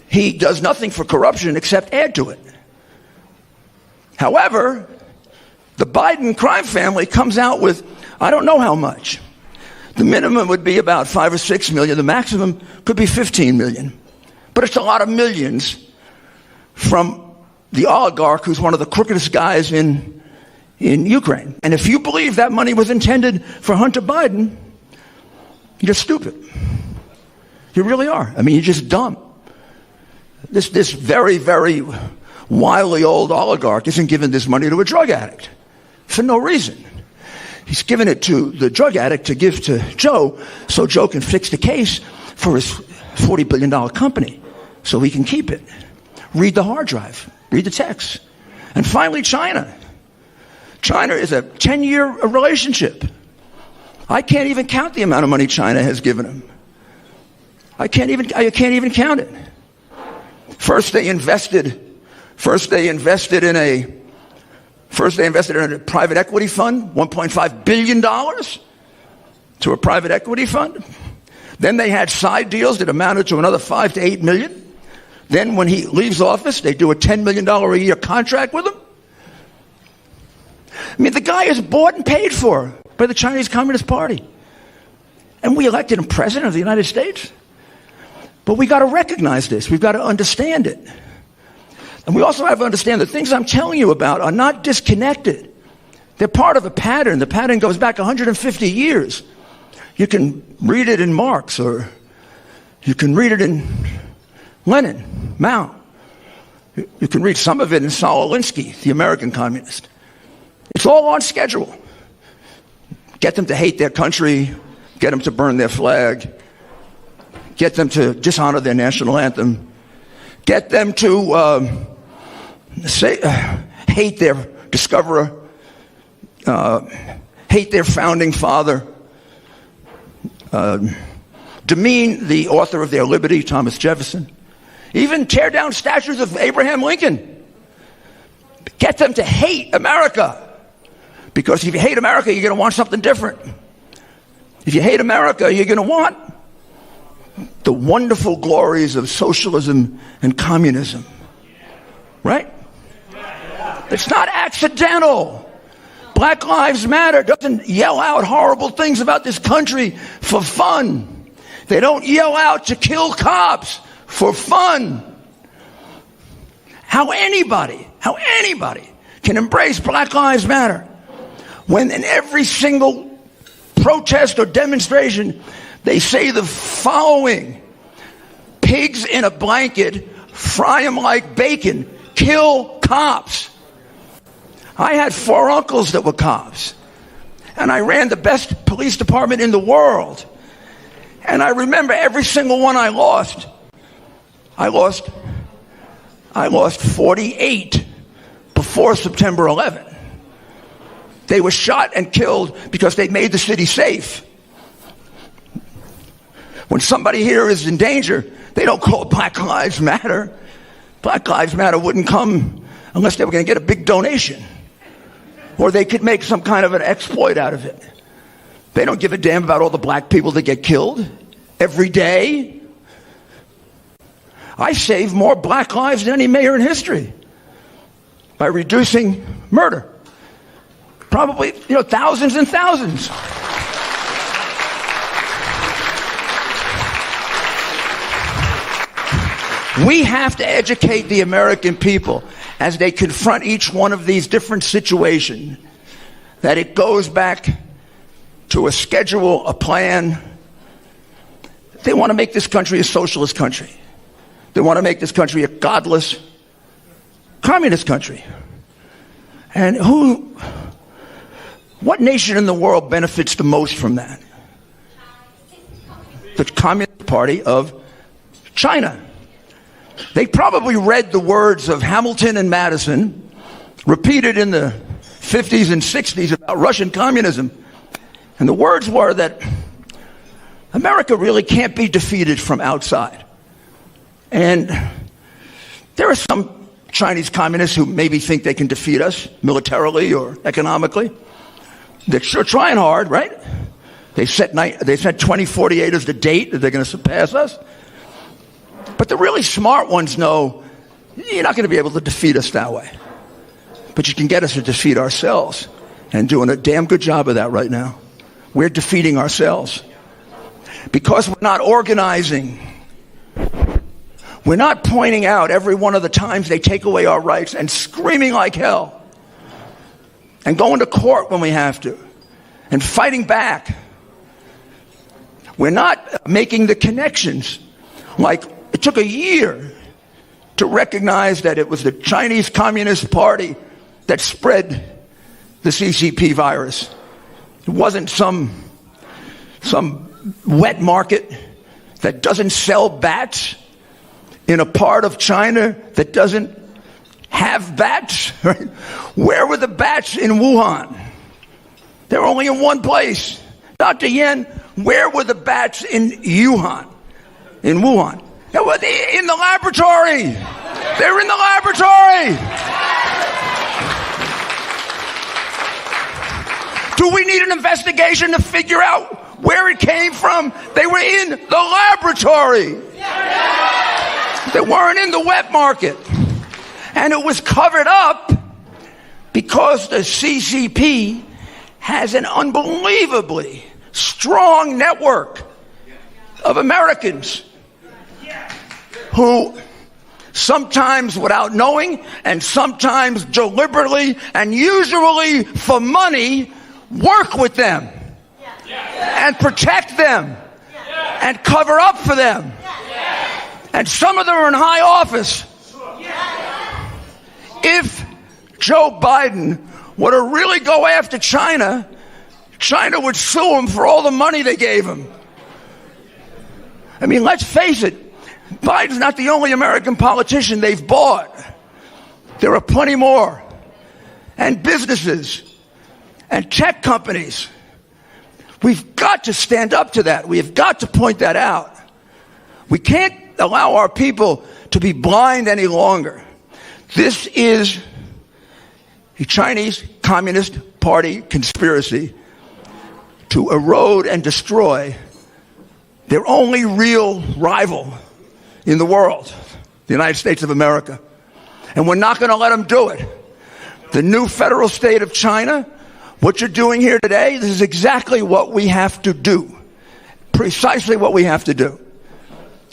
he does nothing for corruption except add to it. However, the Biden crime family comes out with, I don't know how much. The minimum would be about 5 or 6 million. The maximum could be 15 million. But it's a lot of millions from the oligarch who's one of the crookedest guys in Ukraine. And if you believe that money was intended for Hunter Biden, you're stupid. You really are. I mean, you're just dumb. This very, very wily old oligarch isn't giving this money to a drug addict for no reason. He's giving it to the drug addict to give to Joe so Joe can fix the case for his $40 billion company so he can keep it. Read the hard drive. Read the text. And finally, China. China is a 10-year relationship. I can't even count the amount of money China has given him. I can't even count it. First they invested in a private equity fund, $1.5 billion to a private equity fund. Then they had side deals that amounted to another $5 to $8 million. Then when he leaves office, they do a $10 million a year contract with him. I mean, the guy is bought and paid for by the Chinese Communist Party. And we elected him president of the United States. But we got to recognize this. We've got to understand it. And we also have to understand the things I'm telling you about are not disconnected. They're part of a pattern. The pattern goes back 150 years. You can read it in Marx, or you can read it in Lenin, Mao. You can read some of it in Saul Alinsky, the American communist. It's all on schedule. Get them to hate their country, get them to burn their flag, get them to dishonor their national anthem, get them to hate their discoverer, hate their founding father, demean the author of their liberty, Thomas Jefferson, even tear down statues of Abraham Lincoln. Get them to hate America. Because if you hate America, you're going to want something different. If you hate America, you're going to want the wonderful glories of socialism and communism. Right? It's not accidental. Black Lives Matter doesn't yell out horrible things about this country for fun. They don't yell out to kill cops for fun. How anybody can embrace Black Lives Matter when in every single protest or demonstration they say the following: pigs in a blanket, fry them like bacon, kill cops. I had 4 uncles that were cops, and I ran the best police department in the world. And I remember every single one I lost. I lost 48 before September 11. They were shot and killed because they made the city safe. When somebody here is in danger, they don't call it Black Lives Matter. Black Lives Matter wouldn't come unless they were going to get a big donation, or they could make some kind of an exploit out of it. They don't give a damn about all the black people that get killed every day. I saved more black lives than any mayor in history by reducing murder. Probably, thousands and thousands. We have to educate the American people as they confront each one of these different situations, that it goes back to a schedule, a plan. They want to make this country a socialist country. They want to make this country a godless communist country. And what nation in the world benefits the most from that? The Communist Party of China. They probably read the words of Hamilton and Madison, repeated in the 50s and 60s about Russian communism. And the words were that America really can't be defeated from outside. And there are some Chinese communists who maybe think they can defeat us militarily or economically. They're sure trying hard, right? They set 2048 as the date that they're going to surpass us. But the really smart ones know you're not going to be able to defeat us that way. But you can get us to defeat ourselves, and doing a damn good job of that right now. We're defeating ourselves because we're not organizing. We're not pointing out every one of the times they take away our rights and screaming like hell and going to court when we have to and fighting back. We're not making the connections. Like, it took a year to recognize that it was the Chinese Communist Party that spread the CCP virus. It wasn't some wet market that doesn't sell bats in a part of China that doesn't have bats. Right? Where were the bats in Wuhan? They're only in one place. Dr. Yen, where were the bats in Wuhan? In Wuhan? They were in the laboratory. They're in the laboratory. Do we need an investigation to figure out where it came from? They were in the laboratory. They weren't in the wet market. And it was covered up because the CCP has an unbelievably strong network of Americans who sometimes without knowing and sometimes deliberately and usually for money work with them and protect them and cover up for them. And some of them are in high office. if Joe Biden were to really go after China, China would sue him for all the money they gave him. I mean, let's face it, Biden's not the only American politician they've bought. There are plenty more. And businesses and tech companies. We've got to stand up to that. We have got to point that out. We can't allow our people to be blind any longer. This is a Chinese Communist Party conspiracy to erode and destroy their only real rival in the world, the United States of America. And we're not going to let them do it. The new federal state of China, what you're doing here today, this is exactly what we have to do. Precisely what we have to do.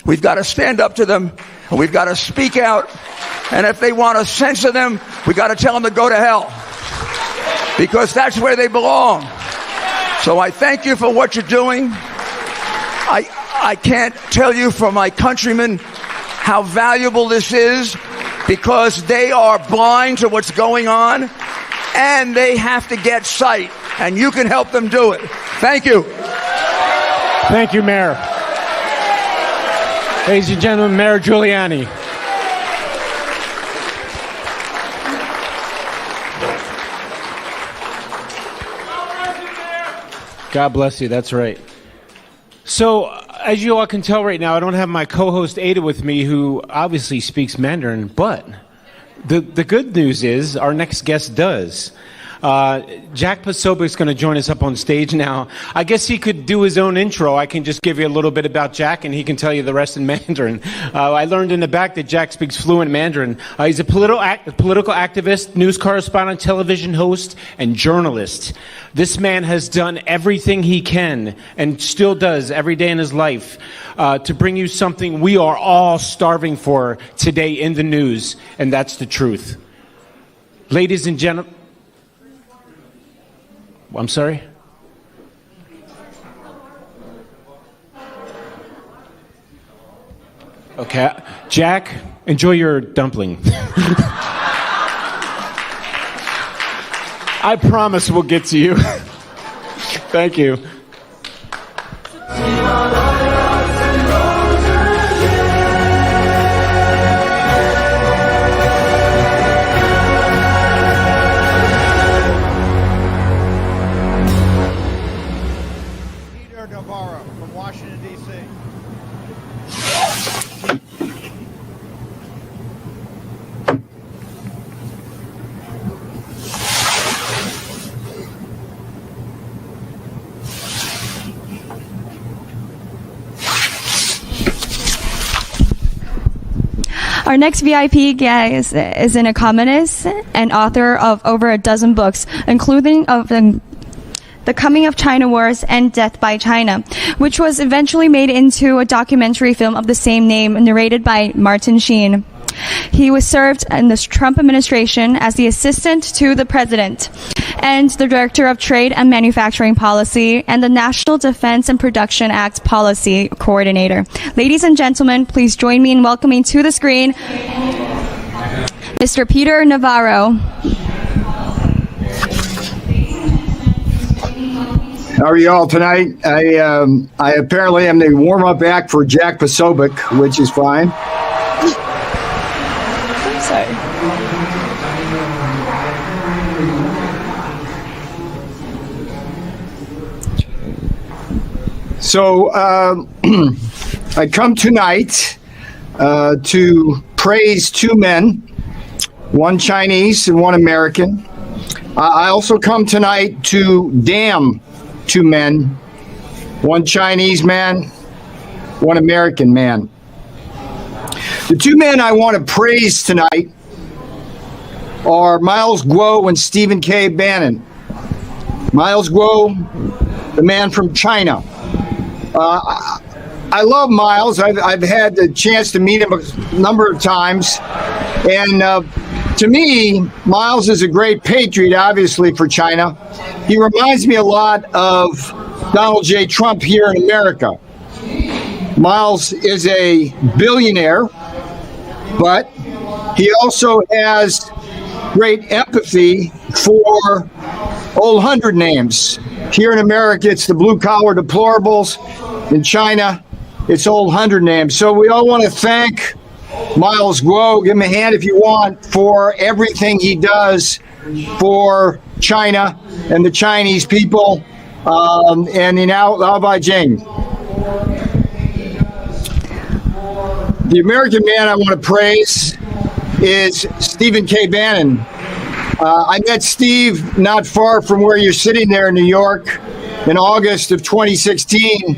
We've got to stand up to them, and we've got to speak out. And if they want to censor them, we've got to tell them to go to hell. Because that's where they belong. So I thank you for what you're doing. I can't tell you for my countrymen how valuable this is, because they are blind to what's going on, and they have to get sight, and you can help them do it. Thank you. Thank you, Mayor. Ladies and gentlemen, Mayor Giuliani. God bless you, that's right. So, as you all can tell right now, I don't have my co-host Ada with me, who obviously speaks Mandarin, but the good news is our next guest does. Jack Posobiec is going to join us up on stage now. I guess he could do his own intro. I can just give you a little bit about Jack, and he can tell you the rest in Mandarin. I learned in the back that Jack speaks fluent Mandarin. He's a political activist, news correspondent, television host, and journalist. This man has done everything he can, and still does every day in his life, to bring you something we are all starving for today in the news, and that's the truth. Ladies and gentlemen, I'm sorry? Okay. Jack, enjoy your dumpling. I promise we'll get to you. Thank you. Our next VIP guest is an economist and author of over a dozen books, including of The Coming of China Wars and Death by China, which was eventually made into a documentary film of the same name, narrated by Martin Sheen. He was served in the Trump administration as the assistant to the president and the director of trade and manufacturing policy and the National Defense and Production Act policy coordinator. Ladies and gentlemen, please join me in welcoming to the screen Mr. Peter Navarro. How are you all tonight? I apparently am the warm-up act for Jack Posobiec, which is fine. Sorry. So I come tonight to praise two men, one Chinese and one American. I also come tonight to damn two men, one Chinese man, one American man. The two men I want to praise tonight are Miles Guo and Stephen K. Bannon. Miles Guo, the man from China. I love Miles. I've had the chance to meet him a number of times. And to me, Miles is a great patriot, obviously, for China. He reminds me a lot of Donald J. Trump here in America. Miles is a billionaire, but he also has great empathy for old 100 names. Here in America, it's the blue-collar deplorables. In China, it's old 100 names. So we all want to thank Miles Guo, give him a hand if you want, for everything he does for China and the Chinese people. And in Lao Beijing. The American man I want to praise is Stephen K. Bannon. I met Steve not far from where you're sitting there in New York in August of 2016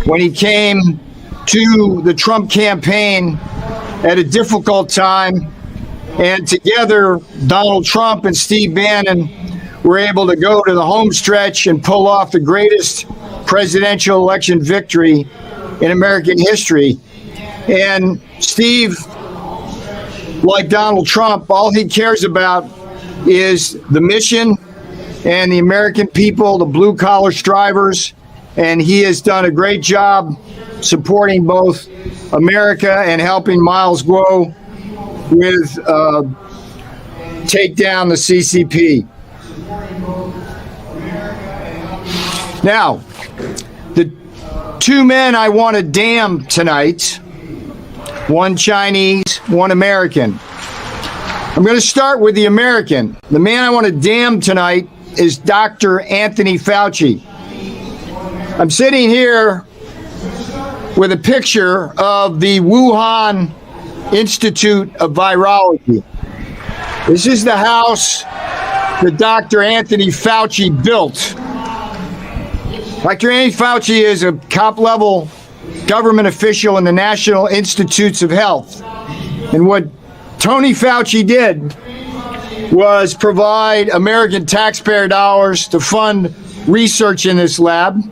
when he came to the Trump campaign at a difficult time. And together, Donald Trump and Steve Bannon were able to go to the home stretch and pull off the greatest presidential election victory in American history. And Steve, like Donald Trump, all he cares about is the mission and the American people, the blue-collar strivers, and he has done a great job supporting both America and helping Miles Guo with take down the CCP. Now, the two men I want to damn tonight, one Chinese, one American. I'm going to start with the American. The man I want to damn tonight is Dr. Anthony Fauci. I'm sitting here with a picture of the Wuhan Institute of Virology. This is the house that Dr. Anthony Fauci built. Dr. Anthony Fauci is a top-level government official in the National Institutes of Health. And what Tony Fauci did was provide American taxpayer dollars to fund research in this lab.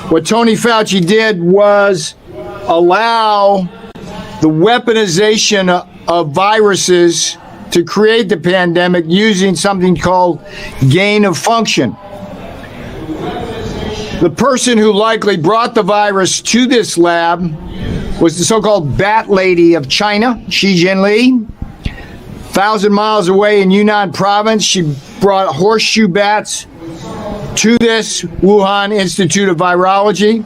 What Tony Fauci did was allow the weaponization of viruses to create the pandemic using something called gain of function. The person who likely brought the virus to this lab was the so-called Bat Lady of China, Xi Jinping. 1,000 miles away in Yunnan province, she brought horseshoe bats to this Wuhan Institute of Virology.